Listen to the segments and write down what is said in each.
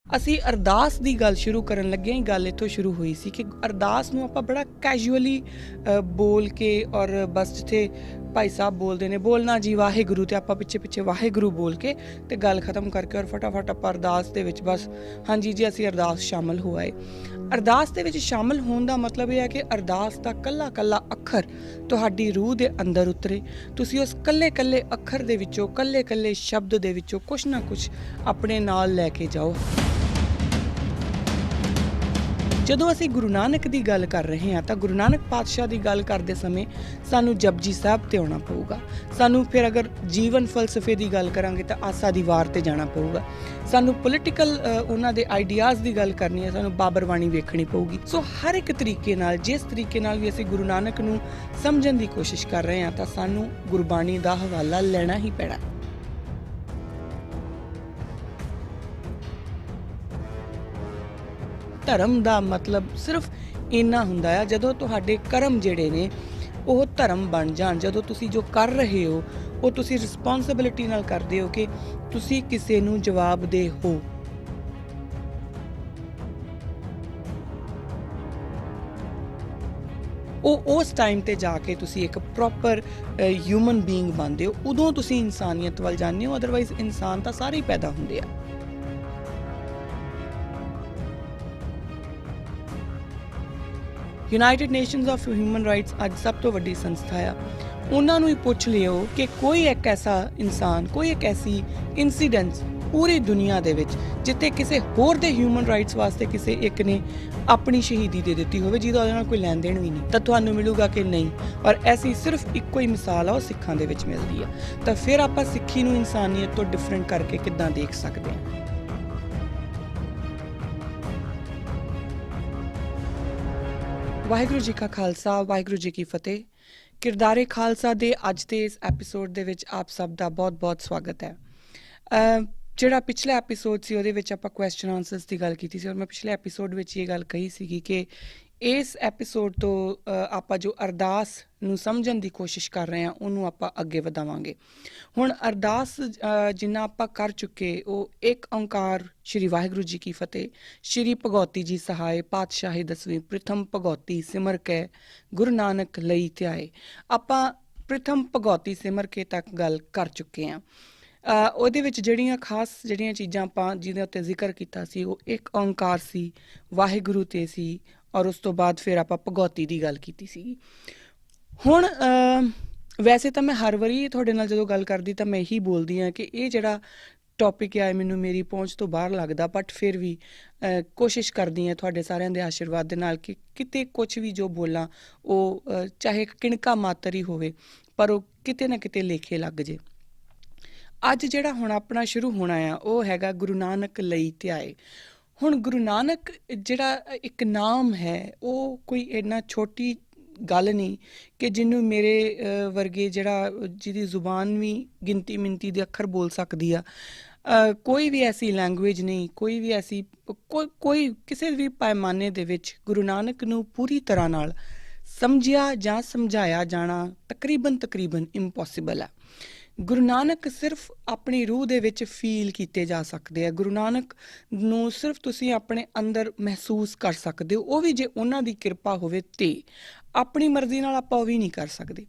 ਅਸੀਂ ਅਰਦਾਸ ਦੀ ਗੱਲ ਸ਼ੁਰੂ ਕਰਨ ਲੱਗੇ ਹਾਂ। ਗੱਲ ਇੱਥੋਂ ਸ਼ੁਰੂ ਹੋਈ ਸੀ ਕਿ ਅਰਦਾਸ ਨੂੰ ਆਪਾਂ ਬੜਾ ਕੈਜੂਅਲੀ ਬੋਲ ਕੇ ਔਰ ਬਸ ਜਿੱਥੇ ਭਾਈ ਸਾਹਿਬ ਬੋਲਦੇ ਨੇ ਬੋਲਣਾ ਜੀ ਵਾਹਿਗੁਰੂ ਤੇ ਆਪਾਂ ਪਿੱਛੇ ਪਿੱਛੇ ਵਾਹਿਗੁਰੂ ਬੋਲ ਕੇ ਤੇ ਗੱਲ ਖਤਮ ਕਰਕੇ ਔਰ ਫਟਾਫਟ ਆਪਾਂ ਅਰਦਾਸ ਦੇ ਵਿੱਚ ਬਸ ਹਾਂਜੀ ਜੀ ਅਸੀਂ ਅਰਦਾਸ ਸ਼ਾਮਲ ਹੋ ਆਏ। ਅਰਦਾਸ ਦੇ ਵਿੱਚ ਸ਼ਾਮਲ ਹੋਣ ਦਾ ਮਤਲਬ ਇਹ ਹੈ ਕਿ ਅਰਦਾਸ ਦਾ ਕੱਲਾ ਕੱਲਾ ਅੱਖਰ ਤੁਹਾਡੀ ਰੂਹ ਦੇ ਅੰਦਰ ਉਤਰੇ। ਤੁਸੀਂ ਉਸ ਕੱਲੇ ਕੱਲੇ ਅੱਖਰ ਦੇ ਵਿੱਚੋਂ ਕੱਲੇ ਕੱਲੇ ਸ਼ਬਦ ਦੇ ਵਿੱਚੋਂ ਕੁਛ ਨਾ ਕੁਛ ਆਪਣੇ ਨਾਲ ਲੈ ਕੇ ਜਾਓ। ਜਦੋਂ ਅਸੀਂ ਗੁਰੂ ਨਾਨਕ ਦੀ ਗੱਲ ਕਰ ਰਹੇ ਹਾਂ ਤਾਂ ਗੁਰੂ ਨਾਨਕ ਪਾਤਸ਼ਾਹ ਦੀ ਗੱਲ ਕਰਦੇ ਸਮੇਂ ਸਾਨੂੰ ਜਪਜੀ ਸਾਹਿਬ ਤੇ ਆਉਣਾ ਪਊਗਾ। ਸਾਨੂੰ ਫਿਰ ਅਗਰ ਜੀਵਨ ਫਲਸਫੇ ਦੀ ਗੱਲ ਕਰਾਂਗੇ ਤਾਂ ਆਸਾ ਦੀ ਵਾਰ ਤੇ ਜਾਣਾ ਪਊਗਾ। ਸਾਨੂੰ ਪੋਲੀਟੀਕਲ ਉਹਨਾਂ ਦੇ ਆਈਡੀਆਜ਼ ਦੀ ਗੱਲ ਕਰਨੀ ਹੈ, ਸਾਨੂੰ ਬਾਬਰ ਬਾਣੀ ਵੇਖਣੀ ਪਊਗੀ। ਸੋ ਹਰ ਇੱਕ ਤਰੀਕੇ ਨਾਲ ਜਿਸ ਤਰੀਕੇ ਨਾਲ ਵੀ ਅਸੀਂ ਗੁਰੂ ਨਾਨਕ ਨੂੰ ਸਮਝਣ ਦੀ ਕੋਸ਼ਿਸ਼ ਕਰ ਰਹੇ ਹਾਂ ਤਾਂ ਸਾਨੂੰ ਗੁਰਬਾਣੀ ਦਾ ਹਵਾਲਾ ਲੈਣਾ ਹੀ ਪੈਣਾ। ਧਰਮ ਦਾ ਮਤਲਬ ਸਿਰਫ ਇੰਨਾ ਹੁੰਦਾ ਆ ਜਦੋਂ ਤੁਹਾਡੇ ਕਰਮ ਜਿਹੜੇ ਨੇ ਉਹ ਧਰਮ ਬਣ ਜਾਣ। ਜਦੋਂ ਤੁਸੀਂ ਜੋ ਕਰ ਰਹੇ ਹੋ ਉਹ ਤੁਸੀਂ ਰਿਸਪੌਂਸਿਬਿਲਿਟੀ ਨਾਲ ਕਰਦੇ ਹੋ ਕਿ ਤੁਸੀਂ ਕਿਸੇ ਨੂੰ ਜਵਾਬਦੇਹ ਹੋ। ਉਹ ਉਸ ਟਾਈਮ ਤੇ ਜਾ ਕੇ ਤੁਸੀਂ ਇੱਕ ਪ੍ਰੋਪਰ ਹਿਊਮਨ ਬੀਇੰਗ ਬਣਦੇ ਹੋ। ਉਦੋਂ ਤੁਸੀਂ ਇਨਸਾਨੀਅਤ ਵੱਲ ਜਾਂਦੇ ਹੋ। ਅਦਰਵਾਈਜ਼ ਇਨਸਾਨ ਤਾਂ ਸਾਰੇ ਹੀ ਪੈਦਾ ਹੁੰਦੇ ਆ। United nations of human rights ਅੱਜ ਸਭ ਤੋਂ ਵੱਡੀ ਸੰਸਥਾ ਆ। ਉਹਨਾਂ ਨੂੰ ਹੀ ਪੁੱਛ ਲਿਓ ਕਿ ਕੋਈ ਇੱਕ ਐਸਾ ਇਨਸਾਨ, ਕੋਈ ਇੱਕ ਐਸੀ ਇਨਸੀਡੈਂਟਸ ਪੂਰੀ ਦੁਨੀਆ ਦੇ ਵਿੱਚ ਜਿੱਥੇ ਕਿਸੇ ਹੋਰ ਦੇ ਹਿਊਮਨ ਰਾਈਟਸ ਵਾਸਤੇ ਕਿਸੇ ਇੱਕ ਨੇ ਆਪਣੀ ਸ਼ਹੀਦੀ ਦੇ ਦਿੱਤੀ ਹੋਵੇ ਜਿਹਦਾ ਉਹਦੇ ਨਾਲ ਕੋਈ ਲੈਣ ਦੇਣ ਵੀ ਨਹੀਂ, ਤਾਂ ਤੁਹਾਨੂੰ ਮਿਲੂਗਾ ਕਿ ਨਹੀਂ। ਔਰ ਐਸੀ ਸਿਰਫ ਇੱਕੋ ਹੀ ਮਿਸਾਲ ਆ, ਉਹ ਸਿੱਖਾਂ ਦੇ ਵਿੱਚ ਮਿਲਦੀ ਆ। ਤਾਂ ਫਿਰ ਆਪਾਂ ਸਿੱਖੀ ਨੂੰ ਇਨਸਾਨੀਅਤ ਤੋਂ ਡਿਫਰੈਂਟ ਕਰਕੇ ਕਿੱਦਾਂ ਦੇਖ ਸਕਦੇ ਹਾਂ? ਵਾਹਿਗੁਰੂ ਜੀ ਕਾ ਖਾਲਸਾ, ਵਾਹਿਗੁਰੂ ਜੀ ਕੀ ਫਤਿਹ। ਕਿਰਦਾਰੇ ਖਾਲਸਾ ਦੇ ਅੱਜ ਦੇ ਇਸ ਐਪੀਸੋਡ ਦੇ ਵਿੱਚ ਆਪ ਸਭ ਦਾ ਬਹੁਤ-ਬਹੁਤ ਸਵਾਗਤ ਹੈ। ਜਿਹੜਾ ਪਿਛਲਾ ਐਪੀਸੋਡ ਸੀ ਉਹਦੇ ਵਿੱਚ ਆਪਾਂ ਕੁਐਸਚਨ ਆਨਸਰਸ ਦੀ ਗੱਲ ਕੀਤੀ ਸੀ ਔਰ ਮੈਂ ਪਿਛਲੇ ਐਪੀਸੋਡ ਵਿੱਚ ਇਹ ਗੱਲ ਕਹੀ ਸੀਗੀ ਕਿ ਇਸ ਐਪੀਸੋਡ ਤੋਂ ਆਪਾਂ ਜੋ ਅਰਦਾਸ ਨੂੰ ਸਮਝਣ ਦੀ ਕੋਸ਼ਿਸ਼ ਕਰ ਰਹੇ ਹਾਂ ਉਹਨੂੰ ਆਪਾਂ ਅੱਗੇ ਵਧਾਵਾਂਗੇ। ਹੁਣ ਅਰਦਾਸ ਜਿੰਨਾ ਆਪਾਂ ਕਰ ਚੁੱਕੇ ਉਹ ਇੱਕ ਓਂਕਾਰ ਸ਼੍ਰੀ ਵਾਹਿਗੁਰੂ ਜੀ ਕੀ ਫਤਿਹ, ਸ਼੍ਰੀ ਭਗਉਤੀ ਜੀ ਸਹਾਏ, ਪਾਤਸ਼ਾਹੀ 10ਵੀਂ ਪ੍ਰਥਮ ਭਗਉਤੀ ਸਿਮਰ ਕੇ ਗੁਰੂ ਨਾਨਕ ਲਈ ਧਿਆਏ। ਆਪਾਂ ਪ੍ਰਥਮ ਭਗਉਤੀ ਸਿਮਰ ਕੇ ਤੱਕ ਗੱਲ ਕਰ ਚੁੱਕੇ ਹਾਂ। ਉਹਦੇ ਵਿੱਚ ਜਿਹੜੀਆਂ ਚੀਜ਼ਾਂ ਆਪਾਂ ਜਿਹਦੇ ਉੱਤੇ ਜ਼ਿਕਰ ਕੀਤਾ ਸੀ ਉਹ ਇੱਕ ਓਂਕਾਰ ਸੀ, ਵਾਹਿਗੁਰੂ ਤੇ ਸੀ ਔਰ ਉਸ ਤੋਂ ਬਾਅਦ ਫਿਰ ਆਪਾਂ ਭਗਉਤੀ ਦੀ ਗੱਲ ਕੀਤੀ ਸੀ। ਹੁਣ ਵੈਸੇ ਤਾਂ ਮੈਂ ਹਰ ਵਾਰੀ ਤੁਹਾਡੇ ਨਾਲ ਜਦੋਂ ਗੱਲ ਕਰਦੀ ਤਾਂ ਮੈਂ ਇਹੀ ਬੋਲਦੀ ਹਾਂ ਕਿ ਇਹ ਜਿਹੜਾ ਟੌਪਿਕ ਆ ਮੈਨੂੰ ਮੇਰੀ ਪਹੁੰਚ ਤੋਂ ਬਾਹਰ ਲੱਗਦਾ, ਬਟ ਫਿਰ ਵੀ ਕੋਸ਼ਿਸ਼ ਕਰਦੀ ਹਾਂ ਤੁਹਾਡੇ ਸਾਰਿਆਂ ਦੇ ਆਸ਼ੀਰਵਾਦ ਦੇ ਨਾਲ ਕਿ ਕਿਤੇ ਕੁਛ ਵੀ ਜੋ ਬੋਲਾਂ ਉਹ ਚਾਹੇ ਕਿਣਕਾ ਮਾਤਰ ਹੀ ਹੋਵੇ ਪਰ ਉਹ ਕਿਤੇ ਨਾ ਕਿਤੇ ਲੇਖੇ ਲੱਗ ਜੇ। ਅੱਜ ਜਿਹੜਾ ਹੁਣ ਆਪਣਾ ਸ਼ੁਰੂ ਹੋਣਾ ਆ ਉਹ ਹੈਗਾ ਗੁਰੂ ਨਾਨਕ ਲਈ ਧਿਆਏ। ਹੁਣ ਗੁਰੂ ਨਾਨਕ ਜਿਹੜਾ ਇੱਕ ਨਾਮ ਹੈ ਉਹ ਕੋਈ ਇੰਨਾ ਛੋਟੀ ਗੱਲ ਨਹੀਂ ਕਿ ਜਿਹਨੂੰ ਮੇਰੇ ਵਰਗੇ ਜਿਹਦੀ ਜ਼ੁਬਾਨ ਵੀ ਗਿਣਤੀ ਮਿਣਤੀ ਦੇ ਅੱਖਰ ਬੋਲ ਸਕਦੀ ਆ। ਕੋਈ ਵੀ ਐਸੀ ਲੈਂਗੁਏਜ ਨਹੀਂ, ਕੋਈ ਵੀ ਐਸੀ ਕੋਈ ਕਿਸੇ ਵੀ ਪੈਮਾਨੇ ਦੇ ਵਿੱਚ ਗੁਰੂ ਨਾਨਕ ਨੂੰ ਪੂਰੀ ਤਰ੍ਹਾਂ ਨਾਲ ਸਮਝਿਆ ਜਾਂ ਸਮਝਾਇਆ ਜਾਣਾ ਤਕਰੀਬਨ ਇੰਪੋਸੀਬਲ ਆ। ਗੁਰੂ ਨਾਨਕ ਸਿਰਫ ਆਪਣੀ ਰੂਹ ਦੇ ਵਿੱਚ ਫੀਲ ਕੀਤੇ ਜਾ ਸਕਦੇ ਆ। ਗੁਰੂ ਨਾਨਕ ਨੂੰ ਸਿਰਫ ਤੁਸੀਂ ਆਪਣੇ ਅੰਦਰ ਮਹਿਸੂਸ ਕਰ ਸਕਦੇ ਹੋ, ਉਹ ਵੀ ਜੇ ਉਹਨਾਂ ਦੀ ਕਿਰਪਾ ਹੋਵੇ ਤੇ। ਆਪਣੀ ਮਰਜ਼ੀ ਨਾਲ ਆਪਾਂ ਉਹ ਵੀ ਨਹੀਂ ਕਰ ਸਕਦੇ।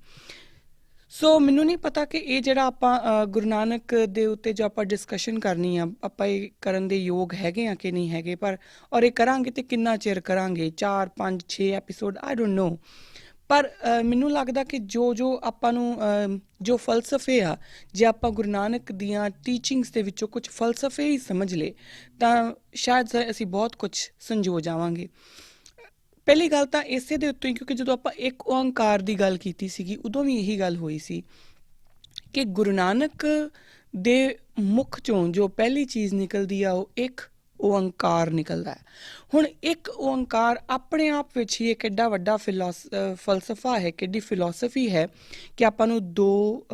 ਸੋ ਮੈਨੂੰ ਨਹੀਂ ਪਤਾ ਕਿ ਇਹ ਜਿਹੜਾ ਆਪਾਂ ਗੁਰੂ ਨਾਨਕ ਦੇ ਉੱਤੇ ਜੋ ਆਪਾਂ ਡਿਸਕਸ਼ਨ ਕਰਨੀ ਆ ਆਪਾਂ ਇਹ ਕਰਨ ਦੇ ਯੋਗ ਹੈਗੇ ਆ ਕਿ ਨਹੀਂ ਹੈਗੇ, ਪਰ ਔਰ ਇਹ ਕਰਾਂਗੇ ਤੇ ਕਿੰਨਾ ਚਿਰ ਕਰਾਂਗੇ, 4 5 6 ਐਪੀਸੋਡ, ਆਈ ਡੋਂਟ ਨੋ। ਪਰ ਮੈਨੂੰ ਲੱਗਦਾ ਕਿ ਜੋ ਆਪਾਂ ਨੂੰ ਜੋ ਫਲਸਫੇ ਆ, ਜੇ ਆਪਾਂ ਗੁਰੂ ਨਾਨਕ ਦੀਆਂ ਟੀਚਿੰਗਸ ਦੇ ਵਿੱਚੋਂ ਕੁਝ ਫਲਸਫੇ ਹੀ ਸਮਝ ਲਏ ਤਾਂ ਸ਼ਾਇਦ ਅਸੀਂ ਬਹੁਤ ਕੁਝ ਸੰਜੋ ਜਾਵਾਂਗੇ। ਪਹਿਲੀ ਗੱਲ ਤਾਂ ਇਸੇ ਦੇ ਉੱਤੋਂ ਹੀ ਕਿਉਂਕਿ ਜਦੋਂ ਆਪਾਂ ਇੱਕ ਓਂਕਾਰ ਦੀ ਗੱਲ ਕੀਤੀ ਸੀਗੀ ਉਦੋਂ ਵੀ ਇਹੀ ਗੱਲ ਹੋਈ ਸੀ ਕਿ ਗੁਰੂ ਨਾਨਕ ਦੇ ਮੁੱਖ ਚੋਂ ਜੋ ਪਹਿਲੀ ਚੀਜ਼ ਨਿਕਲਦੀ ਆ ਉਹ ਇੱਕ ਓਂਕਾਰ ਨਿਕਲਦਾ ਹੈ। ਹੁਣ ਇੱਕ ਓਂਕਾਰ ਆਪਣੇ ਆਪ ਵਿੱਚ ਹੀ ਇੱਕ ਐਡਾ ਵੱਡਾ ਫਲਸਫਾ ਹੈ, ਕਿੱਡੀ ਫਿਲੋਸਫੀ ਹੈ ਕਿ ਆਪਾਂ ਨੂੰ 2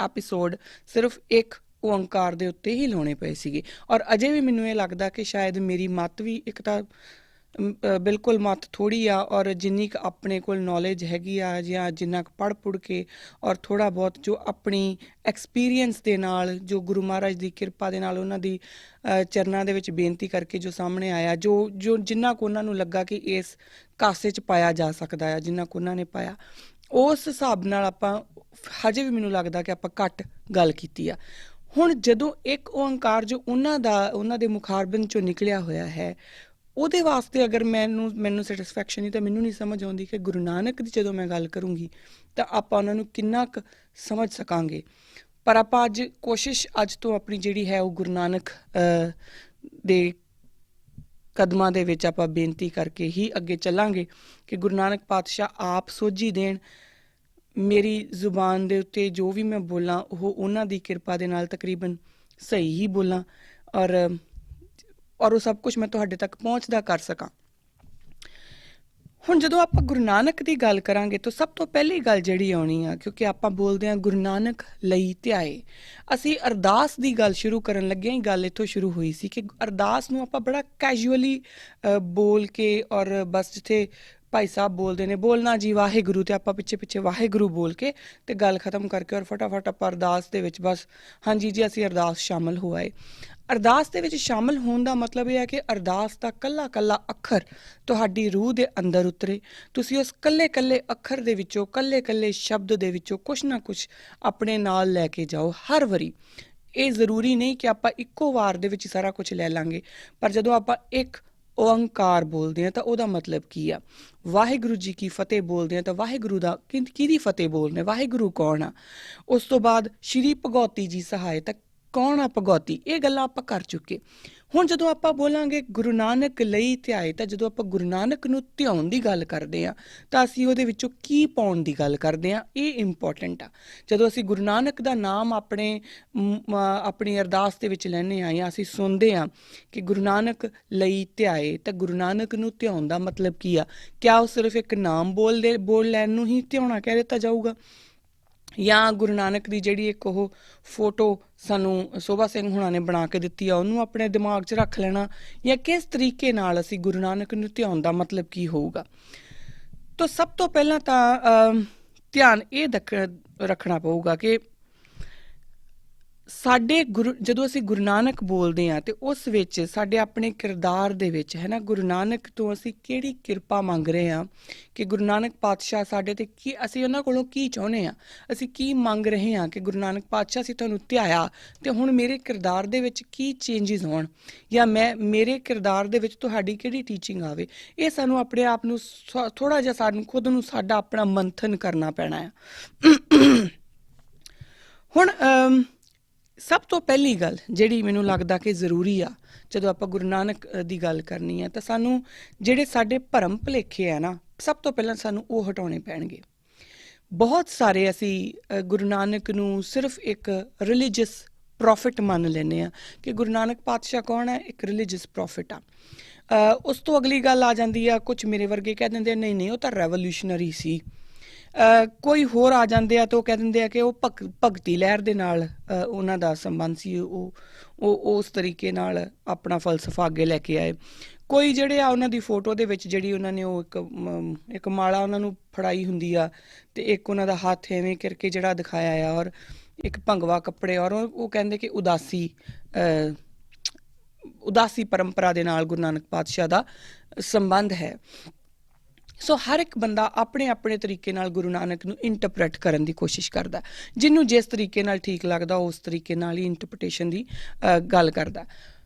ਐਪੀਸੋਡ ਸਿਰਫ ਇੱਕ ਓਂਕਾਰ ਦੇ ਉੱਤੇ ਹੀ ਲਾਉਣੇ ਪਏ ਸੀਗੇ। ਔਰ ਅਜੇ ਵੀ ਮੈਨੂੰ ਇਹ ਲੱਗਦਾ ਕਿ ਸ਼ਾਇਦ ਮੇਰੀ ਮੱਤ ਵੀ ਇੱਕ ਤਾਂ ਬਿਲਕੁਲ ਮੱਤ ਥੋੜ੍ਹੀ ਆ, ਔਰ ਜਿੰਨੀ ਕੁ ਆਪਣੇ ਕੋਲ ਨੌਲੇਜ ਹੈਗੀ ਆ ਜਾਂ ਜਿੰਨਾ ਕੁ ਪੜ੍ਹ ਪੁੜ੍ਹ ਕੇ ਔਰ ਥੋੜ੍ਹਾ ਬਹੁਤ ਜੋ ਆਪਣੀ ਐਕਸਪੀਰੀਅੰਸ ਦੇ ਨਾਲ, ਜੋ ਗੁਰੂ ਮਹਾਰਾਜ ਦੀ ਕਿਰਪਾ ਦੇ ਨਾਲ ਉਹਨਾਂ ਦੀ ਚਰਨਾਂ ਦੇ ਵਿੱਚ ਬੇਨਤੀ ਕਰਕੇ ਜੋ ਸਾਹਮਣੇ ਆਇਆ, ਜੋ ਜੋ ਜਿੰਨਾ ਕੁ ਉਹਨਾਂ ਨੂੰ ਲੱਗਾ ਕਿ ਇਸ ਕਾਸੇ 'ਚ ਪਾਇਆ ਜਾ ਸਕਦਾ ਆ, ਜਿੰਨਾ ਕੁ ਉਹਨਾਂ ਨੇ ਪਾਇਆ, ਉਸ ਹਿਸਾਬ ਨਾਲ ਆਪਾਂ ਹਜੇ ਵੀ ਮੈਨੂੰ ਲੱਗਦਾ ਕਿ ਆਪਾਂ ਘੱਟ ਗੱਲ ਕੀਤੀ ਆ। ਹੁਣ ਜਦੋਂ ਇੱਕ ਓਂਕਾਰ ਜੋ ਉਹਨਾਂ ਦੇ ਮੁਖਾਰਬਿੰਦ 'ਚੋਂ ਨਿਕਲਿਆ ਹੋਇਆ ਹੈ, ਉਹਦੇ ਵਾਸਤੇ ਅਗਰ ਮੈਨੂੰ ਸੈਟਿਸਫੈਕਸ਼ਨ ਨਹੀਂ, ਤਾਂ ਮੈਨੂੰ ਨਹੀਂ ਸਮਝ ਆਉਂਦੀ ਕਿ ਗੁਰੂ ਨਾਨਕ ਦੀ ਜਦੋਂ ਮੈਂ ਗੱਲ ਕਰੂੰਗੀ ਤਾਂ ਆਪਾਂ ਉਹਨਾਂ ਨੂੰ ਕਿੰਨਾ ਕੁ ਸਮਝ ਸਕਾਂਗੇ। ਪਰ ਆਪਾਂ ਕੋਸ਼ਿਸ਼ ਅੱਜ ਤੋਂ ਆਪਣੀ ਜਿਹੜੀ ਹੈ ਉਹ ਗੁਰੂ ਨਾਨਕ ਦੇ ਕਦਮਾਂ ਦੇ ਵਿੱਚ ਆਪਾਂ ਬੇਨਤੀ ਕਰਕੇ ਹੀ ਅੱਗੇ ਚੱਲਾਂਗੇ ਕਿ ਗੁਰੂ ਨਾਨਕ ਪਾਤਸ਼ਾਹ ਆਪ ਸੋਝੀ ਦੇਣ, ਮੇਰੀ ਜ਼ੁਬਾਨ ਦੇ ਉੱਤੇ ਜੋ ਵੀ ਮੈਂ ਬੋਲਾਂ ਉਹ ਉਹਨਾਂ ਦੀ ਕਿਰਪਾ ਦੇ ਨਾਲ ਤਕਰੀਬਨ ਸਹੀ ਹੀ ਬੋਲਾਂ, ਔਰ ਉਹ ਸਭ ਕੁਝ ਮੈਂ ਤੁਹਾਡੇ ਤੱਕ ਪਹੁੰਚਦਾ ਕਰ ਸਕਾਂ। ਹੁਣ ਜਦੋਂ ਆਪਾਂ ਗੁਰੂ ਨਾਨਕ ਦੀ ਗੱਲ ਕਰਾਂਗੇ ਤਾਂ ਸਭ ਤੋਂ ਪਹਿਲੀ ਗੱਲ ਜਿਹੜੀ ਆਉਣੀ ਆ, ਕਿਉਂਕਿ ਆਪਾਂ ਬੋਲਦੇ ਹਾਂ ਗੁਰੂ ਨਾਨਕ ਲਈ ਧਿਆਏ, ਅਸੀਂ ਅਰਦਾਸ ਦੀ ਗੱਲ ਸ਼ੁਰੂ ਕਰਨ ਲੱਗੇ ਹਾਂ। ਗੱਲ ਇੱਥੋਂ ਸ਼ੁਰੂ ਹੋਈ ਸੀ ਕਿ ਅਰਦਾਸ ਨੂੰ ਆਪਾਂ ਬੜਾ ਕੈਜੂਅਲੀ ਬੋਲ ਕੇ, ਔਰ ਬਸ ਜਿੱਥੇ ਭਾਈ ਸਾਹਿਬ ਬੋਲਦੇ ਨੇ ਬੋਲਣਾ ਜੀ ਵਾਹਿਗੁਰੂ, ਤੇ ਆਪਾਂ ਪਿੱਛੇ ਪਿੱਛੇ ਵਾਹਿਗੁਰੂ ਬੋਲ ਕੇ ਤੇ ਗੱਲ ਖਤਮ ਕਰਕੇ ਔਰ ਫਟਾਫਟ ਆਪਾਂ ਅਰਦਾਸ ਦੇ ਵਿੱਚ ਬਸ ਹਾਂਜੀ ਜੀ ਅਸੀਂ ਅਰਦਾਸ ਸ਼ਾਮਲ ਹੋ ਆਏ। ਅਰਦਾਸ ਦੇ ਵਿੱਚ ਸ਼ਾਮਲ ਹੋਣ ਦਾ ਮਤਲਬ ਇਹ ਹੈ ਕਿ ਅਰਦਾਸ ਦਾ ਕੱਲਾ ਕੱਲਾ ਅੱਖਰ ਤੁਹਾਡੀ ਰੂਹ ਦੇ ਅੰਦਰ ਉਤਰੇ, ਤੁਸੀਂ ਉਸ ਕੱਲੇ ਕੱਲੇ ਅੱਖਰ ਦੇ ਵਿੱਚੋਂ, ਕੱਲੇ ਕੱਲੇ ਸ਼ਬਦ ਦੇ ਵਿੱਚੋਂ ਕੁਛ ਨਾ ਕੁਛ ਆਪਣੇ ਨਾਲ ਲੈ ਕੇ ਜਾਓ ਹਰ ਵਾਰੀ। ਇਹ ਜ਼ਰੂਰੀ ਨਹੀਂ ਕਿ ਆਪਾਂ ਇੱਕੋ ਵਾਰ ਦੇ ਵਿੱਚ ਸਾਰਾ ਕੁਝ ਲੈ ਲਾਂਗੇ, ਪਰ ਜਦੋਂ ਆਪਾਂ ਇੱਕ ਓਂਕਾਰ ਬੋਲਦੇ ਹਾਂ ਤਾਂ ਉਹਦਾ ਮਤਲਬ ਕੀ ਆ। ਵਾਹਿਗੁਰੂ ਜੀ ਕੀ ਫਤਿਹ ਬੋਲਦੇ ਹਾਂ ਤਾਂ ਵਾਹਿਗੁਰੂ ਦਾ ਕਿਹਦੀ ਫਤਿਹ ਬੋਲਦੇ, ਵਾਹਿਗੁਰੂ ਕੌਣ ਆ। ਉਸ ਤੋਂ ਬਾਅਦ ਸ਼੍ਰੀ ਭਗੌਤੀ ਜੀ ਸਹਾਇ, ਤਾਂ ਕੌਣ ਆ ਭਗੌਤੀ, ਇਹ ਗੱਲਾਂ ਆਪਾਂ ਕਰ ਚੁੱਕੇ। ਹੁਣ ਜਦੋਂ ਆਪਾਂ ਬੋਲਾਂਗੇ ਗੁਰੂ ਨਾਨਕ ਲਈ ਧਿਆਏ, ਤਾਂ ਜਦੋਂ ਆਪਾਂ ਗੁਰੂ ਨਾਨਕ ਨੂੰ ਧਿਆਉਣ ਦੀ ਗੱਲ ਕਰਦੇ ਹਾਂ ਤਾਂ ਅਸੀਂ ਉਹਦੇ ਵਿੱਚੋਂ ਕੀ ਪਾਉਣ ਦੀ ਗੱਲ ਕਰਦੇ ਹਾਂ, ਇਹ ਇੰਪੋਰਟੈਂਟ ਆ। ਜਦੋਂ ਅਸੀਂ ਗੁਰੂ ਨਾਨਕ ਦਾ ਨਾਮ ਆਪਣੀ ਅਰਦਾਸ ਦੇ ਵਿੱਚ ਲੈਂਦੇ ਹਾਂ ਜਾਂ ਅਸੀਂ ਸੁਣਦੇ ਹਾਂ ਕਿ ਗੁਰੂ ਨਾਨਕ ਲਈ ਧਿਆਏ, ਤਾਂ ਗੁਰੂ ਨਾਨਕ ਨੂੰ ਧਿਆਉਣ ਦਾ ਮਤਲਬ ਕੀ ਆ। ਕਿਆ ਉਹ ਸਿਰਫ ਇੱਕ ਨਾਮ ਬੋਲ ਲੈਣ ਨੂੰ ਹੀ ਧਿਆਉਣਾ ਕਹਿ ਦਿੱਤਾ ਜਾਊਗਾ, ਜਾਂ ਗੁਰੂ ਨਾਨਕ ਦੀ ਜਿਹੜੀ ਇੱਕ ਉਹ ਫੋਟੋ ਸਾਨੂੰ ਸੋਭਾ ਸਿੰਘ ਹੁਣਾਂ ਨੇ ਬਣਾ ਕੇ ਦਿੱਤੀ ਆ ਉਹਨੂੰ ਆਪਣੇ ਦਿਮਾਗ 'ਚ ਰੱਖ ਲੈਣਾ, ਜਾਂ ਕਿਸ ਤਰੀਕੇ ਨਾਲ ਅਸੀਂ ਗੁਰੂ ਨਾਨਕ ਨੂੰ ਧਿਆਉਣ ਦਾ ਮਤਲਬ ਕੀ ਹੋਊਗਾ। ਤਾਂ ਸਭ ਤੋਂ ਪਹਿਲਾਂ ਤਾਂ ਧਿਆਨ ਇਹ ਰੱਖਣਾ ਪਊਗਾ ਕਿ ਸਾਡੇ ਜਦੋਂ ਅਸੀਂ ਗੁਰੂ ਨਾਨਕ ਬੋਲਦੇ ਹਾਂ ਤੇ ਉਸ ਵਿੱਚ ਸਾਡੇ ਆਪਣੇ ਕਿਰਦਾਰ ਦੇ ਵਿੱਚ ਹੈ ਨਾ, ਗੁਰੂ ਨਾਨਕ ਤੋਂ ਅਸੀਂ ਕਿਹੜੀ ਕਿਰਪਾ ਮੰਗ ਰਹੇ ਹਾਂ, ਕਿ ਗੁਰੂ ਨਾਨਕ ਪਾਤਸ਼ਾਹ ਸਾਡੇ ਤੇ ਕੀ, ਅਸੀਂ ਉਹਨਾਂ ਕੋਲੋਂ ਕੀ ਚਾਹੁੰਦੇ ਹਾਂ, ਅਸੀਂ ਕੀ ਮੰਗ ਰਹੇ ਹਾਂ ਕਿ ਗੁਰੂ ਨਾਨਕ ਪਾਤਸ਼ਾਹ ਅਸੀਂ ਤੁਹਾਨੂੰ ਧਿਆਇਆ ਤੇ ਹੁਣ ਮੇਰੇ ਕਿਰਦਾਰ ਦੇ ਵਿੱਚ ਕੀ ਚੇਂਜਿਸ ਹੋਣ, ਜਾਂ ਮੇਰੇ ਕਿਰਦਾਰ ਦੇ ਵਿੱਚ ਤੁਹਾਡੀ ਕਿਹੜੀ ਟੀਚਿੰਗ ਆਵੇ। ਇਹ ਸਾਨੂੰ ਆਪਣੇ ਆਪ ਨੂੰ ਥੋੜ੍ਹਾ ਜਿਹਾ, ਸਾਨੂੰ ਖੁਦ ਨੂੰ ਸਾਡਾ ਆਪਣਾ ਮੰਥਨ ਕਰਨਾ ਪੈਣਾ ਹੈ। ਹੁਣ ਸਭ ਤੋਂ ਪਹਿਲੀ ਗੱਲ ਜਿਹੜੀ ਮੈਨੂੰ ਲੱਗਦਾ ਕਿ ਜ਼ਰੂਰੀ ਆ ਜਦੋਂ ਆਪਾਂ ਗੁਰੂ ਨਾਨਕ ਦੀ ਗੱਲ ਕਰਨੀ ਹੈ, ਤਾਂ ਸਾਨੂੰ ਜਿਹੜੇ ਸਾਡੇ ਭਰਮ ਭੁਲੇਖੇ ਆ ਨਾ, ਸਭ ਤੋਂ ਪਹਿਲਾਂ ਸਾਨੂੰ ਉਹ ਹਟਾਉਣੇ ਪੈਣਗੇ। ਬਹੁਤ ਸਾਰੇ ਅਸੀਂ ਗੁਰੂ ਨਾਨਕ ਨੂੰ ਸਿਰਫ ਇੱਕ ਰਿਲੀਜੀਅਸ ਪ੍ਰੋਫਿਟ ਮੰਨ ਲੈਂਦੇ ਹਾਂ ਕਿ ਗੁਰੂ ਨਾਨਕ ਪਾਤਸ਼ਾਹ ਕੌਣ ਹੈ, ਇੱਕ ਰਿਲੀਜੀਅਸ ਪ੍ਰੋਫਿਟ ਆ। ਉਸ ਤੋਂ ਅਗਲੀ ਗੱਲ ਆ ਜਾਂਦੀ ਆ, ਕੁਛ ਮੇਰੇ ਵਰਗੇ ਕਹਿ ਦਿੰਦੇ ਆ ਨਹੀਂ ਨਹੀਂ ਉਹ ਤਾਂ ਰੈਵੋਲਿਊਸ਼ਨਰੀ ਸੀ। ਕੋਈ ਹੋਰ ਆ ਜਾਂਦੇ ਆ ਤਾਂ ਉਹ ਕਹਿ ਦਿੰਦੇ ਆ ਕਿ ਉਹ ਭਗਤੀ ਲਹਿਰ ਦੇ ਨਾਲ ਉਹਨਾਂ ਦਾ ਸੰਬੰਧ ਸੀ, ਉਹ ਉਸ ਤਰੀਕੇ ਨਾਲ ਆਪਣਾ ਫਲਸਫਾ ਅੱਗੇ ਲੈ ਕੇ ਆਏ। ਕੋਈ ਜਿਹੜੇ ਆ ਉਹਨਾਂ ਦੀ ਫੋਟੋ ਦੇ ਵਿੱਚ ਜਿਹੜੀ ਉਹਨਾਂ ਨੇ ਉਹ ਇੱਕ ਮਾਲਾ ਉਹਨਾਂ ਨੂੰ ਫੜਾਈ ਹੁੰਦੀ ਆ, ਅਤੇ ਇੱਕ ਉਹਨਾਂ ਦਾ ਹੱਥ ਐਵੇਂ ਕਰਕੇ ਜਿਹੜਾ ਦਿਖਾਇਆ ਆ, ਔਰ ਇੱਕ ਭੰਗਵਾ ਕੱਪੜੇ, ਔਰ ਉਹ ਕਹਿੰਦੇ ਕਿ ਉਦਾਸੀ ਪਰੰਪਰਾ ਦੇ ਨਾਲ ਗੁਰੂ ਨਾਨਕ ਪਾਤਸ਼ਾਹ ਦਾ ਸੰਬੰਧ ਹੈ। ਸੋ ਹਰ ਇੱਕ ਬੰਦਾ ਆਪਣੇ ਆਪਣੇ ਤਰੀਕੇ ਨਾਲ ਗੁਰੂ ਨਾਨਕ ਨੂੰ ਇੰਟਰਪ੍ਰੇਟ ਕਰਨ ਦੀ ਕੋਸ਼ਿਸ਼ ਕਰਦਾ, ਜਿਹਨੂੰ ਜਿਸ ਤਰੀਕੇ ਨਾਲ ਠੀਕ ਲੱਗਦਾ ਉਸ ਤਰੀਕੇ ਨਾਲ ਹੀ ਇੰਟਰਪ੍ਰੀਟੇਸ਼ਨ ਦੀ ਗੱਲ ਕਰਦਾ।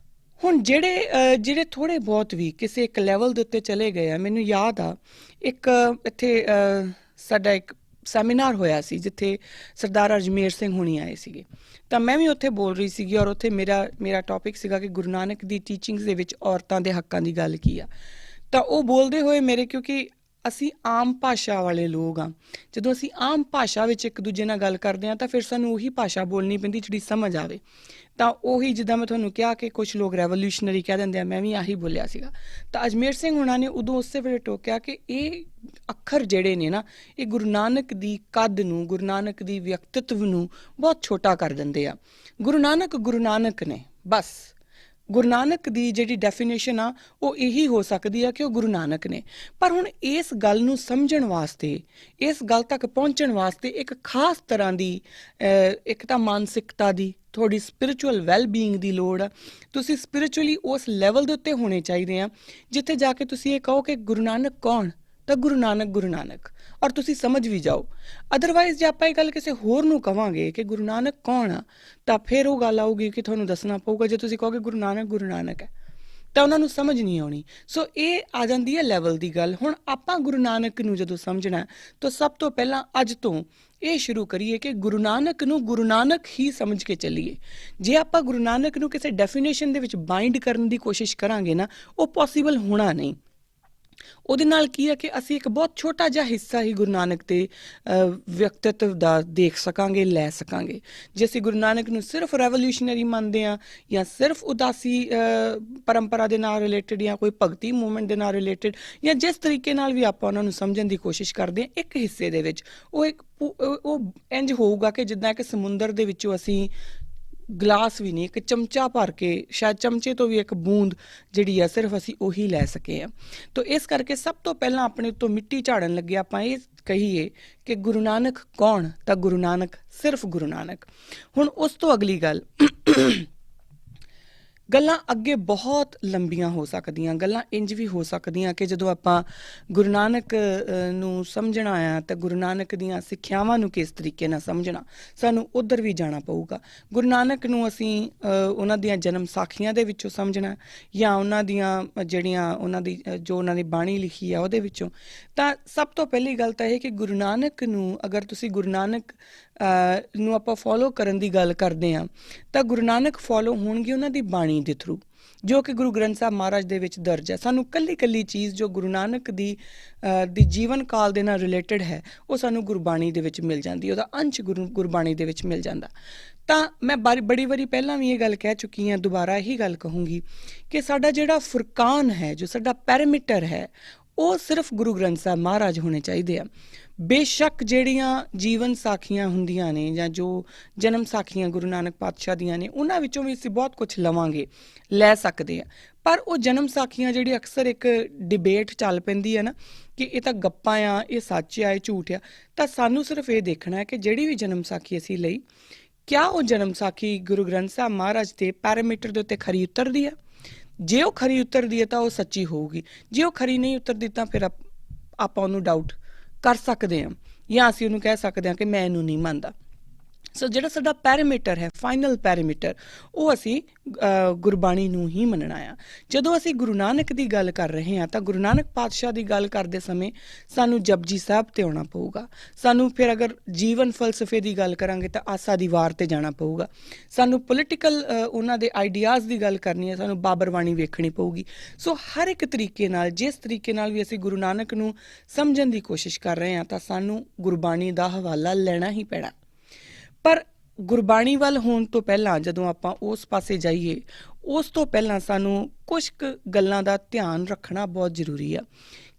ਹੁਣ ਜਿਹੜੇ ਥੋੜ੍ਹੇ ਬਹੁਤ ਵੀ ਕਿਸੇ ਇੱਕ ਲੈਵਲ ਦੇ ਉੱਤੇ ਚਲੇ ਗਏ ਆ, ਮੈਨੂੰ ਯਾਦ ਆ ਇੱਕ ਇੱਥੇ ਸਾਡਾ ਇੱਕ ਸੈਮੀਨਾਰ ਹੋਇਆ ਸੀ ਜਿੱਥੇ ਸਰਦਾਰ ਅਜਮੇਰ ਸਿੰਘ ਹੁਣੀ ਆਏ ਸੀਗੇ, ਤਾਂ ਮੈਂ ਵੀ ਉੱਥੇ ਬੋਲ ਰਹੀ ਸੀਗੀ, ਔਰ ਉੱਥੇ ਮੇਰਾ ਟੌਪਿਕ ਸੀਗਾ ਕਿ ਗੁਰੂ ਨਾਨਕ ਦੀ ਟੀਚਿੰਗਸ ਦੇ ਵਿੱਚ ਔਰਤਾਂ ਦੇ ਹੱਕਾਂ ਦੀ ਗੱਲ ਕੀ ਆ। ਤਾਂ ਉਹ ਬੋਲਦੇ ਹੋਏ ਕਿਉਂਕਿ ਅਸੀਂ ਆਮ ਭਾਸ਼ਾ ਵਾਲੇ ਲੋਕ ਹਾਂ, ਜਦੋਂ ਅਸੀਂ ਆਮ ਭਾਸ਼ਾ ਵਿੱਚ ਇੱਕ ਦੂਜੇ ਨਾਲ ਗੱਲ ਕਰਦੇ ਹਾਂ ਤਾਂ ਫਿਰ ਸਾਨੂੰ ਉਹੀ ਭਾਸ਼ਾ ਬੋਲਣੀ ਪੈਂਦੀ ਜਿਹੜੀ ਸਮਝ ਆਵੇ। ਤਾਂ ਉਹੀ ਜਿੱਦਾਂ ਮੈਂ ਤੁਹਾਨੂੰ ਕਿਹਾ ਕਿ ਕੁਛ ਲੋਕ ਰੈਵੋਲਿਊਸ਼ਨਰੀ ਕਹਿ ਦਿੰਦੇ ਆ, ਮੈਂ ਵੀ ਆਹੀ ਬੋਲਿਆ ਸੀਗਾ। ਤਾਂ ਅਜਮੇਰ ਸਿੰਘ ਹੁਣਾਂ ਨੇ ਉਦੋਂ ਉਸੇ ਵੇਲੇ ਟੋਕਿਆ ਕਿ ਇਹ ਅੱਖਰ ਜਿਹੜੇ ਨੇ ਨਾ, ਇਹ ਗੁਰੂ ਨਾਨਕ ਦੀ ਕੱਦ ਨੂੰ, ਗੁਰੂ ਨਾਨਕ ਦੀ ਵਿਅਕਤਿਤਵ ਨੂੰ ਬਹੁਤ ਛੋਟਾ ਕਰ ਦਿੰਦੇ ਆ। ਗੁਰੂ ਨਾਨਕ ਨੇ, ਬਸ ਗੁਰੂ ਨਾਨਕ ਦੀ ਜਿਹੜੀ ਡੈਫੀਨੇਸ਼ਨ ਆ ਉਹ ਇਹੀ ਹੋ ਸਕਦੀ ਆ ਕਿ ਉਹ ਗੁਰੂ ਨਾਨਕ ਨੇ। ਪਰ ਹੁਣ ਇਸ ਗੱਲ ਨੂੰ ਸਮਝਣ ਵਾਸਤੇ, ਇਸ ਗੱਲ ਤੱਕ ਪਹੁੰਚਣ ਵਾਸਤੇ ਇੱਕ ਖਾਸ ਤਰ੍ਹਾਂ ਦੀ ਇੱਕ ਤਾਂ ਮਾਨਸਿਕਤਾ ਦੀ, ਤੁਹਾਡੀ ਸਪਿਰਿਚੁਅਲ ਵੈਲਬੀਇੰਗ ਦੀ ਲੋੜ ਆ। ਤੁਸੀਂ ਸਪਿਰਿਚੁਅਲੀ ਉਸ ਲੈਵਲ ਦੇ ਉੱਤੇ ਹੋਣੇ ਚਾਹੀਦੇ ਆ ਜਿੱਥੇ ਜਾ ਕੇ ਤੁਸੀਂ ਇਹ ਕਹੋ ਕਿ ਗੁਰੂ ਨਾਨਕ ਕੌਣ, ਤਾਂ ਗੁਰੂ ਨਾਨਕ ਔਰ ਤੁਸੀਂ ਸਮਝ ਵੀ ਜਾਓ। ਅਦਰਵਾਈਜ਼ ਜੇ ਆਪਾਂ ਇਹ ਗੱਲ ਕਿਸੇ ਹੋਰ ਨੂੰ ਕਵਾਂਗੇ ਕਿ ਗੁਰੂ ਨਾਨਕ ਕੌਣ ਆ, ਤਾਂ ਫਿਰ ਉਹ ਗੱਲ ਆਊਗੀ ਕਿ ਤੁਹਾਨੂੰ ਦੱਸਣਾ ਪਊਗਾ। ਜੇ ਤੁਸੀਂ ਕਹੋਗੇ ਗੁਰੂ ਨਾਨਕ ਹੈ ਤਾਂ ਉਹਨਾਂ ਨੂੰ ਸਮਝ ਨਹੀਂ ਆਉਣੀ। ਸੋ ਇਹ ਆ ਜਾਂਦੀ ਹੈ ਲੈਵਲ ਦੀ ਗੱਲ। ਹੁਣ ਆਪਾਂ ਗੁਰੂ ਨਾਨਕ ਨੂੰ ਜਦੋਂ ਸਮਝਣਾ ਤਾਂ ਸਭ ਤੋਂ ਪਹਿਲਾਂ ਅੱਜ ਤੋਂ ਇਹ ਸ਼ੁਰੂ ਕਰੀਏ ਕਿ ਗੁਰੂ ਨਾਨਕ ਨੂੰ ਗੁਰੂ ਨਾਨਕ ਹੀ ਸਮਝ ਕੇ ਚੱਲੀਏ। ਜੇ ਆਪਾਂ ਗੁਰੂ ਨਾਨਕ ਨੂੰ ਕਿਸੇ ਡੈਫੀਨੇਸ਼ਨ ਦੇ ਵਿੱਚ ਬਾਈਂਡ ਕਰਨ ਦੀ ਕੋਸ਼ਿਸ਼ ਕਰਾਂਗੇ ਨਾ, ਉਹ ਪੋਸੀਬਲ ਹੋਣਾ ਨਹੀਂ। ਉਹਦੇ ਨਾਲ ਕੀ ਹੈ ਕਿ ਅਸੀਂ ਇੱਕ ਬਹੁਤ ਛੋਟਾ ਜਿਹਾ ਹਿੱਸਾ ਹੀ ਗੁਰੂ ਨਾਨਕ ਦੇ ਵਿਅਕਤਿਤਵ ਦਾ ਦੇਖ ਸਕਾਂਗੇ, ਲੈ ਸਕਾਂਗੇ। ਜੇ ਅਸੀਂ ਗੁਰੂ ਨਾਨਕ ਨੂੰ ਸਿਰਫ ਰੈਵੋਲਿਊਸ਼ਨਰੀ ਮੰਨਦੇ ਹਾਂ ਜਾਂ ਸਿਰਫ ਉਦਾਸੀ ਪਰੰਪਰਾ ਦੇ ਨਾਲ ਰਿਲੇਟਡ ਜਾਂ ਕੋਈ ਭਗਤੀ ਮੂਵਮੈਂਟ ਦੇ ਨਾਲ ਰਿਲੇਟਡ ਜਾਂ ਜਿਸ ਤਰੀਕੇ ਨਾਲ ਵੀ ਆਪਾਂ ਉਹਨਾਂ ਨੂੰ ਸਮਝਣ ਦੀ ਕੋਸ਼ਿਸ਼ ਕਰਦੇ ਹਾਂ ਇੱਕ ਹਿੱਸੇ ਦੇ ਵਿੱਚ, ਉਹ ਇੰਝ ਹੋਊਗਾ ਕਿ ਜਿੱਦਾਂ ਕਿ ਸਮੁੰਦਰ ਦੇ ਵਿੱਚੋਂ ਅਸੀਂ ਗਲਾਸ ਵੀ ਨਹੀਂ, ਇੱਕ ਚਮਚਾ ਭਰ ਕੇ, ਸ਼ਾਇਦ ਚਮਚੇ ਤੋਂ ਵੀ ਇੱਕ ਬੂੰਦ ਜਿਹੜੀ ਆ ਸਿਰਫ ਅਸੀਂ ਉਹੀ ਲੈ ਸਕੇ ਆ। ਤਾਂ ਇਸ ਕਰਕੇ ਸਭ ਤੋਂ ਪਹਿਲਾਂ ਆਪਣੇ ਉੱਤੋਂ ਮਿੱਟੀ ਝਾੜਨ ਲੱਗੇ ਆਪਾਂ ਇਹ ਕਹੀਏ ਕਿ ਗੁਰੂ ਨਾਨਕ ਕੌਣ, ਤਾਂ ਗੁਰੂ ਨਾਨਕ ਸਿਰਫ ਗੁਰੂ ਨਾਨਕ। ਹੁਣ ਉਸ ਤੋਂ ਅਗਲੀ ਗੱਲ, ਗੱਲਾਂ ਅੱਗੇ ਬਹੁਤ ਲੰਬੀਆਂ ਹੋ ਸਕਦੀਆਂ, ਗੱਲਾਂ ਇੰਜ ਵੀ ਹੋ ਸਕਦੀਆਂ ਕਿ ਜਦੋਂ ਆਪਾਂ ਗੁਰੂ ਨਾਨਕ ਨੂੰ ਸਮਝਣਾ ਆ ਤਾਂ ਗੁਰੂ ਨਾਨਕ ਦੀਆਂ ਸਿੱਖਿਆਵਾਂ ਨੂੰ ਕਿਸ ਤਰੀਕੇ ਨਾਲ ਸਮਝਣਾ, ਸਾਨੂੰ ਉੱਧਰ ਵੀ ਜਾਣਾ ਪਊਗਾ। ਗੁਰੂ ਨਾਨਕ ਨੂੰ ਅਸੀਂ ਉਹਨਾਂ ਦੀਆਂ ਜਨਮ ਸਾਖੀਆਂ ਦੇ ਵਿੱਚੋਂ ਸਮਝਣਾ ਜਾਂ ਉਹਨਾਂ ਦੀਆਂ ਜਿਹੜੀਆਂ ਉਹਨਾਂ ਦੀ ਬਾਣੀ ਲਿਖੀ ਆ ਉਹਦੇ ਵਿੱਚੋਂ। ਤਾਂ ਸਭ ਤੋਂ ਪਹਿਲੀ ਗੱਲ ਤਾਂ ਇਹ ਕਿ ਗੁਰੂ ਨਾਨਕ ਨੂੰ ਅਗਰ ਤੁਸੀਂ ਗੁਰੂ ਨਾਨਕ ਨੂੰ ਆਪਾਂ ਫੋਲੋ ਕਰਨ ਦੀ ਗੱਲ ਕਰਦੇ ਹਾਂ ਤਾਂ ਗੁਰੂ ਨਾਨਕ ਫੋਲੋ ਹੋਣਗੇ ਉਹਨਾਂ ਦੀ ਬਾਣੀ ਦੇ ਥਰੂ, ਜੋ ਕਿ ਗੁਰੂ ਗ੍ਰੰਥ ਸਾਹਿਬ ਮਹਾਰਾਜ ਦੇ ਵਿੱਚ ਦਰਜ ਹੈ। ਸਾਨੂੰ ਕੱਲੀ ਚੀਜ਼ ਜੋ ਗੁਰੂ ਨਾਨਕ ਦੀ ਜੀਵਨ ਕਾਲ ਦੇ ਨਾਲ ਰਿਲੇਟਡ ਹੈ ਉਹ ਸਾਨੂੰ ਗੁਰਬਾਣੀ ਦੇ ਵਿੱਚ ਮਿਲ ਜਾਂਦੀ, ਉਹਦਾ ਅੰਸ਼ ਗੁਰਬਾਣੀ ਦੇ ਵਿੱਚ ਮਿਲ ਜਾਂਦਾ। ਤਾਂ ਮੈਂ ਬੜੀ ਵਾਰੀ ਪਹਿਲਾਂ ਵੀ ਇਹ ਗੱਲ ਕਹਿ ਚੁੱਕੀ ਹਾਂ, ਦੁਬਾਰਾ ਇਹੀ ਗੱਲ ਕਹੂੰਗੀ ਕਿ ਸਾਡਾ ਜਿਹੜਾ ਫੁਰਕਾਨ ਹੈ, ਜੋ ਸਾਡਾ ਪੈਰਾਮੀਟਰ ਹੈ, ਉਹ ਸਿਰਫ ਗੁਰੂ ਗ੍ਰੰਥ ਸਾਹਿਬ ਮਹਾਰਾਜ ਹੋਣੇ ਚਾਹੀਦੇ ਆ। ਬੇਸ਼ੱਕ ਜਿਹੜੀਆਂ ਜੀਵਨ ਸਾਖੀਆਂ ਹੁੰਦੀਆਂ ਨੇ ਜਾਂ ਜੋ ਜਨਮ ਸਾਖੀਆਂ ਗੁਰੂ ਨਾਨਕ ਪਾਤਸ਼ਾਹ ਦੀਆਂ ਨੇ, ਉਹਨਾਂ ਵਿੱਚੋਂ ਵੀ ਅਸੀਂ ਬਹੁਤ ਕੁਝ ਲਵਾਂਗੇ, ਲੈ ਸਕਦੇ ਆ। ਪਰ ਉਹ ਜਨਮ ਸਾਖੀਆਂ ਜਿਹੜੀ ਅਕਸਰ ਇੱਕ ਡਿਬੇਟ ਚੱਲ ਪੈਂਦੀ ਹੈ ਨਾ ਕਿ ਇਹ ਤਾਂ ਗੱਪਾਂ ਆ, ਇਹ ਸੱਚ ਆ, ਇਹ ਝੂਠ ਆ, ਤਾਂ ਸਾਨੂੰ ਸਿਰਫ ਇਹ ਦੇਖਣਾ ਹੈ ਕਿ ਜਿਹੜੀ ਵੀ ਜਨਮ ਸਾਖੀ ਅਸੀਂ ਲਈ, ਕਿਆ ਉਹ ਜਨਮ ਸਾਖੀ ਗੁਰੂ ਗ੍ਰੰਥ ਸਾਹਿਬ ਮਹਾਰਾਜ ਦੇ ਪੈਰਾਮੀਟਰ ਦੇ ਉੱਤੇ ਖਰੀ ਉਤਰਦੀ ਆ। ਜੇ ਉਹ ਖਰੀ ਉਤਰਦੀ ਹੈ ਤਾਂ ਉਹ ਸੱਚੀ ਹੋਊਗੀ। ਜੇ ਉਹ ਖਰੀ ਨਹੀਂ ਉਤਰਦੀ ਤਾਂ ਫਿਰ ਆਪਾਂ ਉਹਨੂੰ ਡਾਊਟ ਕਰ ਸਕਦੇ ਹਾਂ ਜਾਂ ਅਸੀਂ ਉਹਨੂੰ ਕਹਿ ਸਕਦੇ ਹਾਂ ਕਿ ਮੈਂ ਇਹਨੂੰ ਨਹੀਂ ਮੰਨਦਾ। ਸੋ ਜਿਹੜਾ ਸਾਡਾ ਪੈਰਾਮੀਟਰ ਹੈ, ਫਾਈਨਲ ਪੈਰਾਮੀਟਰ, ਉਹ ਅਸੀਂ ਗੁਰਬਾਣੀ ਨੂੰ ਹੀ ਮੰਨਣਾ ਆ। ਜਦੋਂ ਅਸੀਂ ਗੁਰੂ ਨਾਨਕ ਦੀ ਗੱਲ ਕਰ ਰਹੇ ਹਾਂ ਤਾਂ ਗੁਰੂ ਨਾਨਕ ਪਾਤਸ਼ਾਹ ਦੀ ਗੱਲ ਕਰਦੇ ਸਮੇਂ ਸਾਨੂੰ ਜਪਜੀ ਸਾਹਿਬ ਤੇ ਆਉਣਾ ਪਊਗਾ। ਸਾਨੂੰ ਫਿਰ ਅਗਰ ਜੀਵਨ ਫਲਸਫੇ ਦੀ ਗੱਲ ਕਰਾਂਗੇ ਤਾਂ ਆਸਾ ਦੀ ਵਾਰ ਤੇ ਜਾਣਾ ਪਊਗਾ। ਸਾਨੂੰ ਪੋਲੀਟੀਕਲ ਉਹਨਾਂ ਦੇ ਆਈਡੀਆਜ਼ ਦੀ ਗੱਲ ਕਰਨੀ ਹੈ, ਸਾਨੂੰ ਬਾਬਰਵਾਣੀ ਵੇਖਣੀ ਪਊਗੀ। ਸੋ ਹਰ ਇੱਕ ਤਰੀਕੇ ਨਾਲ, ਜਿਸ ਤਰੀਕੇ ਨਾਲ ਵੀ ਅਸੀਂ ਗੁਰੂ ਨਾਨਕ ਨੂੰ ਸਮਝਣ ਦੀ ਕੋਸ਼ਿਸ਼ ਕਰ ਰਹੇ ਹਾਂ ਤਾਂ ਸਾਨੂੰ ਗੁਰਬਾਣੀ ਦਾ ਹਵਾਲਾ ਲੈਣਾ ਹੀ ਪੈਣਾ। ਪਰ ਗੁਰਬਾਣੀ ਵੱਲ ਹੋਣ ਤੋਂ ਪਹਿਲਾਂ ਜਦੋਂ ਆਪਾਂ ਉਸ ਪਾਸੇ ਜਾਈਏ, ਉਸ ਤੋਂ ਪਹਿਲਾਂ ਸਾਨੂੰ ਕੁਝ ਕੁ ਗੱਲਾਂ ਦਾ ਧਿਆਨ ਰੱਖਣਾ ਬਹੁਤ ਜ਼ਰੂਰੀ ਆ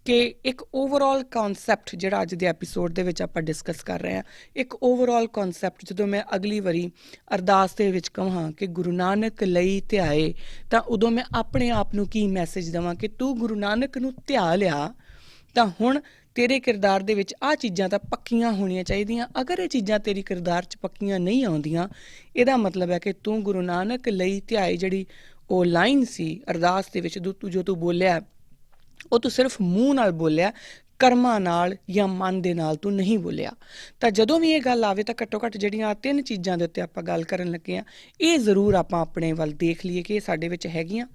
ਕਿ ਇੱਕ ਓਵਰਆਲ ਕਨਸੈਪਟ ਜਿਹੜਾ ਅੱਜ ਦੇ ਐਪੀਸੋਡ ਦੇ ਵਿੱਚ ਆਪਾਂ ਡਿਸਕਸ ਕਰ ਰਹੇ ਹਾਂ, ਇੱਕ ਓਵਰਆਲ ਕਨਸੈਪਟ ਜਦੋਂ ਮੈਂ ਅਗਲੀ ਵਾਰੀ ਅਰਦਾਸ ਦੇ ਵਿੱਚ ਕਹਾਂ ਕਿ ਗੁਰੂ ਨਾਨਕ ਲਈ ਧਿਆਏ, ਤਾਂ ਉਦੋਂ ਮੈਂ ਆਪਣੇ ਆਪ ਨੂੰ ਕੀ ਮੈਸੇਜ ਦੇਵਾਂ ਕਿ ਤੂੰ ਗੁਰੂ ਨਾਨਕ ਨੂੰ ਧਿਆ ਲਿਆ ਤਾਂ ਹੁਣ ਤੇਰੇ ਕਿਰਦਾਰ ਦੇ ਵਿੱਚ ਆਹ ਚੀਜ਼ਾਂ ਤਾਂ ਪੱਕੀਆਂ ਹੋਣੀਆਂ ਚਾਹੀਦੀਆਂ। ਅਗਰ ਇਹ ਚੀਜ਼ਾਂ ਤੇਰੀ ਕਿਰਦਾਰ 'ਚ ਪੱਕੀਆਂ ਨਹੀਂ ਆਉਂਦੀਆਂ, ਇਹਦਾ ਮਤਲਬ ਹੈ ਕਿ ਤੂੰ ਗੁਰੂ ਨਾਨਕ ਲਈ ਧਿਆਏ ਜਿਹੜੀ ਉਹ ਲਾਈਨ ਸੀ ਅਰਦਾਸ ਦੇ ਵਿੱਚ ਜੋ ਤੂੰ ਬੋਲਿਆ, ਉਹ ਤੂੰ ਸਿਰਫ ਮੂੰਹ ਨਾਲ ਬੋਲਿਆ, ਕਰਮਾਂ ਨਾਲ ਜਾਂ ਮਨ ਦੇ ਨਾਲ ਤੂੰ ਨਹੀਂ ਬੋਲਿਆ। ਤਾਂ ਜਦੋਂ ਵੀ ਇਹ ਗੱਲ ਆਵੇ ਤਾਂ ਘੱਟੋ ਘੱਟ ਜਿਹੜੀਆਂ 3 ਚੀਜ਼ਾਂ ਦੇ ਉੱਤੇ ਆਪਾਂ ਗੱਲ ਕਰਨ ਲੱਗੇ ਹਾਂ, ਇਹ ਜ਼ਰੂਰ ਆਪਾਂ ਆਪਣੇ ਵੱਲ ਦੇਖ ਲਈਏ ਕਿ ਇਹ ਸਾਡੇ ਵਿੱਚ ਹੈਗੀਆਂ।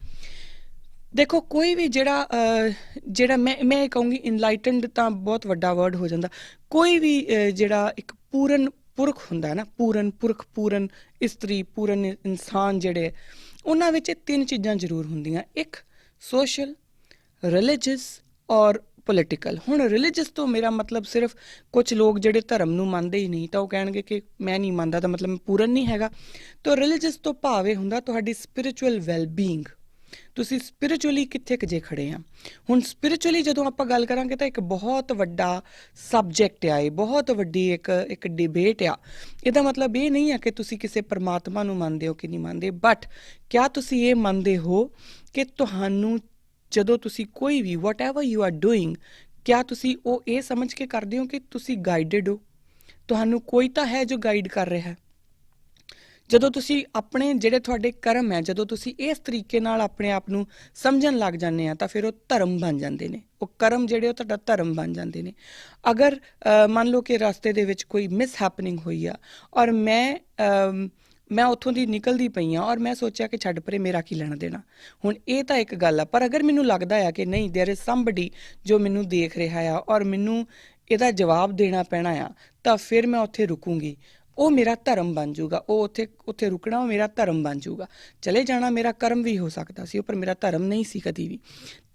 ਦੇਖੋ, ਕੋਈ ਵੀ ਜਿਹੜਾ ਮੈਂ ਇਹ ਕਹੂੰਗੀ, ਇਨਲਾਈਟਨਡ ਤਾਂ ਬਹੁਤ ਵੱਡਾ ਵਰਡ ਹੋ ਜਾਂਦਾ। ਕੋਈ ਵੀ ਜਿਹੜਾ ਇੱਕ ਪੂਰਨ ਪੁਰਖ ਹੁੰਦਾ ਨਾ, ਪੂਰਨ ਪੁਰਖ, ਪੂਰਨ ਇਸਤਰੀ, ਪੂਰਨ ਇਨਸਾਨ, ਜਿਹੜੇ ਉਹਨਾਂ ਵਿੱਚ 3 ਚੀਜ਼ਾਂ ਜ਼ਰੂਰ ਹੁੰਦੀਆਂ। ਇੱਕ ਸੋਸ਼ਲ, ਰਿਲੀਜੀਅਸ ਔਰ ਪੋਲੀਟੀਕਲ। ਹੁਣ ਰਿਲੀਜੀਅਸ ਤੋਂ ਮੇਰਾ ਮਤਲਬ ਸਿਰਫ ਕੁਝ ਲੋਕ ਜਿਹੜੇ ਧਰਮ ਨੂੰ ਮੰਨਦੇ ਹੀ ਨਹੀਂ ਤਾਂ ਉਹ ਕਹਿਣਗੇ ਕਿ ਮੈਂ ਨਹੀਂ ਮੰਨਦਾ ਤਾਂ ਮਤਲਬ ਮੈਂ ਪੂਰਨ ਨਹੀਂ ਹੈਗਾ। ਤਾਂ ਰਿਲੀਜੀਅਸ ਤੋਂ ਭਾਵ ਇਹ ਹੁੰਦਾ ਤੁਹਾਡੀ ਸਪਿਰਿਚੁਅਲ ਵੈਲਬੀਇੰਗ, ਤੁਸੀਂ ਸਪਿਰਿਚੁਅਲੀ ਕਿੱਥੇ ਕੁ ਜੇ ਖੜੇ ਆ। ਹੁਣ ਸਪਿਰਿਚੁਅਲੀ ਜਦੋਂ ਆਪਾਂ ਗੱਲ ਕਰਾਂਗੇ ਤਾਂ ਇੱਕ ਬਹੁਤ ਵੱਡਾ ਸਬਜੈਕਟ ਆ, ਇਹ ਬਹੁਤ ਵੱਡੀ ਇੱਕ ਡਿਬੇਟ ਆ। ਇਹਦਾ ਮਤਲਬ ਇਹ ਨਹੀਂ ਆ ਕਿ ਤੁਸੀਂ ਕਿਸੇ ਪਰਮਾਤਮਾ ਨੂੰ ਮੰਨਦੇ ਹੋ ਕਿ ਨਹੀਂ ਮੰਨਦੇ, ਬਟ ਕਿਆ ਤੁਸੀਂ ਇਹ ਮੰਨਦੇ ਹੋ ਕਿ ਤੁਹਾਨੂੰ ਜਦੋਂ ਤੁਸੀਂ ਕੋਈ ਵੀ ਵਟ ਐਵਰ ਯੂ ਆਰ ਡੂਇੰਗ, ਕਿਆ ਤੁਸੀਂ ਉਹ ਇਹ ਸਮਝ ਕੇ ਕਰਦੇ ਹੋ ਕਿ ਤੁਸੀਂ ਗਾਈਡਡ ਹੋ, ਤੁਹਾਨੂੰ ਕੋਈ ਤਾਂ ਹੈ ਜੋ ਗਾਈਡ ਕਰ ਰਿਹਾ ਹੈ। ਜਦੋਂ ਤੁਸੀਂ ਆਪਣੇ ਜਿਹੜੇ ਤੁਹਾਡੇ ਕਰਮ ਹੈ, ਜਦੋਂ ਤੁਸੀਂ ਇਸ ਤਰੀਕੇ ਨਾਲ ਆਪਣੇ ਆਪ ਨੂੰ ਸਮਝਣ ਲੱਗ ਜਾਂਦੇ ਆ ਤਾਂ ਫਿਰ ਉਹ ਧਰਮ ਬਣ ਜਾਂਦੇ ਨੇ। ਉਹ ਕਰਮ ਜਿਹੜੇ ਉਹ ਤੁਹਾਡਾ ਧਰਮ ਬਣ ਜਾਂਦੇ ਨੇ। ਅਗਰ ਮੰਨ ਲਓ ਕਿ ਰਸਤੇ ਦੇ ਵਿੱਚ ਕੋਈ ਮਿਸ ਹੈਪਨਿੰਗ ਹੋਈ ਆ ਔਰ ਮੈਂ ਉੱਥੋਂ ਦੀ ਨਿਕਲਦੀ ਪਈ ਹਾਂ ਔਰ ਮੈਂ ਸੋਚਿਆ ਕਿ ਛੱਡ ਪਰੇ, ਮੇਰਾ ਕੀ ਲੈਣਾ ਦੇਣਾ। ਹੁਣ ਇਹ ਤਾਂ ਇੱਕ ਗੱਲ ਆ, ਪਰ ਅਗਰ ਮੈਨੂੰ ਲੱਗਦਾ ਆ ਕਿ ਨਹੀਂ, ਦੇਅਰ ਇਜ਼ ਸਮਬਡੀ ਜੋ ਮੈਨੂੰ ਦੇਖ ਰਿਹਾ ਆ ਔਰ ਮੈਨੂੰ ਇਹਦਾ ਜਵਾਬ ਦੇਣਾ ਪੈਣਾ ਆ, ਤਾਂ ਫਿਰ ਮੈਂ ਉੱਥੇ ਰੁਕੂੰਗੀ। ਉਹ ਮੇਰਾ ਧਰਮ ਬਣ ਜਾਊਗਾ। ਉਹ ਉੱਥੇ ਰੁਕਣਾ ਉਹ ਮੇਰਾ ਧਰਮ ਬਣ ਜਾਊਗਾ। ਚਲੇ ਜਾਣਾ ਮੇਰਾ ਕਰਮ ਵੀ ਹੋ ਸਕਦਾ ਸੀ, ਪਰ ਮੇਰਾ ਧਰਮ ਨਹੀਂ ਸੀ ਕਦੀ ਵੀ।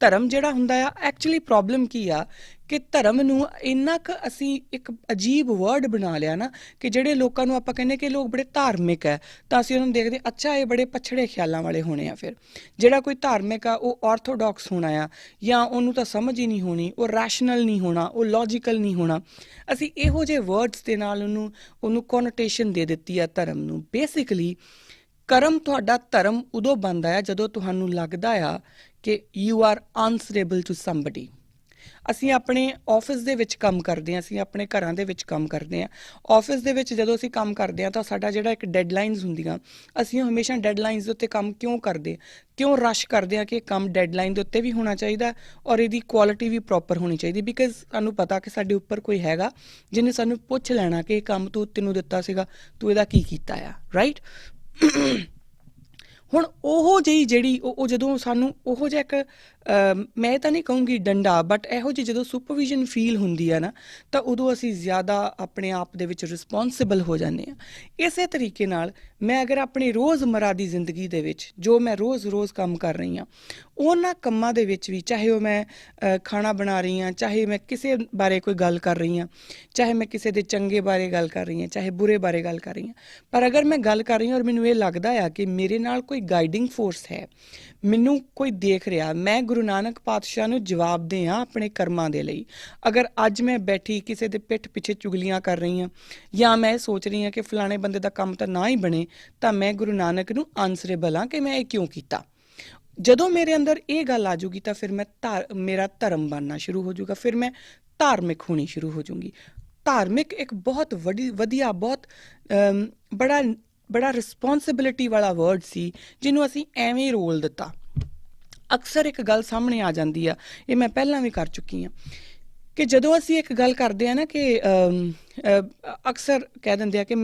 ਧਰਮ ਜਿਹੜਾ ਹੁੰਦਾ ਆ, ਐਕਚੁਅਲੀ ਪ੍ਰੋਬਲਮ ਕੀ ਆ ਕਿ ਧਰਮ ਨੂੰ ਇੰਨਾ ਕੁ ਅਸੀਂ ਇੱਕ ਅਜੀਬ ਵਰਡ ਬਣਾ ਲਿਆ ਨਾ ਕਿ ਜਿਹੜੇ ਲੋਕਾਂ ਨੂੰ ਆਪਾਂ ਕਹਿੰਦੇ ਕਿ ਲੋਕ ਬੜੇ ਧਾਰਮਿਕ ਹੈ, ਤਾਂ ਅਸੀਂ ਉਹਨਾਂ ਨੂੰ ਦੇਖਦੇ ਅੱਛਾ ਇਹ ਬੜੇ ਪਛੜੇ ਖਿਆਲਾਂ ਵਾਲੇ ਹੋਣੇ ਆ। ਫਿਰ ਜਿਹੜਾ ਕੋਈ ਧਾਰਮਿਕ ਆ ਉਹ ਆਰਥੋਡਾਕਸ ਹੋਣਾ ਆ, ਜਾਂ ਉਹਨੂੰ ਤਾਂ ਸਮਝ ਹੀ ਨਹੀਂ ਹੋਣੀ, ਉਹ ਰੈਸ਼ਨਲ ਨਹੀਂ ਹੋਣਾ, ਉਹ ਲੌਜੀਕਲ ਨਹੀਂ ਹੋਣਾ। ਅਸੀਂ ਇਹੋ ਜਿਹੇ ਵਰਡਸ ਦੇ ਨਾਲ ਉਹਨੂੰ ਕੋਨੋਟੇਸ਼ਨ ਦੇ ਦਿੱਤੀ ਆ ਧਰਮ ਨੂੰ। ਬੇਸਿਕਲੀ ਕਰਮ ਤੁਹਾਡਾ ਧਰਮ ਉਦੋਂ ਬਣਦਾ ਆ ਜਦੋਂ ਤੁਹਾਨੂੰ ਲੱਗਦਾ ਆ ਕਿ you are answerable to somebody. ਅਸੀਂ ਆਪਣੇ ਆਫਿਸ ਦੇ ਵਿੱਚ ਕੰਮ ਕਰਦੇ ਹਾਂ, ਅਸੀਂ ਆਪਣੇ ਘਰਾਂ ਦੇ ਵਿੱਚ ਕੰਮ ਕਰਦੇ ਹਾਂ। ਆਫਿਸ ਦੇ ਵਿੱਚ ਜਦੋਂ ਅਸੀਂ ਕੰਮ ਕਰਦੇ ਹਾਂ ਤਾਂ ਸਾਡਾ ਜਿਹੜਾ ਇੱਕ ਡੈਡਲਾਈਨਸ ਹੁੰਦੀਆਂ, ਅਸੀਂ ਹਮੇਸ਼ਾ ਡੈਡਲਾਈਨਸ ਦੇ ਉੱਤੇ ਕੰਮ ਕਿਉਂ ਕਰਦੇ, ਕਿਉਂ ਰਸ਼ ਕਰਦੇ ਹਾਂ ਕਿ ਇਹ ਕੰਮ ਡੈਡਲਾਈਨ ਦੇ ਉੱਤੇ ਵੀ ਹੋਣਾ ਚਾਹੀਦਾ ਔਰ ਇਹਦੀ ਕੁਆਲਿਟੀ ਵੀ ਪ੍ਰੋਪਰ ਹੋਣੀ ਚਾਹੀਦੀ। ਬਿਕਾਜ਼ ਸਾਨੂੰ ਪਤਾ ਕਿ ਸਾਡੇ ਉੱਪਰ ਕੋਈ ਹੈਗਾ ਜਿਹਨੇ ਸਾਨੂੰ ਪੁੱਛ ਲੈਣਾ ਕਿ ਇਹ ਕੰਮ ਤੈਨੂੰ ਦਿੱਤਾ ਸੀਗਾ, ਤੂੰ ਇਹਦਾ ਕੀ ਕੀਤਾ ਆ, ਰਾਈਟ। ਹੁਣ ਉਹ ਜਿਹੀ ਜਿਹੜੀ ਉਹ ਜਦੋਂ ਸਾਨੂੰ ਉਹੋ ਜਿਹਾ ਇੱਕ ਮੈਂ ਤਾਂ ਨਹੀਂ ਕਹੂੰਗੀ ਡੰਡਾ, ਬਟ ਇਹੋ ਜਿਹੀ ਜਦੋਂ ਸੁਪਰਵਿਜ਼ਨ ਫੀਲ ਹੁੰਦੀ ਆ ਨਾ, ਤਾਂ ਉਦੋਂ ਅਸੀਂ ਜ਼ਿਆਦਾ ਆਪਣੇ ਆਪ ਦੇ ਵਿੱਚ ਰਿਸਪੋਂਸੀਬਲ ਹੋ ਜਾਂਦੇ ਹਾਂ। ਇਸੇ ਤਰੀਕੇ ਨਾਲ ਮੈਂ ਅਗਰ ਆਪਣੀ ਰੋਜ਼ਮर्रा ਦੀ ਜ਼ਿੰਦਗੀ ਦੇ ਵਿੱਚ ਜੋ ਮੈਂ ਰੋਜ਼ ਕੰਮ ਕਰ ਰਹੀ ਹਾਂ, ਉਹਨਾਂ ਕੰਮਾਂ ਦੇ ਵਿੱਚ ਵੀ, ਚਾਹੇ ਉਹ ਮੈਂ ਖਾਣਾ ਬਣਾ ਰਹੀ ਹਾਂ, ਚਾਹੇ ਮੈਂ ਕਿਸੇ ਬਾਰੇ ਕੋਈ ਗੱਲ ਕਰ ਰਹੀ ਹਾਂ, ਚਾਹੇ ਮੈਂ ਕਿਸੇ ਦੇ ਚੰਗੇ ਬਾਰੇ ਗੱਲ ਕਰ ਰਹੀ ਹਾਂ, ਚਾਹੇ ਬੁਰੇ ਬਾਰੇ ਗੱਲ ਕਰ ਰਹੀ ਹਾਂ, ਪਰ ਅਗਰ ਮੈਂ ਗੱਲ ਕਰ ਰਹੀ ਹਾਂ ਔਰ ਮੈਨੂੰ ਇਹ ਲੱਗਦਾ ਆ ਕਿ ਮੇਰੇ ਨਾਲ ਕੋਈ ਗਾਈਡਿੰਗ ਫੋਰਸ ਹੈ, ਮੈਨੂੰ ਕੋਈ ਦੇਖ ਰਿਹਾ, ਮੈਂ ਗੁਰੂ ਨਾਨਕ ਪਾਤਸ਼ਾਹ ਨੂੰ ਜਵਾਬਦੇਹ ਹਾਂ ਆਪਣੇ ਕਰਮਾਂ ਦੇ ਲਈ। ਅਗਰ ਅੱਜ ਮੈਂ ਬੈਠੀ ਕਿਸੇ ਦੇ ਪਿੱਠ ਪਿੱਛੇ ਚੁਗਲੀਆਂ ਕਰ ਰਹੀ ਹਾਂ, ਜਾਂ ਮੈਂ ਸੋਚ ਰਹੀ ਹਾਂ ਕਿ ਫਲਾਣੇ ਬੰਦੇ ਦਾ ਕੰਮ ਤਾਂ ਨਾ ਹੀ ਬਣੇ, ਤਾਂ ਮੈਂ ਗੁਰੂ ਨਾਨਕ ਨੂੰ ਆਨਸਰੇਬਲ ਹਾਂ ਕਿ ਮੈਂ ਇਹ ਕਿਉਂ ਕੀਤਾ। ਜਦੋਂ ਮੇਰੇ ਅੰਦਰ ਇਹ ਗੱਲ ਆ ਜੂਗੀ ਤਾਂ ਫਿਰ ਮੇਰਾ ਧਰਮ ਬਣਨਾ ਸ਼ੁਰੂ ਹੋ ਜਾਊਗਾ, ਫਿਰ ਮੈਂ ਧਾਰਮਿਕ ਹੋਣੀ ਸ਼ੁਰੂ ਹੋ ਜਾਊਗੀ। ਧਾਰਮਿਕ ਇੱਕ ਬਹੁਤ ਵਧੀਆ ਬਹੁਤ ਬੜਾ ਰਿਸਪੌਂਸਿਬਿਲਿਟੀ ਵਾਲਾ ਵਰਡ ਸੀ ਜਿਹਨੂੰ ਅਸੀਂ ਐਵੇਂ ਰੋਲ ਦਿੱਤਾ। ਅਕਸਰ ਇੱਕ ਗੱਲ ਸਾਹਮਣੇ ਆ ਜਾਂਦੀ ਆ, ਇਹ ਮੈਂ ਪਹਿਲਾਂ ਵੀ ਕਰ ਚੁੱਕੀ ਹਾਂ, ਕਿ ਜਦੋਂ ਅਸੀਂ ਇੱਕ ਗੱਲ ਕਰਦੇ ਹਾਂ ਨਾ ਕਿ ਅਕਸਰ ਕਹਿ ਦਿੰਦੇ ਆ ਕਿ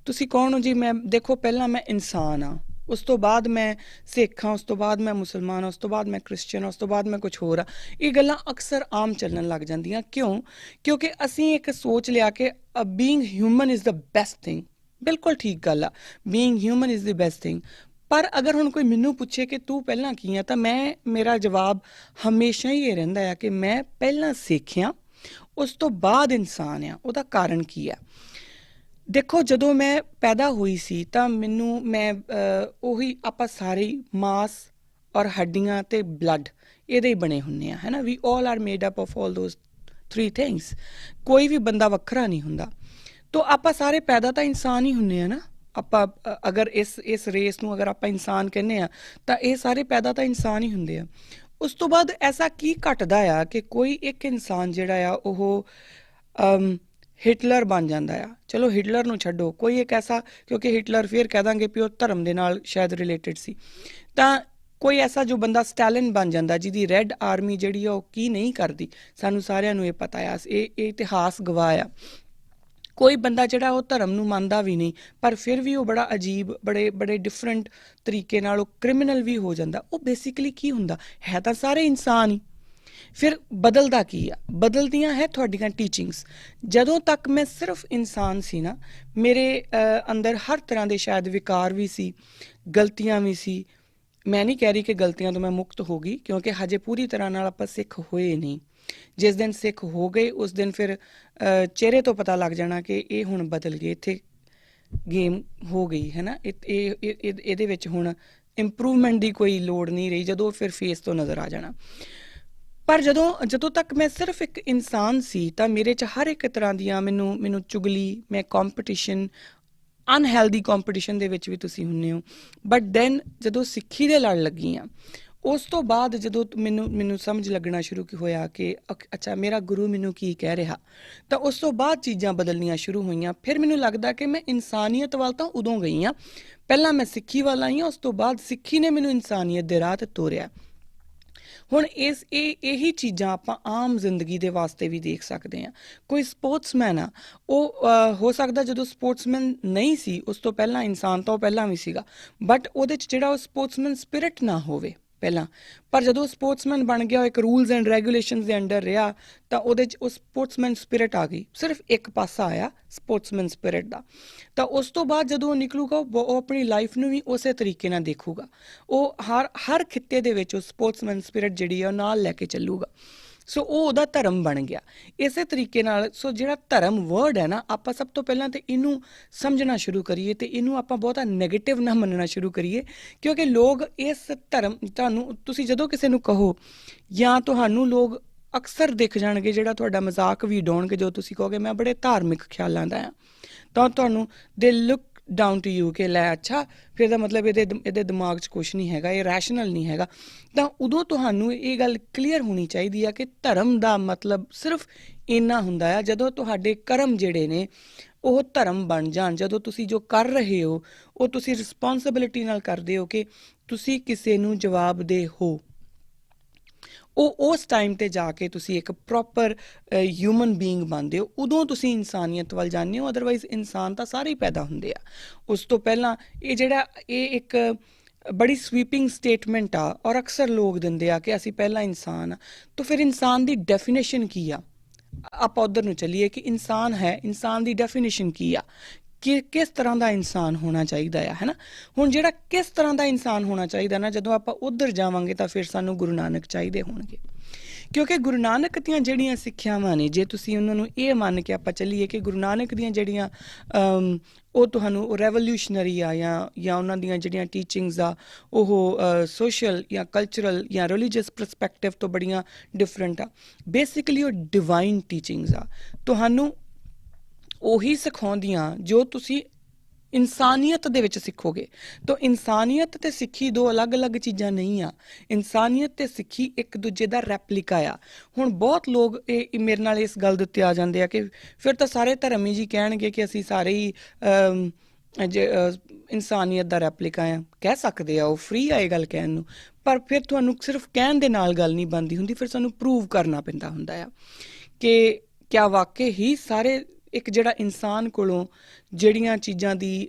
ਤੁਸੀਂ ਕੌਣ ਹੋ ਜੀ, ਮੈਂ ਦੇਖੋ ਪਹਿਲਾਂ ਮੈਂ ਇਨਸਾਨ ਹਾਂ, ਉਸ ਤੋਂ ਬਾਅਦ ਮੈਂ ਸਿੱਖ ਹਾਂ, ਉਸ ਤੋਂ ਬਾਅਦ ਮੈਂ ਮੁਸਲਮਾਨ ਹਾਂ, ਉਸ ਤੋਂ ਬਾਅਦ ਮੈਂ ਕ੍ਰਿਸਚਨ ਹਾਂ, ਉਸ ਤੋਂ ਬਾਅਦ ਮੈਂ ਕੁਛ ਹੋਰ ਆ। ਇਹ ਗੱਲਾਂ ਅਕਸਰ ਆਮ ਚੱਲਣ ਲੱਗ ਜਾਂਦੀਆਂ। ਕਿਉਂਕਿ ਅਸੀਂ ਇੱਕ ਸੋਚ ਲਿਆ ਕਿ being human is the best thing. ਬਿਲਕੁਲ ਠੀਕ ਗੱਲ ਆ, being human is the best thing. ਪਰ ਅਗਰ ਹੁਣ ਕੋਈ ਮੈਨੂੰ ਪੁੱਛੇ ਕਿ ਤੂੰ ਪਹਿਲਾਂ ਕੀ ਆ, ਤਾਂ ਮੇਰਾ ਜਵਾਬ ਹਮੇਸ਼ਾ ਹੀ ਇਹ ਰਹਿੰਦਾ ਆ ਕਿ ਮੈਂ ਪਹਿਲਾਂ ਸਿੱਖਿਆ, ਉਸ ਤੋਂ ਬਾਅਦ ਇਨਸਾਨ ਆ। ਉਹਦਾ ਕਾਰਨ ਕੀ ਆ? ਦੇਖੋ, ਜਦੋਂ ਮੈਂ ਪੈਦਾ ਹੋਈ ਸੀ ਤਾਂ ਉਹੀ ਆਪਾਂ ਸਾਰੇ ਮਾਸ ਔਰ ਹੱਡੀਆਂ ਤੇ ਬਲੱਡ ਇਹਦੇ ਹੀ ਬਣੇ ਹੁੰਦੇ ਆ, ਹੈ ਨਾ। We all are made up of all those 3 things. ਕੋਈ ਵੀ ਬੰਦਾ ਵੱਖਰਾ ਨਹੀਂ ਹੁੰਦਾ। ਤੋ ਆਪਾਂ ਸਾਰੇ ਪੈਦਾ ਤਾਂ ਇਨਸਾਨ ਹੀ ਹੁੰਦੇ ਆ ਨਾ। ਆਪਾਂ ਅਗਰ ਇਸ ਰੇਸ ਨੂੰ ਅਗਰ ਆਪਾਂ ਇਨਸਾਨ ਕਹਿੰਦੇ ਆ ਤਾਂ ਇਹ ਸਾਰੇ ਪੈਦਾ ਤਾਂ ਇਨਸਾਨ ਹੀ ਹੁੰਦੇ ਆ। ਉਸ ਤੋਂ ਬਾਅਦ ਐਸਾ ਕੀ ਘਟਦਾ ਆ ਕਿ ਕੋਈ ਇੱਕ ਇਨਸਾਨ ਜਿਹੜਾ ਆ ਉਹ ਹਿਟਲਰ ਬਣ ਜਾਂਦਾ ਆ। ਚਲੋ ਹਿਟਲਰ ਨੂੰ ਛੱਡੋ, ਕੋਈ ਇੱਕ ਐਸਾ, ਕਿਉਂਕਿ ਹਿਟਲਰ ਫਿਰ ਕਹਿ ਦਾਂਗੇ ਵੀ ਉਹ ਧਰਮ ਦੇ ਨਾਲ ਸ਼ਾਇਦ ਰਿਲੇਟਡ ਸੀ, ਤਾਂ ਕੋਈ ਐਸਾ ਜੋ ਬੰਦਾ ਸਟੈਲਿਨ ਬਣ ਜਾਂਦਾ, ਜਿਹਦੀ ਰੈੱਡ ਆਰਮੀ ਜਿਹੜੀ ਆ ਉਹ ਕੀ ਨਹੀਂ ਕਰਦੀ, ਸਾਨੂੰ ਸਾਰਿਆਂ ਨੂੰ ਇਹ ਪਤਾ ਆ, ਇਹ ਇਤਿਹਾਸ ਗਵਾਹ ਆ। ਕੋਈ ਬੰਦਾ ਜਿਹੜਾ ਉਹ ਧਰਮ ਨੂੰ ਮੰਨਦਾ ਵੀ ਨਹੀਂ, ਪਰ ਫਿਰ ਵੀ ਉਹ ਬੜਾ ਅਜੀਬ, ਬੜੇ ਡਿਫਰੈਂਟ ਤਰੀਕੇ ਨਾਲ ਉਹ ਕ੍ਰਿਮੀਨਲ ਵੀ ਹੋ ਜਾਂਦਾ। ਉਹ ਬੇਸਿਕਲੀ ਕੀ ਹੁੰਦਾ ਹੈ, ਤਾਂ ਸਾਰੇ ਇਨਸਾਨ ਹੀ। ਫਿਰ ਬਦਲਦਾ ਕੀ ਆ? ਬਦਲਦੀਆਂ ਹੈ ਤੁਹਾਡੀਆਂ ਟੀਚਿੰਗਸ। ਜਦੋਂ ਤੱਕ ਮੈਂ ਸਿਰਫ ਇਨਸਾਨ ਸੀ ਨਾ, ਮੇਰੇ ਅੰਦਰ ਹਰ ਤਰ੍ਹਾਂ ਦੇ ਸ਼ਾਇਦ ਵਿਕਾਰ ਵੀ ਸੀ, ਗਲਤੀਆਂ ਵੀ ਸੀ। ਮੈਂ ਨਹੀਂ ਕਹਿ ਰਹੀ ਕਿ ਗਲਤੀਆਂ ਤੋਂ ਮੈਂ ਮੁਕਤ ਹੋ ਗਈ, ਕਿਉਂਕਿ ਹਜੇ ਪੂਰੀ ਤਰ੍ਹਾਂ ਨਾਲ ਆਪਾਂ ਸਿੱਖ ਹੋਏ ਨਹੀਂ। ਜਿਸ ਦਿਨ ਸਿੱਖ ਹੋ ਗਏ ਉਸ ਦਿਨ ਫਿਰ ਚਿਹਰੇ ਤੋਂ ਪਤਾ ਲੱਗ ਜਾਣਾ ਕਿ ਇਹ ਹੁਣ ਬਦਲ ਗਏ, ਇੱਥੇ ਗੇਮ ਹੋ ਗਈ, ਹੈ ਨਾ। ਇਹਦੇ ਵਿੱਚ ਹੁਣ ਇੰਪਰੂਵਮੈਂਟ ਦੀ ਕੋਈ ਲੋੜ ਨਹੀਂ ਰਹੀ, ਜਦੋਂ ਫਿਰ ਫੇਸ ਤੋਂ ਨਜ਼ਰ ਆ ਜਾਣਾ। ਪਰ ਜਦੋਂ ਤੱਕ ਮੈਂ ਸਿਰਫ ਇੱਕ ਇਨਸਾਨ ਸੀ ਤਾਂ ਮੇਰੇ 'ਚ ਹਰ ਇੱਕ ਤਰ੍ਹਾਂ ਦੀਆਂ ਮੈਨੂੰ ਚੁਗਲੀ, ਮੈਂ ਕੰਪੀਟੀਸ਼ਨ, ਅਨਹੈਲਦੀ ਕੰਪੀਟੀਸ਼ਨ ਦੇ ਵਿੱਚ ਵੀ ਤੁਸੀਂ ਹੁੰਦੇ ਹੋ। ਬਟ ਦੈਨ ਜਦੋਂ ਸਿੱਖੀ ਦੇ ਲੜ ਲੱਗੀ ਹਾਂ, ਉਸ ਤੋਂ ਬਾਅਦ ਜਦੋਂ ਮੈਨੂੰ ਸਮਝ ਲੱਗਣਾ ਸ਼ੁਰੂ ਹੋਇਆ ਕਿ ਅੱਛਾ ਮੇਰਾ ਗੁਰੂ ਮੈਨੂੰ ਕੀ ਕਹਿ ਰਿਹਾ, ਤਾਂ ਉਸ ਤੋਂ ਬਾਅਦ ਚੀਜ਼ਾਂ ਬਦਲਣੀਆਂ ਸ਼ੁਰੂ ਹੋਈਆਂ। ਫਿਰ ਮੈਨੂੰ ਲੱਗਦਾ ਕਿ ਮੈਂ ਇਨਸਾਨੀਅਤ ਵੱਲ ਤਾਂ ਉਦੋਂ ਗਈ ਹਾਂ, ਪਹਿਲਾਂ ਮੈਂ ਸਿੱਖੀ ਵੱਲ ਆਈ ਹਾਂ, ਉਸ ਤੋਂ ਬਾਅਦ ਸਿੱਖੀ ਨੇ ਮੈਨੂੰ ਇਨਸਾਨੀਅਤ ਦੇ ਰਾਹ 'ਤੇ ਤੋਰਿਆ। ਹੁਣ ਇਹੀ ਚੀਜ਼ਾਂ ਆਪਾਂ ਆਮ ਜ਼ਿੰਦਗੀ ਦੇ ਵਾਸਤੇ ਵੀ ਦੇਖ ਸਕਦੇ ਹਾਂ। ਕੋਈ ਸਪੋਰਟਸਮੈਨ ਆ, ਉਹ ਹੋ ਸਕਦਾ ਜਦੋਂ ਸਪੋਰਟਸਮੈਨ ਨਹੀਂ ਸੀ ਉਸ ਤੋਂ ਪਹਿਲਾਂ ਇਨਸਾਨ ਤਾਂ ਉਹ ਪਹਿਲਾਂ ਵੀ ਸੀਗਾ, ਬਟ ਉਹਦੇ 'ਚ ਜਿਹੜਾ ਉਹ ਸਪੋਰਟਸਮੈਨ ਸਪਿਰਿਟ ਨਾ ਹੋਵੇ ਪਹਿਲਾਂ। ਪਰ ਜਦੋਂ ਸਪੋਰਟਸਮੈਨ ਬਣ ਗਿਆ, ਉਹ ਇੱਕ ਰੂਲਸ ਐਂਡ ਰੈਗੂਲੇਸ਼ਨਸ ਦੇ ਅੰਡਰ ਰਿਹਾ, ਤਾਂ ਉਹਦੇ 'ਚ ਉਹ ਸਪੋਰਟਸਮੈਨ ਸਪਿਰਿਟ ਆ ਗਈ। ਸਿਰਫ ਇੱਕ ਪਾਸਾ ਆਇਆ ਸਪੋਰਟਸਮੈਨ ਸਪਿਰਿਟ ਦਾ। ਤਾਂ ਉਸ ਤੋਂ ਬਾਅਦ ਜਦੋਂ ਉਹ ਨਿਕਲੂਗਾ, ਉਹ ਆਪਣੀ ਲਾਈਫ ਨੂੰ ਵੀ ਉਸੇ ਤਰੀਕੇ ਨਾਲ ਦੇਖੂਗਾ। ਉਹ ਹਰ ਖਿੱਤੇ ਦੇ ਵਿੱਚ ਉਹ ਸਪੋਰਟਸਮੈਨ ਸਪਿਰਿਟ ਜਿਹੜੀ ਆ ਉਹ ਨਾਲ ਲੈ ਕੇ ਚੱਲੂਗਾ। ਸੋ ਉਹ ਉਹਦਾ ਧਰਮ ਬਣ ਗਿਆ। ਇਸੇ ਤਰੀਕੇ ਨਾਲ ਸੋ ਜਿਹੜਾ ਧਰਮ ਵਰਡ ਹੈ ਨਾ, ਆਪਾਂ ਸਭ ਤੋਂ ਪਹਿਲਾਂ ਤਾਂ ਇਹਨੂੰ ਸਮਝਣਾ ਸ਼ੁਰੂ ਕਰੀਏ ਅਤੇ ਇਹਨੂੰ ਆਪਾਂ ਬਹੁਤਾ ਨੈਗੇਟਿਵ ਨਾ ਮੰਨਣਾ ਸ਼ੁਰੂ ਕਰੀਏ, ਕਿਉਂਕਿ ਲੋਕ ਇਸ ਧਰਮ ਤੁਸੀਂ ਜਦੋਂ ਕਿਸੇ ਨੂੰ ਕਹੋ ਜਾਂ ਤੁਹਾਨੂੰ ਲੋਕ ਅਕਸਰ ਦਿਖ ਜਾਣਗੇ ਜਿਹੜਾ ਤੁਹਾਡਾ ਮਜ਼ਾਕ ਵੀ ਉਡਾਉਣਗੇ, ਜਦੋਂ ਤੁਸੀਂ ਕਹੋਗੇ ਮੈਂ ਬੜੇ ਧਾਰਮਿਕ ਖਿਆਲਾਂ ਦਾ ਹਾਂ, ਤਾਂ ਤੁਹਾਨੂੰ ਦੇ ਲੁੱਕ ਡਾਊਨ ਟੂ ਯੂ ਕਿ ਲੈ ਅੱਛਾ ਫਿਰ ਦਾ ਮਤਲਬ ਇਹਦੇ ਦਿਮਾਗ 'ਚ ਕੁਛ ਨਹੀਂ ਹੈਗਾ, ਇਹ ਰੈਸ਼ਨਲ ਨਹੀਂ ਹੈਗਾ। ਤਾਂ ਉਦੋਂ ਤੁਹਾਨੂੰ ਇਹ ਗੱਲ ਕਲੀਅਰ ਹੋਣੀ ਚਾਹੀਦੀ ਆ ਕਿ ਧਰਮ ਦਾ ਮਤਲਬ ਸਿਰਫ ਇੰਨਾ ਹੁੰਦਾ ਆ ਜਦੋਂ ਤੁਹਾਡੇ ਕਰਮ ਜਿਹੜੇ ਨੇ ਉਹ ਧਰਮ ਬਣ ਜਾਣ। ਜਦੋਂ ਤੁਸੀਂ ਜੋ ਕਰ ਰਹੇ ਹੋ ਉਹ ਤੁਸੀਂ ਰਿਸਪੋਂਸਿਬਿਲਿਟੀ ਨਾਲ ਕਰਦੇ ਹੋ ਕਿ ਤੁਸੀਂ ਕਿਸੇ ਨੂੰ ਜਵਾਬਦੇਹ ਹੋ, ਉਹ ਉਸ ਟਾਈਮ 'ਤੇ ਜਾ ਕੇ ਤੁਸੀਂ ਇੱਕ ਪ੍ਰੋਪਰ ਹਿਊਮਨ ਬੀਇੰਗ ਬਣਦੇ ਹੋ। ਉਦੋਂ ਤੁਸੀਂ ਇਨਸਾਨੀਅਤ ਵੱਲ ਜਾਂਦੇ ਹੋ। ਅਦਰਵਾਈਜ਼ ਇਨਸਾਨ ਤਾਂ ਸਾਰੇ ਹੀ ਪੈਦਾ ਹੁੰਦੇ ਆ। ਉਸ ਤੋਂ ਪਹਿਲਾਂ ਇਹ ਇੱਕ ਬੜੀ ਸਵੀਪਿੰਗ ਸਟੇਟਮੈਂਟ ਆ ਔਰ ਅਕਸਰ ਲੋਕ ਦਿੰਦੇ ਆ ਕਿ ਅਸੀਂ ਪਹਿਲਾਂ ਇਨਸਾਨ ਆ। ਤਾਂ ਫਿਰ ਇਨਸਾਨ ਦੀ ਡੈਫੀਨੇਸ਼ਨ ਕੀ ਆ? ਆਪਾਂ ਉੱਧਰ ਨੂੰ ਚੱਲੀਏ ਕਿ ਇਨਸਾਨ ਹੈ, ਇਨਸਾਨ ਦੀ ਡੈਫੀਨੇਸ਼ਨ ਕੀ ਆ, ਕਿ ਕਿਸ ਤਰ੍ਹਾਂ ਦਾ ਇਨਸਾਨ ਹੋਣਾ ਚਾਹੀਦਾ ਆ, ਹੈ ਨਾ। ਹੁਣ ਜਿਹੜਾ ਕਿਸ ਤਰ੍ਹਾਂ ਦਾ ਇਨਸਾਨ ਹੋਣਾ ਚਾਹੀਦਾ ਨਾ, ਜਦੋਂ ਆਪਾਂ ਉੱਧਰ ਜਾਵਾਂਗੇ ਤਾਂ ਫਿਰ ਸਾਨੂੰ ਗੁਰੂ ਨਾਨਕ ਚਾਹੀਦੇ ਹੋਣਗੇ, ਕਿਉਂਕਿ ਗੁਰੂ ਨਾਨਕ ਦੀਆਂ ਜਿਹੜੀਆਂ ਸਿੱਖਿਆਵਾਂ ਨੇ, ਜੇ ਤੁਸੀਂ ਉਹਨਾਂ ਨੂੰ ਇਹ ਮੰਨ ਕੇ ਆਪਾਂ ਚੱਲੀਏ ਕਿ ਗੁਰੂ ਨਾਨਕ ਦੀਆਂ ਜਿਹੜੀਆਂ ਉਹ ਤੁਹਾਨੂੰ ਰੈਵੋਲਿਊਸ਼ਨਰੀ ਆ ਜਾਂ ਉਹਨਾਂ ਦੀਆਂ ਜਿਹੜੀਆਂ ਟੀਚਿੰਗਸ ਆ ਉਹ ਸੋਸ਼ਲ ਜਾਂ ਕਲਚਰਲ ਜਾਂ ਰਿਲੀਜੀਅਸ ਪਰਸਪੈਕਟਿਵ ਤੋਂ ਬੜੀਆਂ ਡਿਫਰੈਂਟ ਆ। ਬੇਸਿਕਲੀ ਉਹ ਡਿਵਾਈਨ ਟੀਚਿੰਗਸ ਆ, ਤੁਹਾਨੂੰ ਉਹੀ ਸਿਖਾਉਂਦੀਆਂ ਜੋ ਤੁਸੀਂ ਇਨਸਾਨੀਅਤ ਦੇ ਵਿੱਚ ਸਿੱਖੋਗੇ। ਤਾਂ ਇਨਸਾਨੀਅਤ ਅਤੇ ਸਿੱਖੀ ਦੋ ਅਲੱਗ-ਅਲੱਗ ਚੀਜ਼ਾਂ ਨਹੀਂ ਆ। ਇਨਸਾਨੀਅਤ ਅਤੇ ਸਿੱਖੀ ਇੱਕ ਦੂਜੇ ਦਾ ਰੈਪਲੀਕਾ ਆ। ਹੁਣ ਬਹੁਤ ਲੋਕ ਇਹ ਮੇਰੇ ਨਾਲ ਇਸ ਗੱਲ ਦੇ ਉੱਤੇ ਆ ਜਾਂਦੇ ਆ ਕਿ ਫਿਰ ਤਾਂ ਸਾਰੇ ਧਰਮੀ ਜੀ ਕਹਿਣਗੇ ਕਿ ਅਸੀਂ ਸਾਰੇ ਹੀ ਇਨਸਾਨੀਅਤ ਦਾ ਰੈਪਲੀਕਾ ਆ। ਕਹਿ ਸਕਦੇ ਆ, ਉਹ ਫਰੀ ਆ ਇਹ ਗੱਲ ਕਹਿਣ ਨੂੰ, ਪਰ ਫਿਰ ਤੁਹਾਨੂੰ ਸਿਰਫ ਕਹਿਣ ਦੇ ਨਾਲ ਗੱਲ ਨਹੀਂ ਬਣਦੀ ਹੁੰਦੀ, ਫਿਰ ਸਾਨੂੰ ਪ੍ਰੂਵ ਕਰਨਾ ਪੈਂਦਾ ਹੁੰਦਾ ਆ ਕਿ ਕਿਆ ਵਾਕਈ ਹੀ ਸਾਰੇ ਇੱਕ ਜਿਹੜਾ ਇਨਸਾਨ ਕੋਲੋਂ ਜਿਹੜੀਆਂ ਚੀਜ਼ਾਂ ਦੀ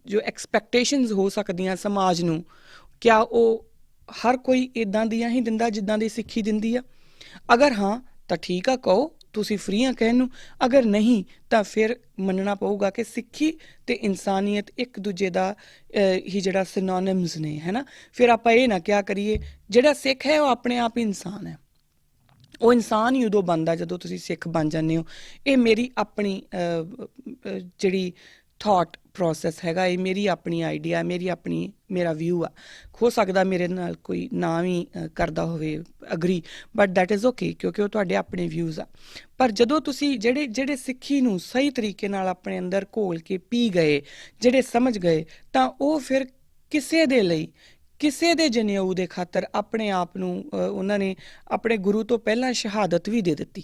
ਜੋ ਐਕਸਪੈਕਟੇਸ਼ਨਸ ਹੋ ਸਕਦੀਆਂ ਸਮਾਜ ਨੂੰ, ਕਿਆ ਉਹ ਹਰ ਕੋਈ ਇੱਦਾਂ ਦੀਆਂ ਹੀ ਦਿੰਦਾ ਜਿੱਦਾਂ ਦੀ ਸਿੱਖੀ ਦਿੰਦੀ ਆ? ਅਗਰ ਹਾਂ ਤਾਂ ਠੀਕ ਆ, ਕਹੋ ਤੁਸੀਂ ਫਰੀ ਆ ਕਹਿਣ ਨੂੰ। ਅਗਰ ਨਹੀਂ ਤਾਂ ਫਿਰ ਮੰਨਣਾ ਪਊਗਾ ਕਿ ਸਿੱਖੀ ਅਤੇ ਇਨਸਾਨੀਅਤ ਇੱਕ ਦੂਜੇ ਦਾ ਹੀ ਜਿਹੜਾ ਸਿਨੋਨਿਮਸ ਨੇ, ਹੈ ਨਾ। ਫਿਰ ਆਪਾਂ ਇਹ ਨਾ ਕਿਹਾ ਕਰੀਏ ਜਿਹੜਾ ਸਿੱਖ ਹੈ ਉਹ ਆਪਣੇ ਆਪ ਹੀ ਇਨਸਾਨ ਹੈ। ਉਹ ਇਨਸਾਨ ਹੀ ਉਦੋਂ ਬਣਦਾ ਜਦੋਂ ਤੁਸੀਂ ਸਿੱਖ ਬਣ ਜਾਂਦੇ ਹੋ। ਇਹ ਮੇਰੀ ਆਪਣੀ ਜਿਹੜੀ ਥਾਟ ਪ੍ਰੋਸੈਸ ਹੈਗਾ, ਇਹ ਮੇਰੀ ਆਪਣੀ ਆਈਡੀਆ, ਮੇਰਾ ਵਿਊ ਆ। ਹੋ ਸਕਦਾ ਮੇਰੇ ਨਾਲ ਕੋਈ ਨਾ ਵੀ ਕਰਦਾ ਹੋਵੇ agree, but that is okay, ਕਿਉਂਕਿ ਉਹ ਤੁਹਾਡੇ ਆਪਣੇ ਵਿਊਜ਼ ਆ। ਪਰ ਜਦੋਂ ਤੁਸੀਂ ਜਿਹੜੇ ਸਿੱਖੀ ਨੂੰ ਸਹੀ ਤਰੀਕੇ ਨਾਲ ਆਪਣੇ ਅੰਦਰ ਘੋਲ ਕੇ ਪੀ ਗਏ, ਜਿਹੜੇ ਸਮਝ ਗਏ, ਤਾਂ ਉਹ ਫਿਰ ਕਿਸੇ ਦੇ ਲਈ, ਕਿਸੇ ਦੇ ਜਨੇਊ ਦੇ ਖਾਤਰ ਆਪਣੇ ਆਪ ਨੂੰ ਉਹਨਾਂ ਨੇ ਆਪਣੇ ਗੁਰੂ ਤੋਂ ਪਹਿਲਾਂ ਸ਼ਹਾਦਤ ਵੀ ਦੇ ਦਿੱਤੀ।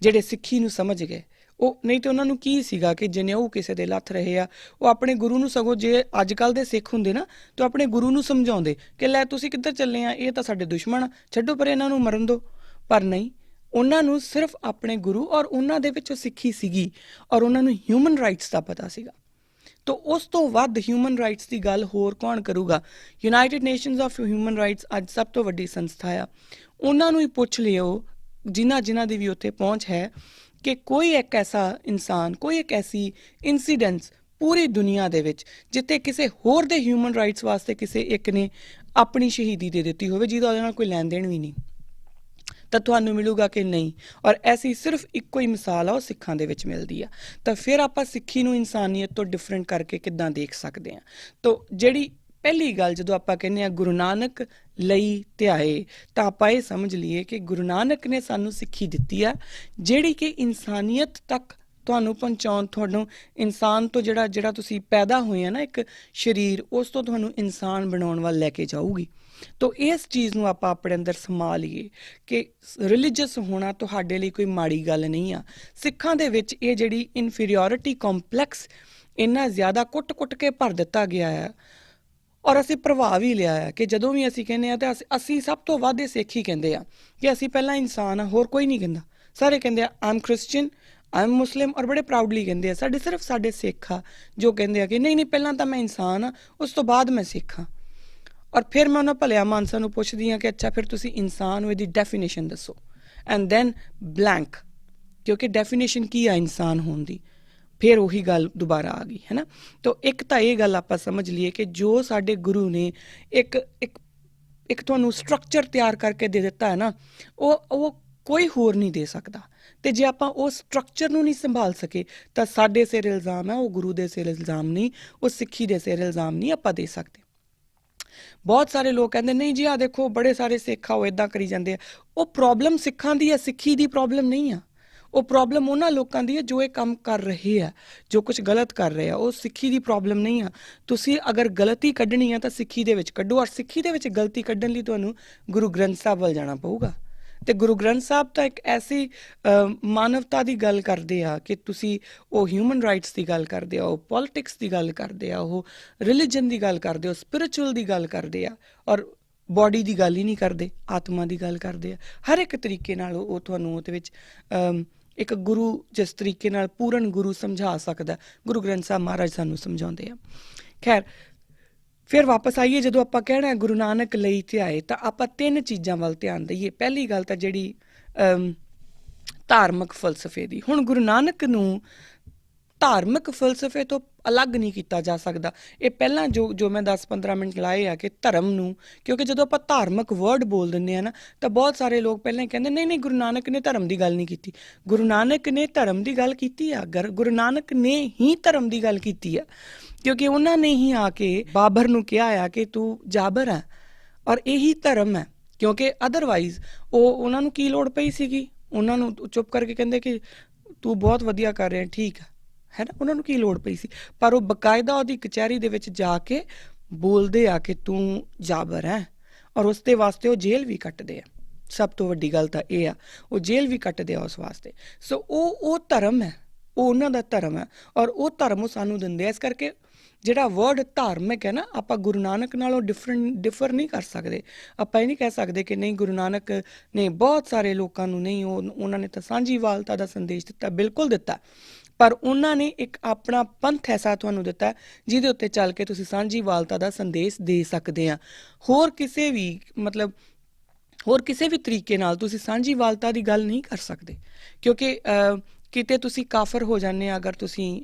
ਜਿਹੜੇ ਸਿੱਖੀ ਨੂੰ ਸਮਝ ਗਏ, ਉਹ ਨਹੀਂ ਤਾਂ ਉਹਨਾਂ ਨੂੰ ਕੀ ਸੀਗਾ ਕਿ ਜਨੇਊ ਕਿਸੇ ਦੇ ਲੱਥ ਰਹੇ ਆ। ਉਹ ਆਪਣੇ ਗੁਰੂ ਨੂੰ ਸਗੋਂ, ਜੇ ਅੱਜ ਕੱਲ੍ਹ ਦੇ ਸਿੱਖ ਹੁੰਦੇ ਨਾ, ਤਾਂ ਆਪਣੇ ਗੁਰੂ ਨੂੰ ਸਮਝਾਉਂਦੇ ਕਿ ਲੈ ਤੁਸੀਂ ਕਿੱਧਰ ਚੱਲੇ ਆ, ਇਹ ਤਾਂ ਸਾਡੇ ਦੁਸ਼ਮਣ, ਛੱਡੋ ਪਰ ਇਹਨਾਂ ਨੂੰ ਮਰਨ ਦਿਓ। ਪਰ ਨਹੀਂ, ਉਹਨਾਂ ਨੂੰ ਸਿਰਫ ਆਪਣੇ ਗੁਰੂ ਔਰ ਉਹਨਾਂ ਦੇ ਵਿੱਚ ਸਿੱਖੀ ਸੀਗੀ ਔਰ ਉਹਨਾਂ ਨੂੰ ਹਿਊਮਨ ਰਾਈਟਸ ਦਾ ਪਤਾ ਸੀਗਾ। ਤਾਂ ਉਸ ਤੋਂ ਵੱਧ ਹਿਊਮਨ ਰਾਈਟਸ ਦੀ ਗੱਲ ਹੋਰ ਕੌਣ ਕਰੂਗਾ? United nations of human rights ਅੱਜ ਸਭ ਤੋਂ ਵੱਡੀ ਸੰਸਥਾ ਆ। ਉਹਨਾਂ ਨੂੰ ਹੀ ਪੁੱਛ ਲਿਓ, ਜਿਨ੍ਹਾਂ ਦੀ ਵੀ ਉੱਥੇ ਪਹੁੰਚ ਹੈ, ਕਿ ਕੋਈ ਇੱਕ ਐਸਾ ਇਨਸਾਨ, ਕੋਈ ਇੱਕ ਐਸੀ ਇੰਸੀਡੈਂਟਸ ਪੂਰੀ ਦੁਨੀਆ ਦੇ ਵਿੱਚ ਜਿੱਥੇ ਕਿਸੇ ਹੋਰ ਦੇ ਹਿਊਮਨ ਰਾਈਟਸ ਵਾਸਤੇ ਕਿਸੇ ਇੱਕ ਨੇ ਆਪਣੀ ਸ਼ਹੀਦੀ ਦੇ ਦਿੱਤੀ ਹੋਵੇ, ਜਿਹਦਾ ਉਹਦੇ ਨਾਲ ਕੋਈ ਲੈਣ ਦੇਣ ਵੀ ਨਹੀਂ, ਤਾਂ ਤੁਹਾਨੂੰ ਮਿਲੂਗਾ ਕਿ ਨਹੀਂ। ਔਰ ਐਸੀ ਸਿਰਫ ਇੱਕੋ ਹੀ ਮਿਸਾਲ ਆ, ਉਹ ਸਿੱਖਾਂ ਦੇ ਵਿੱਚ ਮਿਲਦੀ ਆ। ਤਾਂ ਫਿਰ ਆਪਾਂ ਸਿੱਖੀ ਨੂੰ ਇਨਸਾਨੀਅਤ ਤੋਂ ਡਿਫਰੈਂਟ ਕਰਕੇ ਕਿੱਦਾਂ ਦੇਖ ਸਕਦੇ ਹਾਂ? ਤਾਂ ਜਿਹੜੀ ਪਹਿਲੀ ਗੱਲ ਜਦੋਂ ਆਪਾਂ ਕਹਿੰਦੇ ਆ ਗੁਰੂ ਨਾਨਕ ਲਈ ਧਿਆਏ, ਤਾਂ ਆਪਾਂ ਇਹ ਸਮਝ ਲਈਏ ਕਿ ਗੁਰੂ ਨਾਨਕ ਨੇ ਸਾਨੂੰ ਸਿੱਖੀ ਦਿੱਤੀ ਆ ਜਿਹੜੀ ਕਿ ਇਨਸਾਨੀਅਤ ਤੱਕ ਤੁਹਾਨੂੰ ਪਹੁੰਚਾਉਣ, ਤੁਹਾਨੂੰ ਇਨਸਾਨ ਤੋਂ ਜਿਹੜਾ ਤੁਸੀਂ ਪੈਦਾ ਹੋਏ ਆ ਨਾ ਇੱਕ ਸਰੀਰ, ਉਸ ਤੋਂ ਤੁਹਾਨੂੰ ਇਨਸਾਨ ਬਣਾਉਣ ਵੱਲ ਲੈ ਕੇ ਜਾਊਗੀ। ਤੋ ਇਸ ਚੀਜ਼ ਨੂੰ ਆਪਾਂ ਆਪਣੇ ਅੰਦਰ ਸਮਾ ਲਈਏ ਕਿ ਰਿਲੀਜੀਅਸ ਹੋਣਾ ਤੁਹਾਡੇ ਲਈ ਕੋਈ ਮਾੜੀ ਗੱਲ ਨਹੀਂ ਆ। ਸਿੱਖਾਂ ਦੇ ਵਿੱਚ ਇਹ ਜਿਹੜੀ ਇਨਫੀਰੀਓਰਿਟੀ ਕੰਪਲੈਕਸ ਇੰਨਾ ਜ਼ਿਆਦਾ ਕੁੱਟ-ਕੁੱਟ ਕੇ ਭਰ ਦਿੱਤਾ ਗਿਆ ਆ, ਔਰ ਅਸੀਂ ਪ੍ਰਭਾਵ ਹੀ ਲਿਆ ਹੈ ਕਿ ਜਦੋਂ ਵੀ ਅਸੀਂ ਕਹਿੰਦੇ ਆ ਤਾਂ ਅਸੀਂ ਸਭ ਤੋਂ ਵੱਧ ਇਹ ਸਿੱਖ ਹੀ ਕਹਿੰਦੇ ਆ ਕਿ ਅਸੀਂ ਪਹਿਲਾਂ ਇਨਸਾਨ ਆ, ਹੋਰ ਕੋਈ ਨਹੀਂ ਕਹਿੰਦਾ। ਸਾਰੇ ਕਹਿੰਦੇ ਆ ਆਮ ਕ੍ਰਿਸਚਨ, ਆਮ ਮੁਸਲਿਮ, ਔਰ ਬੜੇ ਪ੍ਰਾਊਡਲੀ ਕਹਿੰਦੇ ਆ। ਸਿਰਫ ਸਾਡੇ ਸਿੱਖ ਆ ਜੋ ਕਹਿੰਦੇ ਆ ਕਿ ਨਹੀਂ ਪਹਿਲਾਂ ਤਾਂ ਮੈਂ ਇਨਸਾਨ ਆ, ਉਸ ਤੋਂ ਬਾਅਦ ਮੈਂ ਸਿੱਖ ਹਾਂ। ਔਰ ਫਿਰ ਮੈਂ ਉਹਨਾਂ ਭਲਿਆ ਮਾਨਸਾਂ ਨੂੰ ਪੁੱਛਦੀ ਹਾਂ ਕਿ ਅੱਛਾ ਫਿਰ ਤੁਸੀਂ ਇਨਸਾਨ ਹੋ, ਇਹਦੀ ਡੈਫੀਨੇਸ਼ਨ ਦੱਸੋ, ਐਂਡ ਦੈਨ ਬਲੈਂਕ, ਕਿਉਂਕਿ ਡੈਫੀਨੇਸ਼ਨ ਕੀ ਆ ਇਨਸਾਨ ਹੋਣ ਦੀ। ਫਿਰ ਉਹੀ ਗੱਲ ਦੁਬਾਰਾ ਆ ਗਈ, ਹੈ ਨਾ। ਤਾਂ ਇੱਕ ਤਾਂ ਇਹ ਗੱਲ ਆਪਾਂ ਸਮਝ ਲਈਏ ਕਿ ਜੋ ਸਾਡੇ ਗੁਰੂ ਨੇ ਇੱਕ ਤੁਹਾਨੂੰ ਸਟਰਕਚਰ ਤਿਆਰ ਕਰਕੇ ਦੇ ਦਿੱਤਾ ਹੈ ਨਾ, ਉਹ ਕੋਈ ਹੋਰ ਨਹੀਂ ਦੇ ਸਕਦਾ। ਅਤੇ ਜੇ ਆਪਾਂ ਉਸ ਸਟਰਕਚਰ ਨੂੰ ਨਹੀਂ ਸੰਭਾਲ ਸਕੇ ਤਾਂ ਸਾਡੇ ਸਿਰ ਇਲਜ਼ਾਮ ਹੈ, ਉਹ ਗੁਰੂ ਦੇ ਸਿਰ ਇਲਜ਼ਾਮ ਨਹੀਂ, ਉਹ ਸਿੱਖੀ ਦੇ ਸਿਰ ਇਲਜ਼ਾਮ ਨਹੀਂ ਆਪਾਂ ਦੇ ਸਕਦੇ। ਬਹੁਤ ਸਾਰੇ ਲੋਕ ਕਹਿੰਦੇ ਨਹੀਂ ਜੀ ਆਹ ਦੇਖੋ ਬੜੇ ਸਾਰੇ ਸਿੱਖ ਆ ਉਹ ਇੱਦਾਂ ਕਰੀ ਜਾਂਦੇ ਆ। ਉਹ ਪ੍ਰੋਬਲਮ ਸਿੱਖਾਂ ਦੀ ਆ, ਸਿੱਖੀ ਦੀ ਪ੍ਰੋਬਲਮ ਨਹੀਂ ਆ। ਉਹ ਪ੍ਰੋਬਲਮ ਉਹਨਾਂ ਲੋਕਾਂ ਦੀ ਹੈ ਜੋ ਇਹ ਕੰਮ ਕਰ ਰਹੇ ਆ, ਜੋ ਕੁਝ ਗਲਤ ਕਰ ਰਹੇ ਆ। ਉਹ ਸਿੱਖੀ ਦੀ ਪ੍ਰੋਬਲਮ ਨਹੀਂ ਆ। ਤੁਸੀਂ ਅਗਰ ਗਲਤੀ ਕੱਢਣੀ ਆ ਤਾਂ ਸਿੱਖੀ ਦੇ ਵਿੱਚ ਕੱਢੋ, ਔਰ ਸਿੱਖੀ ਦੇ ਵਿੱਚ ਗਲਤੀ ਕੱਢਣ ਲਈ ਤੁਹਾਨੂੰ ਗੁਰੂ ਗ੍ਰੰਥ ਸਾਹਿਬ ਵੱਲ ਜਾਣਾ ਪਊਗਾ। ਅਤੇ ਗੁਰੂ ਗ੍ਰੰਥ ਸਾਹਿਬ ਤਾਂ ਇੱਕ ਐਸੀ ਮਾਨਵਤਾ ਦੀ ਗੱਲ ਕਰਦੇ ਆ ਕਿ ਤੁਸੀਂ ਉਹ ਹਿਊਮਨ ਰਾਈਟਸ ਦੀ ਗੱਲ ਕਰਦੇ ਆ, ਉਹ ਪੋਲੀਟਿਕਸ ਦੀ ਗੱਲ ਕਰਦੇ ਆ, ਉਹ ਰਿਲੀਜਨ ਦੀ ਗੱਲ ਕਰਦੇ, ਉਹ ਸਪਿਰਿਚੁਅਲ ਦੀ ਗੱਲ ਕਰਦੇ ਆ, ਔਰ ਬੋਡੀ ਦੀ ਗੱਲ ਹੀ ਨਹੀਂ ਕਰਦੇ, ਆਤਮਾ ਦੀ ਗੱਲ ਕਰਦੇ ਆ। ਹਰ ਇੱਕ ਤਰੀਕੇ ਨਾਲ ਉਹ ਤੁਹਾਨੂੰ ਉਹਦੇ ਵਿੱਚ ਇੱਕ ਗੁਰੂ ਜਿਸ ਤਰੀਕੇ ਨਾਲ ਪੂਰਨ ਗੁਰੂ ਸਮਝਾ ਸਕਦਾ, ਗੁਰੂ ਗ੍ਰੰਥ ਸਾਹਿਬ ਮਹਾਰਾਜ ਸਾਨੂੰ ਸਮਝਾਉਂਦੇ ਆ। ਖੈਰ ਫਿਰ ਵਾਪਸ ਆਈਏ, ਜਦੋਂ ਆਪਾਂ ਕਹਿਣਾ ਗੁਰੂ ਨਾਨਕ ਲਈ ਧਿਆਏ ਤਾਂ ਆਪਾਂ 3 ਚੀਜ਼ਾਂ ਵੱਲ ਧਿਆਨ ਦਈਏ। ਪਹਿਲੀ ਗੱਲ ਤਾਂ ਜਿਹੜੀ ਧਾਰਮਿਕ ਫਲਸਫੇ ਦੀ। ਹੁਣ ਗੁਰੂ ਨਾਨਕ ਨੂੰ ਧਾਰਮਿਕ ਫਲਸਫੇ ਤੋਂ ਅਲੱਗ ਨਹੀਂ ਕੀਤਾ ਜਾ ਸਕਦਾ। ਇਹ ਪਹਿਲਾਂ ਜੋ ਮੈਂ 10-15 ਮਿੰਟ ਲਾਏ ਆ ਕਿ ਧਰਮ ਨੂੰ, ਕਿਉਂਕਿ ਜਦੋਂ ਆਪਾਂ ਧਾਰਮਿਕ ਵਰਡ ਬੋਲ ਦਿੰਦੇ ਆ ਨਾ ਤਾਂ ਬਹੁਤ ਸਾਰੇ ਲੋਕ ਪਹਿਲਾਂ ਹੀ ਕਹਿੰਦੇ ਨਹੀਂ ਗੁਰੂ ਨਾਨਕ ਨੇ ਧਰਮ ਦੀ ਗੱਲ ਨਹੀਂ ਕੀਤੀ। ਗੁਰੂ ਨਾਨਕ ਨੇ ਧਰਮ ਦੀ ਗੱਲ ਕੀਤੀ ਆ, ਗੁਰੂ ਨਾਨਕ ਨੇ ਹੀ ਧਰਮ ਦੀ ਗੱਲ ਕੀਤੀ ਆ, ਕਿਉਂਕਿ ਉਹਨਾਂ ਨੇ ਹੀ ਆ ਕੇ ਬਾਬਰ ਨੂੰ ਕਿਹਾ ਆ ਕਿ ਤੂੰ ਜਾਬਰ ਹੈ ਔਰ ਇਹੀ ਧਰਮ ਹੈ। ਕਿਉਂਕਿ ਅਦਰਵਾਈਜ਼ ਉਹਨਾਂ ਨੂੰ ਕੀ ਲੋੜ ਪਈ ਸੀਗੀ, ਉਹਨਾਂ ਨੂੰ ਚੁੱਪ ਕਰਕੇ ਕਹਿੰਦੇ ਕਿ ਤੂੰ ਬਹੁਤ ਵਧੀਆ ਕਰ ਰਿਹਾ, ਠੀਕ ਹੈ ਨਾ, ਉਹਨਾਂ ਨੂੰ ਕੀ ਲੋੜ ਪਈ ਸੀ। ਪਰ ਉਹ ਬਕਾਇਦਾ ਉਹਦੀ ਕਚਹਿਰੀ ਦੇ ਵਿੱਚ ਜਾ ਕੇ ਬੋਲਦੇ ਆ ਕਿ ਤੂੰ ਜਾਬਰ ਹੈ, ਔਰ ਉਸ ਦੇ ਵਾਸਤੇ ਉਹ ਜੇਲ੍ਹ ਵੀ ਕੱਟਦੇ ਆ। ਸਭ ਤੋਂ ਵੱਡੀ ਗੱਲ ਤਾਂ ਇਹ ਆ, ਉਹ ਜੇਲ੍ਹ ਵੀ ਕੱਟਦੇ ਆ ਉਸ ਵਾਸਤੇ। ਸੋ ਉਹ ਧਰਮ ਹੈ, ਉਹ ਉਹਨਾਂ ਦਾ ਧਰਮ ਹੈ, ਔਰ ਉਹ ਧਰਮ ਉਹ ਸਾਨੂੰ ਦਿੰਦੇ ਆ। ਇਸ ਕਰਕੇ ਜਿਹੜਾ ਵਰਡ ਧਾਰਮਿਕ ਹੈ ਨਾ, ਆਪਾਂ ਗੁਰੂ ਨਾਨਕ ਨਾਲੋਂ ਡਿਫਰ ਨਹੀਂ ਕਰ ਸਕਦੇ। ਆਪਾਂ ਇਹ ਨਹੀਂ ਕਹਿ ਸਕਦੇ ਕਿ ਨਹੀਂ ਗੁਰੂ ਨਾਨਕ ਨੇ ਬਹੁਤ ਸਾਰੇ ਲੋਕਾਂ ਨੂੰ ਨਹੀਂ, ਉਹਨਾਂ ਨੇ ਤਾਂ ਸਾਂਝੀਵਾਲਤਾ ਦਾ ਸੰਦੇਸ਼ ਦਿੱਤਾ, ਬਿਲਕੁਲ ਦਿੱਤਾ, ਪਰ ਉਹਨਾਂ ਨੇ ਇੱਕ ਆਪਣਾ ਪੰਥ ਐਸਾ ਤੁਹਾਨੂੰ ਦਿੱਤਾ ਜਿਹਦੇ ਉੱਤੇ ਚੱਲ ਕੇ ਤੁਸੀਂ ਸਾਂਝੀਵਾਲਤਾ ਦਾ ਸੰਦੇਸ਼ ਦੇ ਸਕਦੇ ਆ। ਹੋਰ ਕਿਸੇ ਵੀ ਤਰੀਕੇ ਨਾਲ ਤੁਸੀਂ ਸਾਂਝੀਵਾਲਤਾ ਦੀ ਗੱਲ ਨਹੀਂ ਕਰ ਸਕਦੇ, ਕਿਉਂਕਿ ਕਿਤੇ ਤੁਸੀਂ ਕਾਫਰ ਹੋ ਜਾਂਦੇ ਆ ਅਗਰ ਤੁਸੀਂ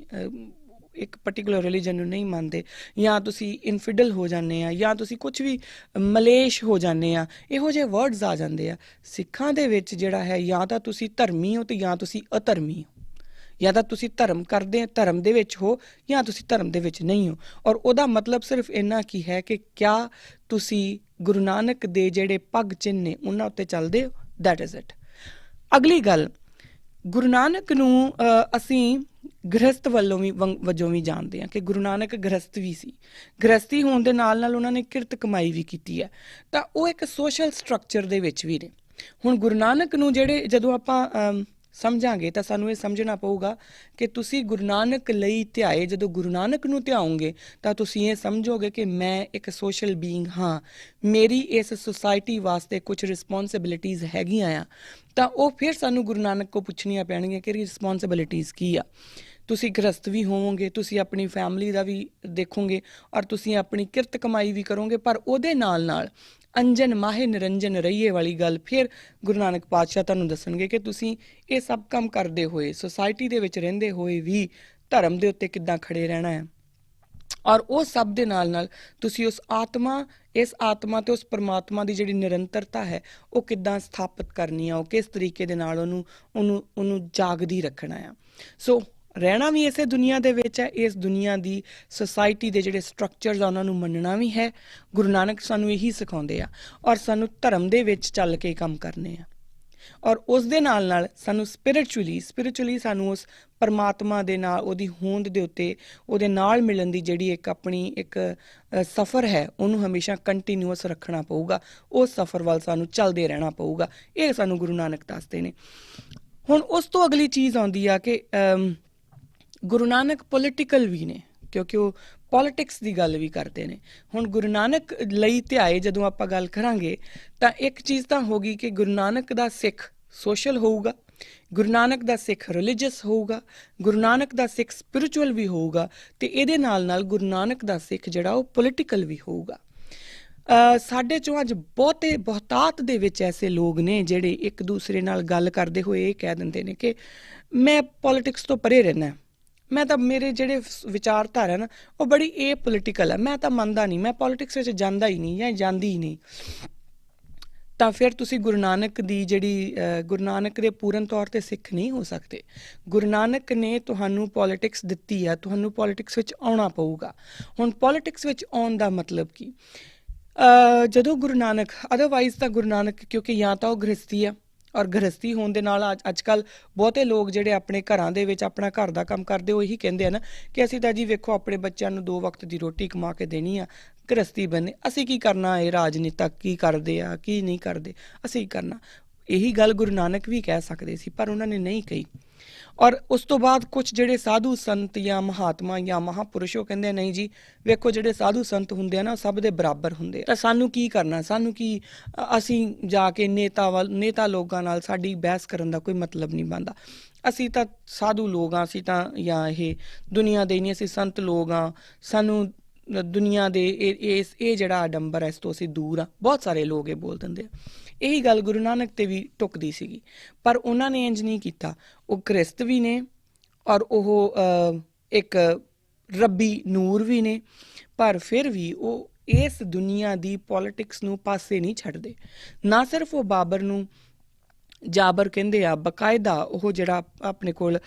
ਇੱਕ ਪਰਟੀਕੂਲਰ ਰਿਲੀਜਨ ਨੂੰ ਨਹੀਂ ਮੰਨਦੇ, ਜਾਂ ਤੁਸੀਂ ਇਨਫਿਡਲ ਹੋ ਜਾਂਦੇ ਆ, ਜਾਂ ਤੁਸੀਂ ਕੁਝ ਵੀ ਮਲੇਸ਼ ਹੋ ਜਾਂਦੇ ਆ। ਇਹੋ ਜਿਹੇ ਵਰਡਸ ਆ ਜਾਂਦੇ ਆ ਸਿੱਖਾਂ ਦੇ ਵਿੱਚ। ਜਿਹੜਾ ਹੈ ਜਾਂ ਤਾਂ ਤੁਸੀਂ ਧਰਮੀ ਹੋ ਅਤੇ ਜਾਂ ਤੁਸੀਂ ਅਧਰਮੀ ਹੋ, ਜਾਂ ਤਾਂ ਤੁਸੀਂ ਧਰਮ ਕਰਦੇ ਧਰਮ ਦੇ ਵਿੱਚ ਹੋ ਜਾਂ ਤੁਸੀਂ ਧਰਮ ਦੇ ਵਿੱਚ ਨਹੀਂ ਹੋ। ਔਰ ਉਹਦਾ ਮਤਲਬ ਸਿਰਫ ਇੰਨਾ ਕੀ ਹੈ ਕਿ ਕਿਆ ਤੁਸੀਂ ਗੁਰੂ ਨਾਨਕ ਦੇ ਜਿਹੜੇ ਪੱਗ ਚਿੰਨ੍ਹ ਨੇ ਉਹਨਾਂ ਉੱਤੇ ਚੱਲਦੇ ਹੋ, ਦੈਟ ਇਜ਼ ਇਟ। ਅਗਲੀ ਗੱਲ, ਗੁਰੂ ਨਾਨਕ ਨੂੰ ਅਸੀਂ ਗ੍ਰਸਤ ਵਜੋਂ ਵੀ ਜਾਣਦੇ ਹਾਂ ਕਿ ਗੁਰੂ ਨਾਨਕ ਗ੍ਰਸਤ ਵੀ ਸੀ। ਗ੍ਰਸਤੀ ਹੋਣ ਦੇ ਨਾਲ ਨਾਲ ਉਹਨਾਂ ਨੇ ਕਿਰਤ ਕਮਾਈ ਵੀ ਕੀਤੀ ਹੈ, ਤਾਂ ਉਹ ਇੱਕ ਸੋਸ਼ਲ ਸਟਰਕਚਰ ਦੇ ਵਿੱਚ ਵੀ ਨੇ। ਹੁਣ ਗੁਰੂ ਨਾਨਕ ਨੂੰ ਜਦੋਂ ਆਪਾਂ ਸਮਝਾਂਗੇ ਤਾਂ ਸਾਨੂੰ ਇਹ ਸਮਝਣਾ ਪਊਗਾ ਕਿ ਤੁਸੀਂ ਗੁਰੂ ਨਾਨਕ ਲਈ ਧਿਆਏ। ਜਦੋਂ ਗੁਰੂ ਨਾਨਕ ਨੂੰ ਧਿਆਓਗੇ ਤਾਂ ਤੁਸੀਂ ਇਹ ਸਮਝੋਗੇ ਕਿ ਮੈਂ ਇੱਕ ਸੋਸ਼ਲ ਬੀਇੰਗ ਹਾਂ, ਮੇਰੀ ਇਸ ਸੁਸਾਇਟੀ ਵਾਸਤੇ ਕੁਝ ਰਿਸਪੌਂਸਿਬਿਲਿਟੀਜ਼ ਹੈਗੀਆਂ ਆ। ਤਾਂ ਉਹ ਫਿਰ ਸਾਨੂੰ ਗੁਰੂ ਨਾਨਕ ਕੋਲ ਪੁੱਛਣੀਆਂ ਪੈਣਗੀਆਂ ਕਿ ਰਿਸਪੌਂਸਿਬਿਲਿਟੀਜ਼ ਕੀ ਆ। ਤੁਸੀਂ ਗ੍ਰਸਤ ਵੀ ਹੋਵੋਗੇ, ਤੁਸੀਂ ਆਪਣੀ ਫੈਮਿਲੀ ਦਾ ਵੀ ਦੇਖੋਗੇ, ਔਰ ਤੁਸੀਂ ਆਪਣੀ ਕਿਰਤ ਕਮਾਈ ਵੀ ਕਰੋਗੇ, ਪਰ ਉਹਦੇ ਨਾਲ ਨਾਲ ਅੰਜਨ ਮਾਹੇ ਨਿਰੰਜਨ ਰਹੀਏ ਵਾਲੀ ਗੱਲ ਫਿਰ ਗੁਰੂ ਨਾਨਕ ਪਾਤਸ਼ਾਹ ਤੁਹਾਨੂੰ ਦੱਸਣਗੇ ਕਿ ਤੁਸੀਂ ਇਹ ਸਭ ਕੰਮ ਕਰਦੇ ਹੋਏ, ਸੁਸਾਇਟੀ ਦੇ ਵਿੱਚ ਰਹਿੰਦੇ ਹੋਏ ਵੀ ਧਰਮ ਦੇ ਉੱਤੇ ਕਿੱਦਾਂ ਖੜੇ ਰਹਿਣਾ ਹੈ। ਔਰ ਉਹ ਸਭ ਦੇ ਨਾਲ ਨਾਲ ਤੁਸੀਂ ਇਸ ਆਤਮਾ ਤੇ ਉਸ ਪਰਮਾਤਮਾ ਦੀ ਜਿਹੜੀ ਨਿਰੰਤਰਤਾ ਹੈ ਉਹ ਕਿੱਦਾਂ ਸਥਾਪਿਤ ਕਰਨੀ ਆ, ਉਹ ਕਿਸ ਤਰੀਕੇ ਦੇ ਨਾਲ ਉਹਨੂੰ ਜਾਗਦੀ ਰੱਖਣਾ ਆ। ਸੋ ਰਹਿਣਾ ਵੀ ਇਸੇ ਦੁਨੀਆ ਦੇ ਵਿੱਚ ਹੈ, ਇਸ ਦੁਨੀਆ ਦੀ ਸੁਸਾਇਟੀ ਦੇ ਜਿਹੜੇ ਸਟਰਕਚਰਸ ਆ ਉਹਨਾਂ ਨੂੰ ਮੰਨਣਾ ਵੀ ਹੈ। ਗੁਰੂ ਨਾਨਕ ਸਾਨੂੰ ਇਹੀ ਸਿਖਾਉਂਦੇ ਆ ਔਰ ਸਾਨੂੰ ਧਰਮ ਦੇ ਵਿੱਚ ਚੱਲ ਕੇ ਕੰਮ ਕਰਨੇ ਆ ਔਰ ਉਸ ਦੇ ਨਾਲ ਸਾਨੂੰ ਸਪਿਰਿਚੁਅਲੀ ਸਾਨੂੰ ਉਸ ਪਰਮਾਤਮਾ ਦੇ ਨਾਲ ਉਹਦੀ ਹੋਂਦ ਦੇ ਉੱਤੇ ਉਹਦੇ ਨਾਲ ਮਿਲਣ ਦੀ ਜਿਹੜੀ ਇੱਕ ਆਪਣੀ ਇੱਕ ਸਫ਼ਰ ਹੈ ਉਹਨੂੰ ਹਮੇਸ਼ਾ ਕੰਟੀਨਿਊਅਸ ਰੱਖਣਾ ਪਊਗਾ। ਉਸ ਸਫ਼ਰ ਵੱਲ ਸਾਨੂੰ ਚੱਲਦੇ ਰਹਿਣਾ ਪਊਗਾ। ਇਹ ਸਾਨੂੰ ਗੁਰੂ ਨਾਨਕ ਦੱਸਦੇ ਨੇ। ਹੁਣ ਉਸ ਤੋਂ ਅਗਲੀ ਚੀਜ਼ ਆਉਂਦੀ ਆ ਕਿ ਗੁਰੂ ਨਾਨਕ ਪੋਲੀਟੀਕਲ ਵੀ ਨੇ, ਕਿਉਂਕਿ ਉਹ ਪੋਲੀਟਿਕਸ ਦੀ ਗੱਲ ਵੀ ਕਰਦੇ ਨੇ। ਹੁਣ ਗੁਰੂ ਨਾਨਕ ਲਈ ਧਿਆਏ ਜਦੋਂ ਆਪਾਂ ਗੱਲ ਕਰਾਂਗੇ ਤਾਂ ਇੱਕ ਚੀਜ਼ ਤਾਂ ਹੋ ਗਈ ਕਿ ਗੁਰੂ ਨਾਨਕ ਦਾ ਸਿੱਖ ਸੋਸ਼ਲ ਹੋਊਗਾ, ਗੁਰੂ ਨਾਨਕ ਦਾ ਸਿੱਖ ਰਿਲੀਜੀਅਸ ਹੋਊਗਾ, ਗੁਰੂ ਨਾਨਕ ਦਾ ਸਿੱਖ ਸਪਿਰਿਚੁਅਲ ਵੀ ਹੋਊਗਾ, ਤੇ ਇਹਦੇ ਨਾਲ ਗੁਰੂ ਨਾਨਕ ਦਾ ਸਿੱਖ ਜਿਹੜਾ ਉਹ ਪੋਲੀਟੀਕਲ ਵੀ ਹੋਊਗਾ। ਸਾਡੇ ਚੋਂ ਅੱਜ ਬਹੁਤਾਤ ਦੇ ਵਿੱਚ ਐਸੇ ਲੋਕ ਨੇ ਜਿਹੜੇ ਇੱਕ ਦੂਸਰੇ ਨਾਲ ਗੱਲ ਕਰਦੇ ਹੋਏ ਇਹ ਕਹਿ ਦਿੰਦੇ ਨੇ ਕਿ ਮੈਂ ਪੋਲੀਟਿਕਸ ਤੋਂ ਪਰੇ ਰਹਿਣਾ, ਮੈਂ ਤਾਂ ਮੇਰੇ ਜਿਹੜੇ ਵਿਚਾਰਧਾਰਾ ਨਾ ਉਹ ਬੜੀ ਇਹ ਪੋਲੀਟੀਕਲ ਹੈ, ਮੈਂ ਤਾਂ ਮੰਨਦਾ ਨਹੀਂ, ਮੈਂ ਪੋਲੀਟਿਕਸ ਵਿੱਚ ਜਾਂਦਾ ਹੀ ਨਹੀਂ ਜਾਂ ਜਾਂਦੀ ਹੀ ਨਹੀਂ। ਤਾਂ ਫਿਰ ਤੁਸੀਂ ਗੁਰੂ ਨਾਨਕ ਦੀ ਜਿਹੜੀ ਗੁਰੂ ਨਾਨਕ ਦੇ ਪੂਰਨ ਤੌਰ 'ਤੇ ਸਿੱਖ ਨਹੀਂ ਹੋ ਸਕਦੇ। ਗੁਰੂ ਨਾਨਕ ਨੇ ਤੁਹਾਨੂੰ ਪੋਲੀਟਿਕਸ ਦਿੱਤੀ ਆ, ਤੁਹਾਨੂੰ ਪੋਲੀਟਿਕਸ ਵਿੱਚ ਆਉਣਾ ਪਊਗਾ। ਹੁਣ ਪੋਲੀਟਿਕਸ ਵਿੱਚ ਆਉਣ ਦਾ ਮਤਲਬ ਕੀ? ਜਦੋਂ ਗੁਰੂ ਨਾਨਕ ਅਦਰਵਾਈਜ਼ ਤਾਂ ਗੁਰੂ ਨਾਨਕ ਕਿਉਂਕਿ ਜਾਂ ਤਾਂ ਉਹ ਗ੍ਰਸਤੀ ਆ ਔਰ ਗ੍ਰਸਤੀ ਹੋਣ ਦੇ ਨਾਲ ਅੱਜ ਕੱਲ੍ਹ ਬਹੁਤੇ ਲੋਕ ਜਿਹੜੇ ਆਪਣੇ ਘਰਾਂ ਦੇ ਵਿੱਚ ਆਪਣਾ ਘਰ ਦਾ ਕੰਮ ਕਰਦੇ ਉਹ ਇਹੀ ਕਹਿੰਦੇ ਆ ਨਾ ਕਿ ਅਸੀਂ ਤਾਂ ਜੀ ਵੇਖੋ ਆਪਣੇ ਬੱਚਿਆਂ ਨੂੰ 2 ਵਕਤ ਦੀ ਰੋਟੀ ਕਮਾ ਕੇ ਦੇਣੀ ਆ, ਗ੍ਰਸਤੀ ਬੰਨੇ, ਅਸੀਂ ਕੀ ਕਰਨਾ, ਇਹ ਰਾਜਨੀਤਕ ਕੀ ਕਰਦੇ ਆ ਕੀ ਨਹੀਂ ਕਰਦੇ, ਅਸੀਂ ਕਰਨਾ। ਇਹੀ ਗੱਲ ਗੁਰੂ ਨਾਨਕ ਵੀ ਕਹਿ ਸਕਦੇ ਸੀ ਪਰ ਉਹਨਾਂ ਨੇ ਨਹੀਂ ਕਹੀ। ਔਰ ਉਸ ਤੋਂ ਬਾਅਦ ਕੁਛ ਜਿਹੜੇ ਸਾਧੂ ਸੰਤ ਜਾਂ ਮਹਾਤਮਾ ਜਾਂ ਮਹਾਂਪੁਰਸ਼ ਉਹ ਕਹਿੰਦੇ ਨਹੀਂ ਜੀ ਵੇਖੋ ਜਿਹੜੇ ਸਾਧੂ ਸੰਤ ਹੁੰਦੇ ਆ ਨਾ ਸਭ ਦੇ ਬਰਾਬਰ ਹੁੰਦੇ ਆ, ਤਾਂ ਸਾਨੂੰ ਕੀ ਕਰਨਾ, ਸਾਨੂੰ ਕੀ, ਅਸੀਂ ਜਾ ਕੇ ਨੇਤਾ ਲੋਕਾਂ ਨਾਲ ਸਾਡੀ ਬਹਿਸ ਕਰਨ ਦਾ ਕੋਈ ਮਤਲਬ ਨਹੀਂ ਬਣਦਾ। ਅਸੀਂ ਤਾਂ ਸਾਧੂ ਲੋਕ ਹਾਂ, ਅਸੀਂ ਤਾਂ ਜਾਂ ਇਹ ਦੁਨੀਆ ਦੇ ਨਹੀਂ, ਅਸੀਂ ਸੰਤ ਲੋਕ ਹਾਂ, ਸਾਨੂੰ ਦੁਨੀਆ ਦੇ ਇਹ ਜਿਹੜਾ ਆਡੰਬਰ ਹੈ ਇਸ ਤੋਂ ਅਸੀਂ ਦੂਰ ਹਾਂ। ਬਹੁਤ ਸਾਰੇ ਲੋਕ ਇਹ ਬੋਲ ਦਿੰਦੇ ਆ। ਇਹੀ ਗੱਲ ਗੁਰੂ ਨਾਨਕ 'ਤੇ ਵੀ ਟੁੱਕਦੀ ਸੀਗੀ ਪਰ ਉਹਨਾਂ ਨੇ ਇੰਝ ਨਹੀਂ ਕੀਤਾ। ਉਹ ਕ੍ਰਿਸਤ ਵੀ ਨੇ ਔਰ ਉਹ ਇੱਕ ਰੱਬੀ ਨੂਰ ਵੀ ਨੇ, ਪਰ ਫਿਰ ਵੀ ਉਹ ਇਸ ਦੁਨੀਆ ਦੀ ਪੋਲੀਟਿਕਸ ਨੂੰ ਪਾਸੇ ਨਹੀਂ ਛੱਡਦੇ। ਨਾ ਸਿਰਫ ਉਹ ਬਾਬਰ ਨੂੰ ਜਾਬਰ ਕਹਿੰਦੇ ਆ, ਬਕਾਇਦਾ ਉਹ ਜਿਹੜਾ ਆਪਣੇ ਕੋਲ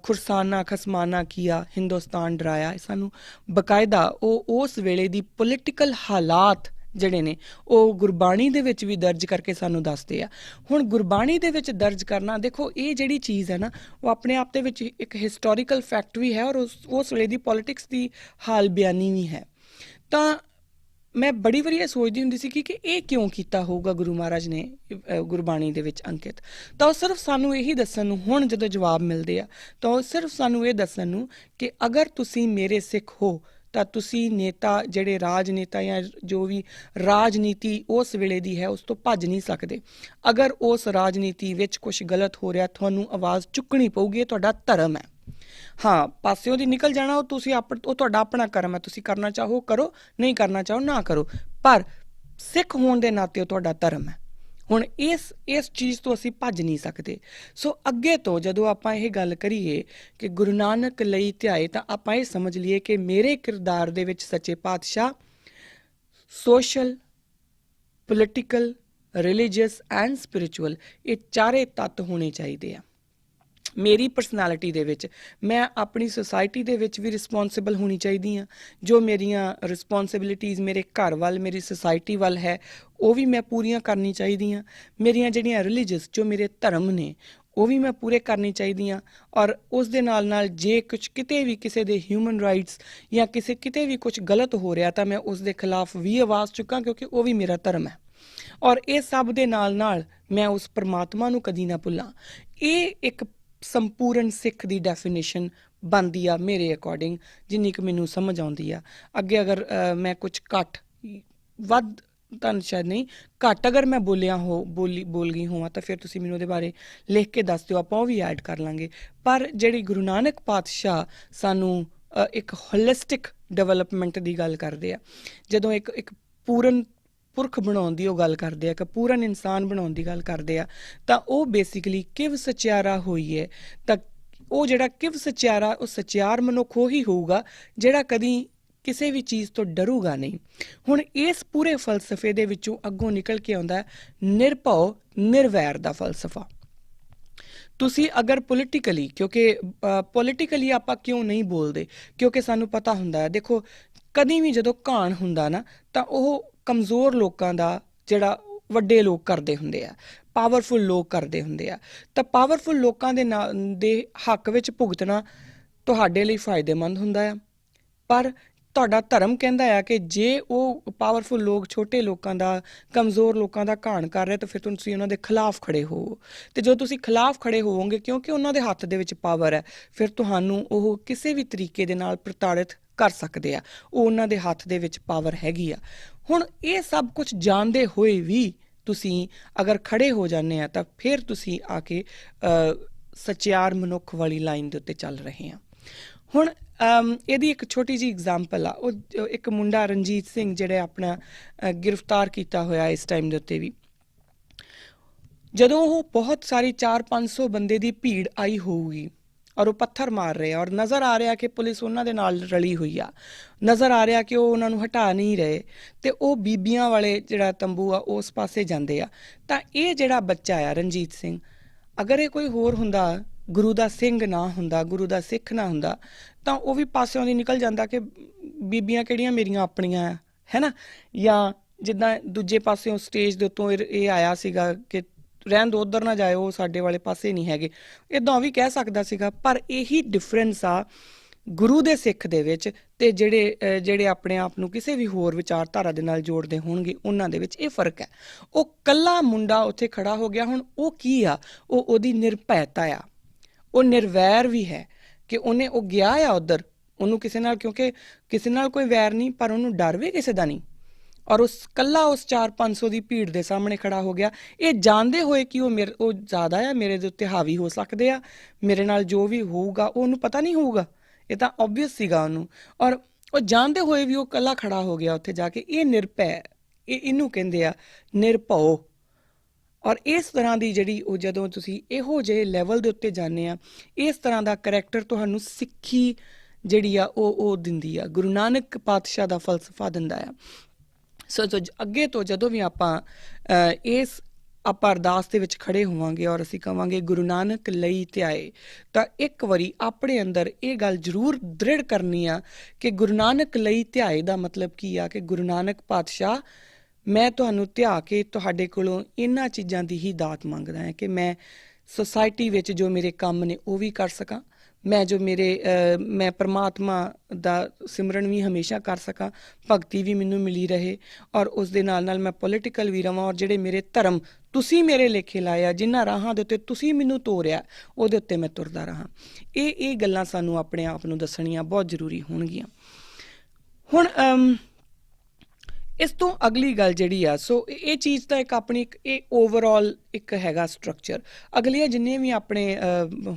ਖੁਰਸਾਨਾ ਖਸਮਾਨਾ ਕੀਆ ਹਿੰਦੁਸਤਾਨ ਡਰਾਇਆ, ਸਾਨੂੰ ਬਕਾਇਦਾ ਉਹ ਉਸ ਵੇਲੇ ਦੀ ਪੋਲੀਟੀਕਲ ਹਾਲਾਤ ਜਿਹੜੇ ਨੇ ਉਹ ਗੁਰਬਾਣੀ ਦੇ ਵਿੱਚ ਵੀ ਦਰਜ ਕਰਕੇ ਸਾਨੂੰ ਦੱਸਦੇ ਆ। ਹੁਣ ਗੁਰਬਾਣੀ ਦੇ ਵਿੱਚ ਦਰਜ ਕਰਨਾ, ਦੇਖੋ ਇਹ ਜਿਹੜੀ ਚੀਜ਼ ਹੈ ਨਾ ਉਹ ਆਪਣੇ ਆਪ ਦੇ ਵਿੱਚ ਇੱਕ ਹਿਸਟੋਰੀਕਲ ਫੈਕਟ ਵੀ ਹੈ ਔਰ ਉਸ ਵੇਲੇ ਦੀ ਪੋਲੀਟਿਕਸ ਦੀ ਹਾਲ ਬਿਆਨੀ ਵੀ ਹੈ। ਤਾਂ ਮੈਂ ਬੜੀ ਵਾਰੀ ਇਹ ਸੋਚਦੀ ਹੁੰਦੀ ਸੀ ਕਿ ਇਹ ਕਿਉਂ ਕੀਤਾ ਹੋਊਗਾ ਗੁਰੂ ਮਹਾਰਾਜ ਨੇ ਗੁਰਬਾਣੀ ਦੇ ਵਿੱਚ ਅੰਕਿਤ। ਤਾਂ ਉਹ ਸਿਰਫ ਸਾਨੂੰ ਇਹੀ ਦੱਸਣ ਨੂੰ, ਹੁਣ ਜਦੋਂ ਜਵਾਬ ਮਿਲਦੇ ਆ ਤਾਂ ਉਹ ਸਿਰਫ ਸਾਨੂੰ ਇਹ ਦੱਸਣ ਨੂੰ ਕਿ ਅਗਰ ਤੁਸੀਂ ਮੇਰੇ ਸਿੱਖ ਹੋ ਤਾਂ ਤੁਸੀਂ ਨੇਤਾ ਜਿਹੜੇ ਰਾਜਨੇਤਾ ਜਾਂ ਜੋ ਵੀ ਰਾਜਨੀਤੀ ਉਸ ਵੇਲੇ ਦੀ ਹੈ ਉਸ ਤੋਂ ਭੱਜ ਨਹੀਂ ਸਕਦੇ। ਅਗਰ ਉਸ ਰਾਜਨੀਤੀ ਵਿੱਚ ਕੁਛ ਗਲਤ ਹੋ ਰਿਹਾ ਤੁਹਾਨੂੰ ਆਵਾਜ਼ ਚੁੱਕਣੀ ਪਊਗੀ, ਇਹ ਤੁਹਾਡਾ ਧਰਮ ਹੈ। ਹਾਂ, ਪਾਸਿਓਂ ਦੀ ਨਿਕਲ ਜਾਣਾ ਉਹ ਤੁਸੀਂ ਉਹ ਤੁਹਾਡਾ ਆਪਣਾ ਕਰਮ ਹੈ, ਤੁਸੀਂ ਕਰਨਾ ਚਾਹੋ ਕਰੋ, ਨਹੀਂ ਕਰਨਾ ਚਾਹੋ ਨਾ ਕਰੋ, ਪਰ ਸਿੱਖ ਹੋਣ ਦੇ ਨਾਤੇ ਉਹ ਤੁਹਾਡਾ ਧਰਮ ਹੈ। ਹੁਣ ਇਸ ਚੀਜ਼ ਤੋਂ ਅਸੀਂ ਭੱਜ ਨਹੀਂ ਸਕਦੇ। ਸੋ ਅੱਗੇ ਤੋਂ ਜਦੋਂ ਆਪਾਂ ਇਹ ਗੱਲ ਕਰੀਏ ਕਿ ਗੁਰੂ ਨਾਨਕ ਲਈ ਧਿਆਏ ਤਾਂ ਆਪਾਂ ਇਹ ਸਮਝ ਲਈਏ ਕਿ ਮੇਰੇ ਕਿਰਦਾਰ ਦੇ ਵਿੱਚ ਸੱਚੇ ਪਾਤਸ਼ਾਹ social, political, religious and spiritual ਇਹ ਚਾਰੇ ਤੱਤ ਹੋਣੇ ਚਾਹੀਦੇ ਆ। ਮੇਰੀ ਪਰਸਨੈਲਿਟੀ ਦੇ ਵਿੱਚ ਮੈਂ ਆਪਣੀ ਸੁਸਾਇਟੀ ਦੇ ਵਿੱਚ ਵੀ ਰਿਸਪੋਂਸੀਬਲ ਹੋਣੀ ਚਾਹੀਦੀ ਹਾਂ। ਜੋ ਮੇਰੀਆਂ ਰਿਸਪੋਂਸੀਬਿਲਿਟੀਜ਼ ਮੇਰੇ ਘਰ ਵੱਲ, ਮੇਰੀ ਸੁਸਾਇਟੀ ਵੱਲ ਹੈ ਉਹ ਵੀ ਮੈਂ ਪੂਰੀਆਂ ਕਰਨੀ ਚਾਹੀਦੀਆਂ। ਮੇਰੀਆਂ ਜਿਹੜੀਆਂ ਰਿਲੀਜੀਅਸ ਜੋ ਮੇਰੇ ਧਰਮ ਨੇ ਉਹ ਵੀ ਮੈਂ ਪੂਰੇ ਕਰਨੀ ਚਾਹੀਦੀਆਂ। ਔਰ ਉਸ ਦੇ ਨਾਲ ਜੇ ਕੁਛ ਕਿਤੇ ਵੀ ਕਿਸੇ ਦੇ ਹਿਊਮਨ ਰਾਈਟਸ ਜਾਂ ਕਿਤੇ ਵੀ ਕੁਛ ਗਲਤ ਹੋ ਰਿਹਾ ਤਾਂ ਮੈਂ ਉਸ ਦੇ ਖਿਲਾਫ ਵੀ ਆਵਾਜ਼ ਚੁੱਕਾਂ, ਕਿਉਂਕਿ ਉਹ ਵੀ ਮੇਰਾ ਧਰਮ ਹੈ। ਔਰ ਇਹ ਸਭ ਦੇ ਨਾਲ ਮੈਂ ਉਸ ਪਰਮਾਤਮਾ ਨੂੰ ਕਦੀ ਨਾ ਭੁੱਲਾਂ। ਇਹ ਇੱਕ ਸੰਪੂਰਨ ਸਿੱਖ ਦੀ ਡੈਫੀਨੇਸ਼ਨ ਬਣਦੀ ਆ ਮੇਰੇ ਅਕੋਰਡਿੰਗ, ਜਿੰਨੀ ਕੁ ਮੈਨੂੰ ਸਮਝ ਆਉਂਦੀ ਆ। ਅੱਗੇ ਅਗਰ ਮੈਂ ਕੁਛ ਵੱਧ ਤਾਂ ਸ਼ਾਇਦ ਨਹੀਂ, ਘੱਟ ਅਗਰ ਮੈਂ ਬੋਲ ਗਈ ਹੋਵਾਂ ਤਾਂ ਫਿਰ ਤੁਸੀਂ ਮੈਨੂੰ ਉਹਦੇ ਬਾਰੇ ਲਿਖ ਕੇ ਦੱਸ ਦਿਓ, ਆਪਾਂ ਉਹ ਵੀ ਐਡ ਕਰ ਲਾਂਗੇ। ਪਰ ਜਿਹੜੀ ਗੁਰੂ ਨਾਨਕ ਪਾਤਸ਼ਾਹ ਸਾਨੂੰ ਇੱਕ ਹੋਲਿਸਟਿਕ ਡਿਵੈਲਪਮੈਂਟ ਦੀ ਗੱਲ ਕਰਦੇ ਆ, ਜਦੋਂ ਇੱਕ ਪੂਰਨ ਪੁਰਖ ਬਣਾਉਣ ਦੀ ਉਹ ਗੱਲ ਕਰਦੇ ਆ, ਕਿ ਪੂਰਨ ਇਨਸਾਨ ਬਣਾਉਣ ਦੀ ਗੱਲ ਕਰਦੇ ਆ, ਤਾਂ ਉਹ ਬੇਸਿਕਲੀ ਕਿਵ ਸਚਿਆਰਾ ਹੋਈ ਹੈ। ਤਾਂ ਉਹ ਜਿਹੜਾ ਕਿਵ ਸਚਿਆਰਾ, ਉਹ ਸਚਿਆਰ ਮਨੁੱਖ ਉਹੀ ਹੋਊਗਾ ਜਿਹੜਾ ਕਦੀ ਕਿਸੇ ਵੀ ਚੀਜ਼ ਤੋਂ ਡਰੂਗਾ ਨਹੀਂ। ਹੁਣ ਇਸ ਪੂਰੇ ਫਲਸਫੇ ਦੇ ਵਿੱਚੋਂ ਅੱਗੋਂ ਨਿਕਲ ਕੇ ਆਉਂਦਾ ਨਿਰਭਉ ਨਿਰਵੈਰ ਦਾ ਫਲਸਫਾ। ਤੁਸੀਂ ਅਗਰ ਪੋਲੀਟੀਕਲੀ, ਕਿਉਂਕਿ ਪੋਲੀਟੀਕਲੀ ਆਪਾਂ ਕਿਉਂ ਨਹੀਂ ਬੋਲਦੇ, ਕਿਉਂਕਿ ਸਾਨੂੰ ਪਤਾ ਹੁੰਦਾ ਹੈ, ਦੇਖੋ ਕਦੀ ਵੀ ਜਦੋਂ ਘਾਣ ਹੁੰਦਾ ਨਾ ਤਾਂ ਉਹ ਕਮਜ਼ੋਰ ਲੋਕਾਂ ਦਾ, ਜਿਹੜਾ ਵੱਡੇ ਲੋਕ ਕਰਦੇ ਹੁੰਦੇ ਆ, ਪਾਵਰਫੁਲ ਲੋਕ ਕਰਦੇ ਹੁੰਦੇ ਆ, ਤਾਂ ਪਾਵਰਫੁਲ ਲੋਕਾਂ ਦੇ ਹੱਕ ਵਿੱਚ ਭੁਗਤਣਾ ਤੁਹਾਡੇ ਲਈ ਫਾਇਦੇਮੰਦ ਹੁੰਦਾ ਆ। ਪਰ ਤੁਹਾਡਾ ਧਰਮ ਕਹਿੰਦਾ ਆ ਕਿ ਜੇ ਉਹ ਪਾਵਰਫੁਲ ਲੋਕ ਛੋਟੇ ਲੋਕਾਂ ਦਾ, ਕਮਜ਼ੋਰ ਲੋਕਾਂ ਦਾ ਘਾਣ ਕਰ ਰਹੇ ਤਾਂ ਫਿਰ ਤੁਸੀਂ ਉਹਨਾਂ ਦੇ ਖਿਲਾਫ ਖੜੇ ਹੋਵੋ। ਅਤੇ ਜੋ ਤੁਸੀਂ ਖਿਲਾਫ ਖੜੇ ਹੋਵੋਗੇ, ਕਿਉਂਕਿ ਉਹਨਾਂ ਦੇ ਹੱਥ ਦੇ ਵਿੱਚ ਪਾਵਰ ਹੈ, ਫਿਰ ਤੁਹਾਨੂੰ ਉਹ ਕਿਸੇ ਵੀ ਤਰੀਕੇ ਦੇ ਨਾਲ ਪ੍ਰਤਾੜਿਤ ਕਰ ਸਕਦੇ ਆ। ਉਹ ਉਹਨਾਂ ਦੇ ਹੱਥ ਦੇ ਵਿੱਚ ਪਾਵਰ ਹੈਗੀ ਆ। ਹੁਣ ਇਹ ਸਭ ਕੁਝ ਜਾਣਦੇ ਹੋਏ ਵੀ ਤੁਸੀਂ ਅਗਰ ਖੜੇ ਹੋ ਜਾਂਦੇ ਆ ਤਾਂ ਫਿਰ ਤੁਸੀਂ ਆ ਕੇ ਸੱਚਿਆਰ ਮਨੁੱਖ ਵਾਲੀ ਲਾਈਨ ਦੇ ਉੱਤੇ ਚੱਲ ਰਹੇ ਆ। ਹੁਣ ਇਹਦੀ ਇੱਕ ਛੋਟੀ ਜਿਹੀ ਐਗਜ਼ਾਮਪਲ ਆ, ਉਹ ਇੱਕ ਮੁੰਡਾ ਰਣਜੀਤ ਸਿੰਘ ਜਿਹੜਾ ਆਪਣਾ ਗ੍ਰਿਫਤਾਰ ਕੀਤਾ ਹੋਇਆ ਇਸ ਟਾਈਮ ਦੇ ਉੱਤੇ ਵੀ, ਜਦੋਂ ਉਹ ਬਹੁਤ ਸਾਰੀ 400-500 ਬੰਦੇ ਦੀ ਭੀੜ ਆਈ ਹੋਊਗੀ ਔਰ ਉਹ ਪੱਥਰ ਮਾਰ ਰਹੇ ਆ ਔਰ ਨਜ਼ਰ ਆ ਰਿਹਾ ਕਿ ਪੁਲਿਸ ਉਹਨਾਂ ਦੇ ਨਾਲ ਰਲੀ ਹੋਈ ਆ, ਨਜ਼ਰ ਆ ਰਿਹਾ ਕਿ ਉਹ ਉਹਨਾਂ ਨੂੰ ਹਟਾ ਨਹੀਂ ਰਹੇ, ਅਤੇ ਉਹ ਬੀਬੀਆਂ ਵਾਲੇ ਜਿਹੜਾ ਤੰਬੂ ਆ ਉਸ ਪਾਸੇ ਜਾਂਦੇ ਆ। ਤਾਂ ਇਹ ਜਿਹੜਾ ਬੱਚਾ ਆ ਰਣਜੀਤ ਸਿੰਘ, ਅਗਰ ਇਹ ਕੋਈ ਹੋਰ ਹੁੰਦਾ, ਗੁਰੂ ਦਾ ਸਿੰਘ ਨਾ ਹੁੰਦਾ, ਗੁਰੂ ਦਾ ਸਿੱਖ ਨਾ ਹੁੰਦਾ, ਤਾਂ ਉਹ ਵੀ ਪਾਸਿਓਂ ਦੀ ਨਿਕਲ ਜਾਂਦਾ ਕਿ ਬੀਬੀਆਂ ਕਿਹੜੀਆਂ ਮੇਰੀਆਂ ਆਪਣੀਆਂ ਆ, ਹੈ ਨਾ। ਜਾਂ ਜਿੱਦਾਂ ਦੂਜੇ ਪਾਸਿਓਂ ਸਟੇਜ ਦੇ ਉੱਤੋਂ ਇਹ ਆਇਆ ਸੀਗਾ ਕਿ ਰਹਿਣ ਦੋ, ਉੱਧਰ ਨਾ ਜਾਇਓ, ਉਹ ਸਾਡੇ ਵਾਲੇ ਪਾਸੇ ਨਹੀਂ ਹੈਗੇ, ਇੱਦਾਂ ਵੀ ਕਹਿ ਸਕਦਾ ਸੀਗਾ। ਪਰ ਇਹੀ ਡਿਫਰੈਂਸ ਆ ਗੁਰੂ ਦੇ ਸਿੱਖ ਦੇ ਵਿੱਚ ਅਤੇ ਜਿਹੜੇ ਆਪਣੇ ਆਪ ਨੂੰ ਕਿਸੇ ਵੀ ਹੋਰ ਵਿਚਾਰਧਾਰਾ ਦੇ ਨਾਲ ਜੋੜਦੇ ਹੋਣਗੇ ਉਹਨਾਂ ਦੇ ਵਿੱਚ ਇਹ ਫ਼ਰਕ ਹੈ। ਉਹ ਇਕੱਲਾ ਮੁੰਡਾ ਉੱਥੇ ਖੜਾ ਹੋ ਗਿਆ। ਹੁਣ ਉਹ ਕੀ ਆ, ਉਹਦੀ ਨਿਰਭੈਤਾ ਆ, ਉਹ ਨਿਰਵੈਰ ਵੀ ਹੈ ਕਿ ਉਹ ਗਿਆ ਆ ਉੱਧਰ, ਉਹਨੂੰ ਕਿਸੇ ਨਾਲ, ਕਿਉਂਕਿ ਕਿਸੇ ਨਾਲ ਕੋਈ ਵੈਰ ਨਹੀਂ, ਪਰ ਉਹਨੂੰ ਡਰ ਵੀ ਕਿਸੇ ਦਾ ਨਹੀਂ, ਔਰ ਉਸ ਇਕੱਲਾ ਉਸ 400-500 ਦੀ ਭੀੜ ਦੇ ਸਾਹਮਣੇ ਖੜਾ ਹੋ ਗਿਆ, ਇਹ ਜਾਣਦੇ ਹੋਏ ਕਿ ਉਹ ਜ਼ਿਆਦਾ ਆ, ਮੇਰੇ ਦੇ ਉੱਤੇ ਹਾਵੀ ਹੋ ਸਕਦੇ ਆ, ਮੇਰੇ ਨਾਲ ਜੋ ਵੀ ਹੋਊਗਾ ਉਹ ਉਹਨੂੰ ਪਤਾ ਨਹੀਂ ਹੋਊਗਾ, ਇਹ ਤਾਂ ਓਬਵੀਅਸ ਸੀਗਾ ਉਹਨੂੰ, ਔਰ ਉਹ ਜਾਣਦੇ ਹੋਏ ਵੀ ਉਹ ਇਕੱਲਾ ਖੜਾ ਹੋ ਗਿਆ ਉੱਥੇ ਜਾ ਕੇ। ਇਹ ਨਿਰਭੈ, ਇਹਨੂੰ ਕਹਿੰਦੇ ਆ ਨਿਰਭਉ। ਔਰ ਇਸ ਤਰ੍ਹਾਂ ਦੀ ਜਿਹੜੀ ਉਹ ਜਦੋਂ ਤੁਸੀਂ ਇਹੋ ਜਿਹੇ ਲੈਵਲ ਦੇ ਉੱਤੇ ਜਾਂਦੇ ਆ, ਇਸ ਤਰ੍ਹਾਂ ਦਾ ਕਰੈਕਟਰ ਤੁਹਾਨੂੰ ਸਿੱਖੀ ਜਿਹੜੀ ਆ ਉਹ ਦਿੰਦੀ ਆ, ਗੁਰੂ ਨਾਨਕ ਪਾਤਸ਼ਾਹ ਦਾ ਫਲਸਫਾ ਦਿੰਦਾ ਆ। ਸੋ ਅੱਗੇ ਤੋਂ ਜਦੋਂ ਵੀ ਆਪਾਂ ਅਰਦਾਸ ਦੇ ਵਿੱਚ ਖੜੇ ਹੋਵਾਂਗੇ ਔਰ ਅਸੀਂ ਕਹਾਂਗੇ ਗੁਰੂ ਨਾਨਕ ਲਈ ਧਿਆਏ, ਤਾਂ ਇੱਕ ਵਾਰੀ ਆਪਣੇ ਅੰਦਰ ਇਹ ਗੱਲ ਜ਼ਰੂਰ ਦ੍ਰਿੜ ਕਰਨੀ ਆ ਕਿ ਗੁਰੂ ਨਾਨਕ ਲਈ ਧਿਆਏ ਦਾ ਮਤਲਬ ਕੀ ਆ, ਕਿ ਗੁਰੂ ਨਾਨਕ ਪਾਤਸ਼ਾਹ, ਮੈਂ ਤੁਹਾਨੂੰ ਧਿਆ ਕੇ ਤੁਹਾਡੇ ਕੋਲੋਂ ਇਹਨਾਂ ਚੀਜ਼ਾਂ ਦੀ ਹੀ ਦਾਤ ਮੰਗਦਾ ਹਾਂ ਕਿ ਮੈਂ ਸੁਸਾਇਟੀ ਵਿੱਚ ਜੋ ਮੇਰੇ ਕੰਮ ਨੇ ਉਹ ਵੀ ਕਰ ਸਕਾਂ, ਮੈਂ ਪਰਮਾਤਮਾ ਦਾ ਸਿਮਰਨ ਵੀ ਹਮੇਸ਼ਾ ਕਰ ਸਕਾਂ, ਭਗਤੀ ਵੀ ਮੈਨੂੰ ਮਿਲੀ ਰਹੇ, ਔਰ ਉਸ ਦੇ ਨਾਲ ਨਾਲ ਮੈਂ ਪੋਲੀਟੀਕਲ ਵੀ ਰਵਾਂ, ਔਰ ਜਿਹੜੇ ਮੇਰੇ ਧਰਮ ਤੁਸੀਂ ਮੇਰੇ ਲੇਖੇ ਲਾਏ ਆ, ਜਿਨ੍ਹਾਂ ਰਾਹਾਂ ਦੇ ਉੱਤੇ ਤੁਸੀਂ ਮੈਨੂੰ ਤੋਰਿਆ, ਉਹਦੇ ਉੱਤੇ ਮੈਂ ਤੁਰਦਾ ਰਹਾਂ। ਇਹ ਗੱਲਾਂ ਸਾਨੂੰ ਆਪਣੇ ਆਪ ਨੂੰ ਦੱਸਣੀਆਂ ਬਹੁਤ ਜ਼ਰੂਰੀ ਹੋਣਗੀਆਂ। ਹੁਣ ਇਸ ਤੋਂ ਅਗਲੀ ਗੱਲ ਜਿਹੜੀ ਆ, ਸੋ ਇਹ ਚੀਜ਼ ਤਾਂ ਇੱਕ ਆਪਣੀ ਇਹ ਓਵਰਆਲ ਇੱਕ ਹੈਗਾ ਸਟਰਕਚਰ। ਅਗਲੀਆਂ ਜਿੰਨੀਆਂ ਵੀ ਆਪਣੇ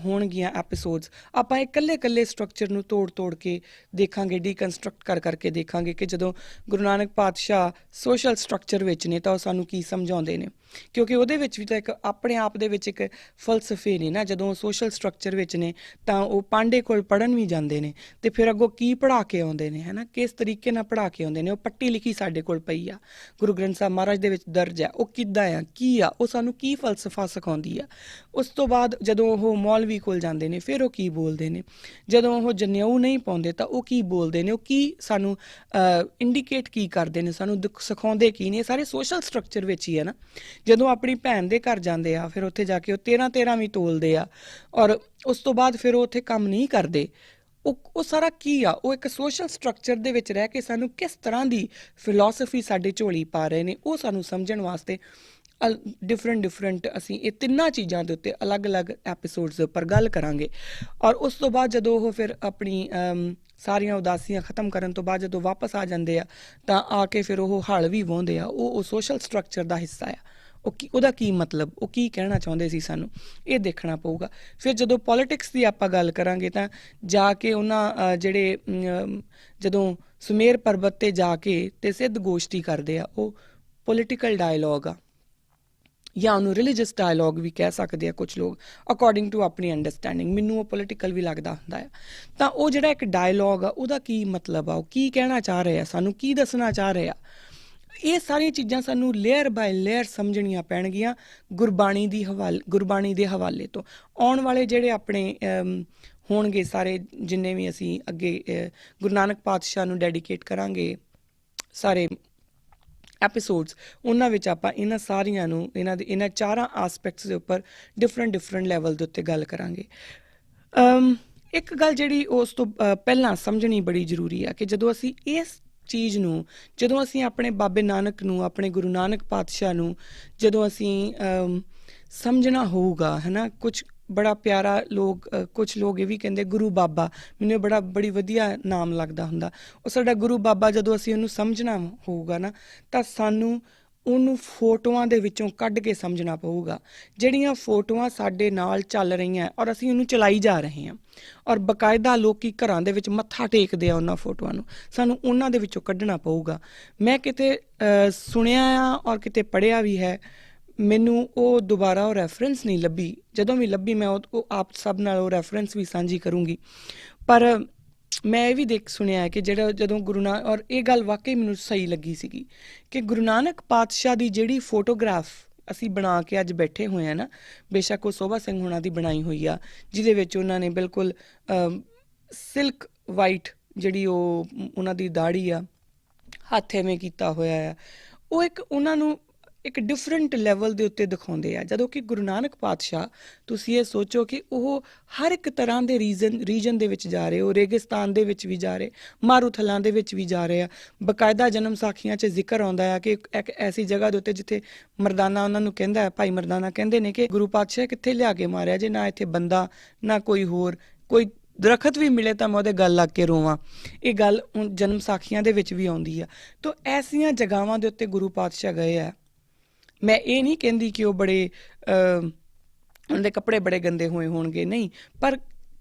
ਹੋਣਗੀਆਂ ਐਪੀਸੋਡਸ, ਆਪਾਂ ਇਕੱਲੇ ਸਟਰਕਚਰ ਨੂੰ ਤੋੜ ਕੇ ਦੇਖਾਂਗੇ, ਡੀਕਨਸਟਰਕਟ ਕਰਕੇ ਦੇਖਾਂਗੇ ਕਿ ਜਦੋਂ ਗੁਰੂ ਨਾਨਕ ਪਾਤਸ਼ਾਹ ਸੋਸ਼ਲ ਸਟਰਕਚਰ ਵਿੱਚ ਨੇ ਤਾਂ ਉਹ ਸਾਨੂੰ ਕੀ ਸਮਝਾਉਂਦੇ ਨੇ, ਕਿਉਂਕਿ ਉਹਦੇ ਵਿੱਚ ਵੀ ਤਾਂ ਇੱਕ ਆਪਣੇ ਆਪ ਦੇ ਵਿੱਚ ਇੱਕ ਫਲਸਫੇ ਨੇ ਨਾ। ਜਦੋਂ ਸੋਸ਼ਲ ਸਟਰਕਚਰ ਵਿੱਚ ਨੇ ਤਾਂ ਉਹ ਪਾਂਡੇ ਕੋਲ ਪੜ੍ਹਨ ਵੀ ਜਾਂਦੇ ਨੇ, ਅਤੇ ਫਿਰ ਅੱਗੋਂ ਕੀ ਪੜ੍ਹਾ ਕੇ ਆਉਂਦੇ ਨੇ, ਹੈ ਨਾ, ਕਿਸ ਤਰੀਕੇ ਨਾਲ ਪੜ੍ਹਾ ਕੇ ਆਉਂਦੇ ਨੇ। ਉਹ ਪੱਟੀ ਲਿਖੀ ਸਾਡੇ ਕੋਲ ਪਈ ਆ, ਗੁਰੂ ਗ੍ਰੰਥ ਸਾਹਿਬ ਮਹਾਰਾਜ ਦੇ ਵਿੱਚ ਦਰਜ ਹੈ, ਉਹ ਕਿੱਦਾਂ ਆ, ਕੀ ਆ, ਉਹ ਸਾਨੂੰ ਕੀ ਫਲਸਫਾ ਸਿਖਾਉਂਦੀ ਆ। ਉਸ ਤੋਂ ਬਾਅਦ ਜਦੋਂ ਉਹ ਮੌਲਵੀ ਕੋਲ ਜਾਂਦੇ ਨੇ, ਫਿਰ ਉਹ ਕੀ ਬੋਲਦੇ ਨੇ, ਜਦੋਂ ਉਹ ਜਨੇਊ ਨਹੀਂ ਪਾਉਂਦੇ ਤਾਂ ਉਹ ਕੀ ਬੋਲਦੇ ਨੇ, ਉਹ ਕੀ ਸਾਨੂੰ ਇੰਡੀਕੇਟ ਕੀ ਕਰਦੇ ਨੇ, ਸਾਨੂੰ ਸਿਖਾਉਂਦੇ ਕੀ ਨੇ, ਸਾਰੇ ਸੋਸ਼ਲ ਸਟਰਕਚਰ ਵਿੱਚ ਹੀ ਹੈ ਨਾ। ਜਦੋਂ ਆਪਣੀ ਭੈਣ ਦੇ ਘਰ ਜਾਂਦੇ ਆ, ਫਿਰ ਉੱਥੇ ਜਾ ਕੇ ਉਹ 13 ਵੀ ਤੋਲਦੇ ਆ, ਔਰ ਉਸ ਤੋਂ ਬਾਅਦ ਫਿਰ ਉਹ ਉੱਥੇ ਕੰਮ ਨਹੀਂ ਕਰਦੇ। ਉਹ ਸਾਰਾ ਕੀ ਆ, ਉਹ ਇੱਕ ਸੋਸ਼ਲ ਸਟਰਕਚਰ ਦੇ ਵਿੱਚ ਰਹਿ ਕੇ ਸਾਨੂੰ ਕਿਸ ਤਰ੍ਹਾਂ ਦੀ ਫਿਲੋਸਫੀ ਸਾਡੇ ਝੋਲੀ ਪਾ ਰਹੇ ਨੇ, ਉਹ ਸਾਨੂੰ ਸਮਝਣ ਵਾਸਤੇ ਡਿਫਰੈਂਟ ਅਸੀਂ ਇਹ ਤਿੰਨਾਂ ਚੀਜ਼ਾਂ ਦੇ ਉੱਤੇ ਅਲੱਗ-ਅਲੱਗ ਐਪੀਸੋਡਸ ਦੇ ਉੱਪਰ ਗੱਲ ਕਰਾਂਗੇ। ਔਰ ਉਸ ਤੋਂ ਬਾਅਦ ਜਦੋਂ ਉਹ ਫਿਰ ਆਪਣੀ ਸਾਰੀਆਂ ਉਦਾਸੀਆਂ ਖ਼ਤਮ ਕਰਨ ਤੋਂ ਬਾਅਦ ਜਦੋਂ ਵਾਪਸ ਆ ਜਾਂਦੇ ਆ, ਤਾਂ ਆ ਕੇ ਫਿਰ ਉਹ ਹਲ ਵੀ ਵਾਹੁੰਦੇ ਆ, ਉਹ ਸੋਸ਼ਲ ਸਟਰਕਚਰ ਦਾ ਹਿੱਸਾ ਆ। ਉਹਦਾ ਕੀ ਮਤਲਬ, ਉਹ ਕੀ ਕਹਿਣਾ ਚਾਹੁੰਦੇ ਸੀ, ਸਾਨੂੰ ਇਹ ਦੇਖਣਾ ਪਊਗਾ। ਫਿਰ ਜਦੋਂ ਪੋਲੀਟਿਕਸ ਦੀ ਆਪਾਂ ਗੱਲ ਕਰਾਂਗੇ ਤਾਂ ਜਾ ਕੇ ਉਹਨਾਂ ਜਦੋਂ ਸੁਮੇਰ ਪਰਬਤ 'ਤੇ ਜਾ ਕੇ ਅਤੇ ਸਿੱਧ ਗੋਸ਼ਟੀ ਕਰਦੇ ਆ, ਉਹ ਪੋਲੀਟੀਕਲ ਡਾਇਲੋਗ ਆ, ਜਾਂ ਉਹਨੂੰ ਰਿਲੀਜੀਅਸ ਡਾਇਲੋਗ ਵੀ ਕਹਿ ਸਕਦੇ ਆ ਕੁਛ ਲੋਕ, ਅਕੋਰਡਿੰਗ ਟੂ ਆਪਣੀ ਅੰਡਰਸਟੈਂਡਿੰਗ। ਮੈਨੂੰ ਉਹ ਪੋਲੀਟੀਕਲ ਵੀ ਲੱਗਦਾ ਹੁੰਦਾ ਆ। ਤਾਂ ਉਹ ਜਿਹੜਾ ਇੱਕ ਡਾਇਲੋਗ ਆ, ਉਹਦਾ ਕੀ ਮਤਲਬ ਆ, ਉਹ ਕੀ ਕਹਿਣਾ ਚਾਹ ਰਹੇ ਆ, ਸਾਨੂੰ ਕੀ ਦੱਸਣਾ ਚਾਹ ਰਹੇ ਆ, ਇਹ ਸਾਰੀਆਂ ਚੀਜ਼ਾਂ ਸਾਨੂੰ ਲੇਅਰ ਬਾਏ ਲੇਅਰ ਸਮਝਣੀਆਂ ਪੈਣਗੀਆਂ ਗੁਰਬਾਣੀ ਦੇ ਹਵਾਲੇ ਤੋਂ। ਆਉਣ ਵਾਲੇ ਜਿਹੜੇ ਆਪਣੇ ਹੋਣਗੇ ਸਾਰੇ ਜਿੰਨੇ ਵੀ ਅਸੀਂ ਅੱਗੇ ਗੁਰੂ ਨਾਨਕ ਪਾਤਸ਼ਾਹ ਨੂੰ ਡੈਡੀਕੇਟ ਕਰਾਂਗੇ ਸਾਰੇ ਐਪੀਸੋਡਸ, ਉਹਨਾਂ ਵਿੱਚ ਆਪਾਂ ਇਹਨਾਂ ਸਾਰੀਆਂ ਨੂੰ ਇਹਨਾਂ ਚਾਰਾਂ ਆਸਪੈਕਟਸ ਦੇ ਉੱਪਰ ਡਿਫਰੈਂਟ ਲੈਵਲ ਦੇ ਉੱਤੇ ਗੱਲ ਕਰਾਂਗੇ। ਇੱਕ ਗੱਲ ਜਿਹੜੀ ਉਸ ਤੋਂ ਪਹਿਲਾਂ ਸਮਝਣੀ ਬੜੀ ਜ਼ਰੂਰੀ ਆ ਕਿ ਜਦੋਂ ਅਸੀਂ ਇਸ ਚੀਜ਼ ਨੂੰ, ਜਦੋਂ ਅਸੀਂ ਆਪਣੇ ਬਾਬੇ ਨਾਨਕ ਨੂੰ, ਆਪਣੇ ਗੁਰੂ ਨਾਨਕ ਪਾਤਸ਼ਾਹ ਨੂੰ ਜਦੋਂ ਅਸੀਂ ਸਮਝਣਾ ਹੋਊਗਾ, ਹੈ ਨਾ, ਕੁਛ ਬੜਾ ਪਿਆਰਾ ਕੁਛ ਲੋਕ ਇਹ ਵੀ ਕਹਿੰਦੇ ਗੁਰੂ ਬਾਬਾ, ਮੈਨੂੰ ਇਹ ਬੜੀ ਵਧੀਆ ਨਾਮ ਲੱਗਦਾ ਹੁੰਦਾ। ਉਹ ਸਾਡਾ ਗੁਰੂ ਬਾਬਾ ਜਦੋਂ ਅਸੀਂ ਉਹਨੂੰ ਸਮਝਣਾ ਹੋਊਗਾ ਨਾ, ਤਾਂ ਸਾਨੂੰ ਉਹਨੂੰ ਫੋਟੋਆਂ ਦੇ ਵਿੱਚੋਂ ਕੱਢ ਕੇ ਸਮਝਣਾ ਪਊਗਾ। ਜਿਹੜੀਆਂ ਫੋਟੋਆਂ ਸਾਡੇ ਨਾਲ ਚੱਲ ਰਹੀਆਂ ਔਰ ਅਸੀਂ ਉਹਨੂੰ ਚਲਾਈ ਜਾ ਰਹੇ ਹਾਂ, ਔਰ ਬਕਾਇਦਾ ਲੋਕੀ ਘਰਾਂ ਦੇ ਵਿੱਚ ਮੱਥਾ ਟੇਕਦੇ ਆ ਉਹਨਾਂ ਫੋਟੋਆਂ ਨੂੰ, ਸਾਨੂੰ ਉਹਨਾਂ ਦੇ ਵਿੱਚੋਂ ਕੱਢਣਾ ਪਊਗਾ। ਮੈਂ ਕਿਤੇ ਸੁਣਿਆ ਆ ਔਰ ਕਿਤੇ ਪੜ੍ਹਿਆ ਵੀ ਹੈ, ਮੈਨੂੰ ਉਹ ਦੁਬਾਰਾ ਉਹ ਰੈਫਰੈਂਸ ਨਹੀਂ ਲੱਭੀ, ਜਦੋਂ ਵੀ ਲੱਭੀ ਮੈਂ ਉਹ ਆਪ ਸਭ ਨਾਲ ਉਹ ਰੈਫਰੈਂਸ ਵੀ ਸਾਂਝੀ ਕਰੂੰਗੀ। ਪਰ ਮੈਂ ਇਹ ਵੀ ਸੁਣਿਆ ਹੈ ਕਿ ਜਦੋਂ ਗੁਰੂ ਨਾਨਕ, ਔਰ ਇਹ ਗੱਲ ਵਾਕਈ ਮੈਨੂੰ ਸਹੀ ਲੱਗੀ ਸੀਗੀ ਕਿ ਗੁਰੂ ਨਾਨਕ ਪਾਤਸ਼ਾਹ ਦੀ ਜਿਹੜੀ ਫੋਟੋਗ੍ਰਾਫ ਅਸੀਂ ਬਣਾ ਕੇ ਅੱਜ ਬੈਠੇ ਹੋਏ ਆ ਨਾ, ਬੇਸ਼ੱਕ ਉਹ ਸੋਭਾ ਸਿੰਘ ਹੋਣਾ ਦੀ ਬਣਾਈ ਹੋਈ ਆ, ਜਿਹਦੇ ਵਿੱਚ ਉਹਨਾਂ ਨੇ ਬਿਲਕੁਲ ਸਿਲਕ ਵਾਈਟ ਜਿਹੜੀ ਉਹ ਉਹਨਾਂ ਦੀ ਦਾੜੀ ਆ, ਹੱਥ ਐਵੇਂ ਕੀਤਾ ਹੋਇਆ ਆ, ਉਹ ਇੱਕ ਉਹਨਾਂ ਨੂੰ ਇੱਕ ਡਿਫਰੈਂਟ ਲੈਵਲ ਦੇ ਉੱਤੇ ਦਿਖਾਉਂਦੇ ਆ। ਜਦੋਂ ਕਿ ਗੁਰੂ ਨਾਨਕ ਪਾਤਸ਼ਾਹ, ਤੁਸੀਂ ਇਹ ਸੋਚੋ ਕਿ ਉਹ ਹਰ ਇੱਕ ਤਰ੍ਹਾਂ ਦੇ ਰੀਜਨ ਦੇ ਵਿੱਚ ਜਾ ਰਹੇ, ਉਹ ਰੇਗਿਸਤਾਨ ਦੇ ਵਿੱਚ ਵੀ ਜਾ ਰਹੇ, ਮਾਰੂਥਲਾਂ ਦੇ ਵਿੱਚ ਵੀ ਜਾ ਰਹੇ ਆ। ਬਕਾਇਦਾ ਜਨਮ ਸਾਖੀਆਂ 'ਚ ਜ਼ਿਕਰ ਆਉਂਦਾ ਆ ਕਿ ਇੱਕ ਐਸੀ ਜਗ੍ਹਾ ਦੇ ਉੱਤੇ ਜਿੱਥੇ ਮਰਦਾਨਾ ਉਹਨਾਂ ਨੂੰ ਕਹਿੰਦਾ ਹੈ, ਭਾਈ ਮਰਦਾਨਾ ਕਹਿੰਦੇ ਨੇ ਕਿ ਗੁਰੂ ਪਾਤਸ਼ਾਹ ਕਿੱਥੇ ਲਿਆ ਕੇ ਮਾਰਿਆ ਜੇ, ਨਾ ਇੱਥੇ ਬੰਦਾ ਨਾ ਕੋਈ ਹੋਰ, ਕੋਈ ਦਰਖਤ ਵੀ ਮਿਲੇ ਤਾਂ ਮੈਂ ਉਹਦੇ ਗੱਲ ਲੱਗ ਕੇ ਰੋਵਾਂ। ਇਹ ਗੱਲ ਹੁਣ ਜਨਮ ਸਾਖੀਆਂ ਦੇ ਵਿੱਚ ਵੀ ਆਉਂਦੀ ਆ। ਤਾਂ ਐਸੀਆਂ ਜਗ੍ਹਾਵਾਂ ਦੇ ਉੱਤੇ ਗੁਰੂ ਪਾਤਸ਼ਾਹ ਗਏ ਆ। ਮੈਂ ਇਹ ਨਹੀਂ ਕਹਿੰਦੀ ਕਿ ਉਹ ਬੜੇ ਉਹਨਾਂ ਦੇ ਕੱਪੜੇ ਬੜੇ ਗੰਦੇ ਹੋਏ ਹੋਣਗੇ, ਨਹੀਂ, ਪਰ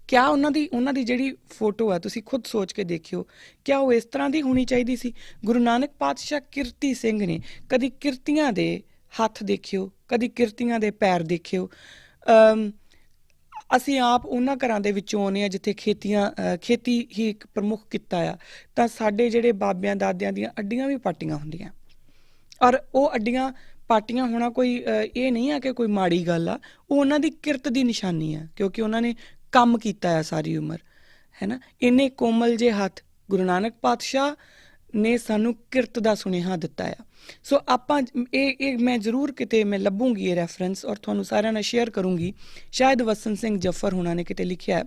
ਕਿਆ ਉਹਨਾਂ ਦੀ ਜਿਹੜੀ ਫੋਟੋ ਆ, ਤੁਸੀਂ ਖੁਦ ਸੋਚ ਕੇ ਦੇਖਿਓ, ਕਿਆ ਉਹ ਇਸ ਤਰ੍ਹਾਂ ਦੀ ਹੋਣੀ ਚਾਹੀਦੀ ਸੀ? ਗੁਰੂ ਨਾਨਕ ਪਾਤਸ਼ਾਹ ਕਿਰਤੀ ਸਿੰਘ ਨੇ, ਕਦੀ ਕਿਰਤੀਆਂ ਦੇ ਹੱਥ ਦੇਖਿਓ, ਕਦੀ ਕਿਰਤੀਆਂ ਦੇ ਪੈਰ ਦੇਖਿਓ। ਅਸੀਂ ਆਪ ਉਹਨਾਂ ਘਰਾਂ ਦੇ ਵਿੱਚੋਂ ਆਉਂਦੇ ਹਾਂ ਜਿੱਥੇ ਖੇਤੀ ਹੀ ਇੱਕ ਪ੍ਰਮੁੱਖ ਕਿੱਤਾ ਆ, ਤਾਂ ਸਾਡੇ ਜਿਹੜੇ ਬਾਬਿਆਂ ਦਾਦਿਆਂ ਦੀਆਂ ਅੱਡੀਆਂ ਵੀ ਪਾਟੀਆਂ ਹੁੰਦੀਆਂ, ਔਰ ਉਹ ਅੱਡੀਆਂ ਪਾਟੀਆਂ ਹੋਣਾ ਕੋਈ ਇਹ ਨਹੀਂ ਆ ਕਿ ਕੋਈ ਮਾੜੀ ਗੱਲ ਆ, ਉਹ ਉਹਨਾਂ ਦੀ ਕਿਰਤ ਦੀ ਨਿਸ਼ਾਨੀ ਆ, ਕਿਉਂਕਿ ਉਹਨਾਂ ਨੇ ਕੰਮ ਕੀਤਾ ਆ ਸਾਰੀ ਉਮਰ, ਹੈ ਨਾ। ਇੰਨੇ ਕੋਮਲ ਜਿਹੇ ਹੱਥ ਗੁਰੂ ਨਾਨਕ ਪਾਤਸ਼ਾਹ ਨੇ ਸਾਨੂੰ ਕਿਰਤ ਦਾ ਸੁਨੇਹਾ ਦਿੱਤਾ ਆ। ਸੋ ਆਪਾਂ ਇਹ ਮੈਂ ਜ਼ਰੂਰ ਕਿਤੇ ਮੈਂ ਲੱਭੂੰਗੀ ਇਹ ਰੈਫਰੈਂਸ ਔਰ ਤੁਹਾਨੂੰ ਸਾਰਿਆਂ ਨਾਲ ਸ਼ੇਅਰ ਕਰੂੰਗੀ। ਸ਼ਾਇਦ ਵਸਨ ਸਿੰਘ ਜਫਰ ਹੋਣਾ ਨੇ ਕਿਤੇ ਲਿਖਿਆ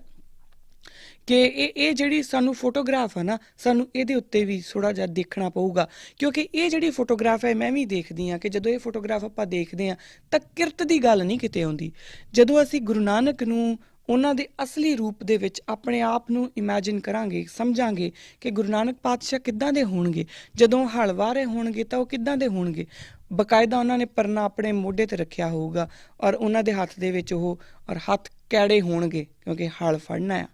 ਕਿ ਇਹ ਜਿਹੜੀ ਸਾਨੂੰ ਫੋਟੋਗ੍ਰਾਫ ਆ ਨਾ, ਸਾਨੂੰ ਇਹਦੇ ਉੱਤੇ ਵੀ ਥੋੜ੍ਹਾ ਜਿਹਾ ਦੇਖਣਾ ਪਊਗਾ, ਕਿਉਂਕਿ ਇਹ ਜਿਹੜੀ ਫੋਟੋਗ੍ਰਾਫ ਹੈ, ਮੈਂ ਵੀ ਦੇਖਦੀ ਹਾਂ ਕਿ ਜਦੋਂ ਇਹ ਫੋਟੋਗ੍ਰਾਫ ਆਪਾਂ ਦੇਖਦੇ ਹਾਂ ਤਾਂ ਕਿਰਤ ਦੀ ਗੱਲ ਨਹੀਂ ਕਿਤੇ ਆਉਂਦੀ। ਜਦੋਂ ਅਸੀਂ ਗੁਰੂ ਨਾਨਕ ਨੂੰ ਉਹਨਾਂ ਦੇ ਅਸਲੀ ਰੂਪ ਦੇ ਵਿੱਚ ਆਪਣੇ ਆਪ ਨੂੰ ਇਮੈਜਿਨ ਕਰਾਂਗੇ, ਸਮਝਾਂਗੇ ਕਿ ਗੁਰੂ ਨਾਨਕ ਪਾਤਸ਼ਾਹ ਕਿੱਦਾਂ ਦੇ ਹੋਣਗੇ, ਜਦੋਂ ਹਲ ਵਾਹ ਰਹੇ ਹੋਣਗੇ ਤਾਂ ਉਹ ਕਿੱਦਾਂ ਦੇ ਹੋਣਗੇ। ਬਕਾਇਦਾ ਉਹਨਾਂ ਨੇ ਪਰਨਾ ਆਪਣੇ ਮੋਢੇ 'ਤੇ ਰੱਖਿਆ ਹੋਊਗਾ ਔਰ ਉਹਨਾਂ ਦੇ ਹੱਥ ਦੇ ਵਿੱਚ ਉਹ ਔਰ ਹੱਥ ਕੈੜੇ ਹੋਣਗੇ ਕਿਉਂਕਿ ਹਲ ਫੜਨਾ ਆ,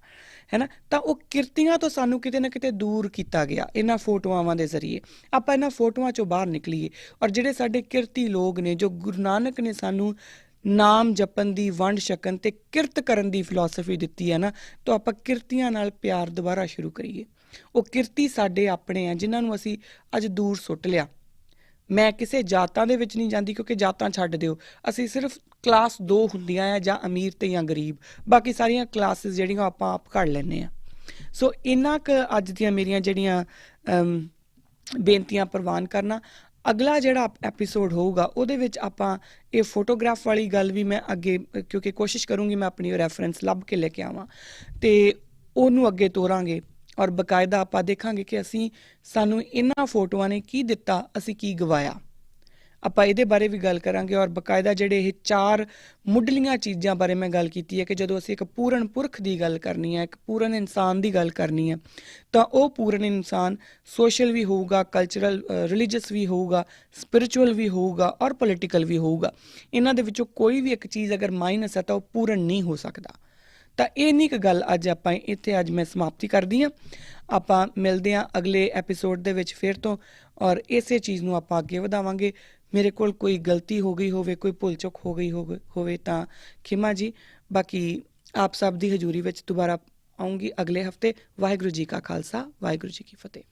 ਹੈ ਨਾ। ਤਾਂ ਉਹ ਕਿਰਤੀਆਂ ਤੋਂ ਸਾਨੂੰ ਕਿਤੇ ਨਾ ਕਿਤੇ ਦੂਰ ਕੀਤਾ ਗਿਆ ਇਹਨਾਂ ਫੋਟੋਆਂ ਦੇ ਜ਼ਰੀਏ। ਆਪਾਂ ਇਹਨਾਂ ਫੋਟੋਆਂ 'ਚੋਂ ਬਾਹਰ ਨਿਕਲੀਏ ਔਰ ਜਿਹੜੇ ਸਾਡੇ ਕਿਰਤੀ ਲੋਕ ਨੇ, ਜੋ ਗੁਰੂ ਨਾਨਕ ਨੇ ਸਾਨੂੰ ਨਾਮ ਜਪਣ ਦੀ, ਵੰਡ ਛਕਣ ਤੇ ਕਿਰਤ ਕਰਨ ਦੀ ਫਿਲਾਸਫੀ ਦਿੱਤੀ ਹੈ ਨਾ, ਤਾਂ ਆਪਾਂ ਕਿਰਤੀਆਂ ਨਾਲ ਪਿਆਰ ਦੁਬਾਰਾ ਸ਼ੁਰੂ ਕਰੀਏ। ਉਹ ਕਿਰਤੀ ਸਾਡੇ ਆਪਣੇ ਆ ਜਿਨ੍ਹਾਂ ਨੂੰ ਅਸੀਂ ਅੱਜ ਦੂਰ ਸੁੱਟ ਲਿਆ। ਮੈਂ ਕਿਸੇ ਜਾਤਾਂ ਦੇ ਵਿੱਚ ਨਹੀਂ ਜਾਂਦੀ ਕਿਉਂਕਿ ਜਾਤਾਂ ਛੱਡ ਦਿਓ, ਅਸੀਂ ਸਿਰਫ ਕਲਾਸ 2 ਹੁੰਦੀਆਂ ਆ, ਜਾਂ ਅਮੀਰ ਤੇ ਜਾਂ ਗਰੀਬ, ਬਾਕੀ ਸਾਰੀਆਂ ਕਲਾਸਿਸ ਜਿਹੜੀਆਂ ਆਪਾਂ ਆਪ ਘੜ ਲੈਂਦੇ ਹਾਂ। ਸੋ ਇੰਨਾ ਕੁ ਅੱਜ ਦੀਆਂ ਮੇਰੀਆਂ ਜਿਹੜੀਆਂ ਬੇਨਤੀਆਂ ਪ੍ਰਵਾਨ ਕਰਨਾ। ਅਗਲਾ ਜਿਹੜਾ ਐਪੀਸੋਡ ਹੋਊਗਾ ਉਹਦੇ ਵਿੱਚ ਆਪਾਂ ਇਹ ਫੋਟੋਗ੍ਰਾਫ ਵਾਲੀ ਗੱਲ ਵੀ ਮੈਂ ਅੱਗੇ, ਕਿਉਂਕਿ ਕੋਸ਼ਿਸ਼ ਕਰੂੰਗੀ ਮੈਂ ਆਪਣੀ ਰੈਫਰੈਂਸ ਲੱਭ ਕੇ ਲੈ ਕੇ ਆਵਾਂ ਅਤੇ ਉਹਨੂੰ ਅੱਗੇ ਤੋਰਾਂਗੇ ਔਰ ਬਕਾਇਦਾ ਆਪਾਂ ਦੇਖਾਂਗੇ ਕਿ ਸਾਨੂੰ ਇਹਨਾਂ ਫੋਟੋਆਂ ਨੇ ਕੀ ਦਿੱਤਾ, ਅਸੀਂ ਕੀ ਗਵਾਇਆ। ਆਪਾਂ ਇਹਦੇ ਬਾਰੇ ਵੀ ਗੱਲ ਕਰਾਂਗੇ ਔਰ ਬਕਾਇਦਾ ਜਿਹੜੇ ਇਹ 4 ਮੁੱਢਲੀਆਂ ਚੀਜ਼ਾਂ ਬਾਰੇ ਮੈਂ ਗੱਲ ਕੀਤੀ ਹੈ ਕਿ ਜਦੋਂ ਅਸੀਂ ਇੱਕ ਪੂਰਨ ਪੁਰਖ ਦੀ ਗੱਲ ਕਰਨੀ ਹੈ, ਇੱਕ ਪੂਰਨ ਇਨਸਾਨ ਦੀ ਗੱਲ ਕਰਨੀ ਹੈ, ਤਾਂ ਉਹ ਪੂਰਨ ਇਨਸਾਨ ਸੋਸ਼ਲ ਵੀ ਹੋਊਗਾ, ਕਲਚਰਲ ਰਿਲੀਜੀਅਸ ਵੀ ਹੋਊਗਾ, ਸਪਿਰਿਚੁਅਲ ਵੀ ਹੋਊਗਾ ਔਰ ਪੋਲੀਟੀਕਲ ਵੀ ਹੋਊਗਾ। ਇਹਨਾਂ ਦੇ ਵਿੱਚੋਂ ਕੋਈ ਵੀ ਇੱਕ ਚੀਜ਼ ਅਗਰ ਮਾਈਨਸ ਹੈ ਤਾਂ ਉਹ ਪੂਰਨ ਨਹੀਂ ਹੋ ਸਕਦਾ। ਤਾਂ ਇਹ ਨਹੀਂ ਇੱਕ ਗੱਲ ਅੱਜ ਮੈਂ ਸਮਾਪਤੀ ਕਰਦੀ ਹਾਂ। ਆਪਾਂ ਮਿਲਦੇ ਹਾਂ ਅਗਲੇ ਐਪੀਸੋਡ ਦੇ ਵਿੱਚ ਫਿਰ ਤੋਂ ਔਰ ਇਸੇ ਚੀਜ਼ ਨੂੰ ਆਪਾਂ ਅੱਗੇ ਵਧਾਵਾਂਗੇ। ਮੇਰੇ ਕੋਲ ਕੋਈ ਗਲਤੀ ਹੋ ਗਈ ਹੋਵੇ, ਕੋਈ ਭੁੱਲ ਚੁੱਕ ਹੋ ਗਈ ਹੋਵੇ ਤਾਂ ਖਿਮਾ ਜੀ। ਬਾਕੀ ਆਪ ਸਭ ਦੀ ਹਜ਼ੂਰੀ ਵਿੱਚ ਦੁਬਾਰਾ ਆਉਂਗੀ ਅਗਲੇ ਹਫਤੇ। ਵਾਹਿਗੁਰੂ ਜੀ ਕਾ ਖਾਲਸਾ, ਵਾਹਿਗੁਰੂ ਜੀ ਕੀ ਫਤਿਹ।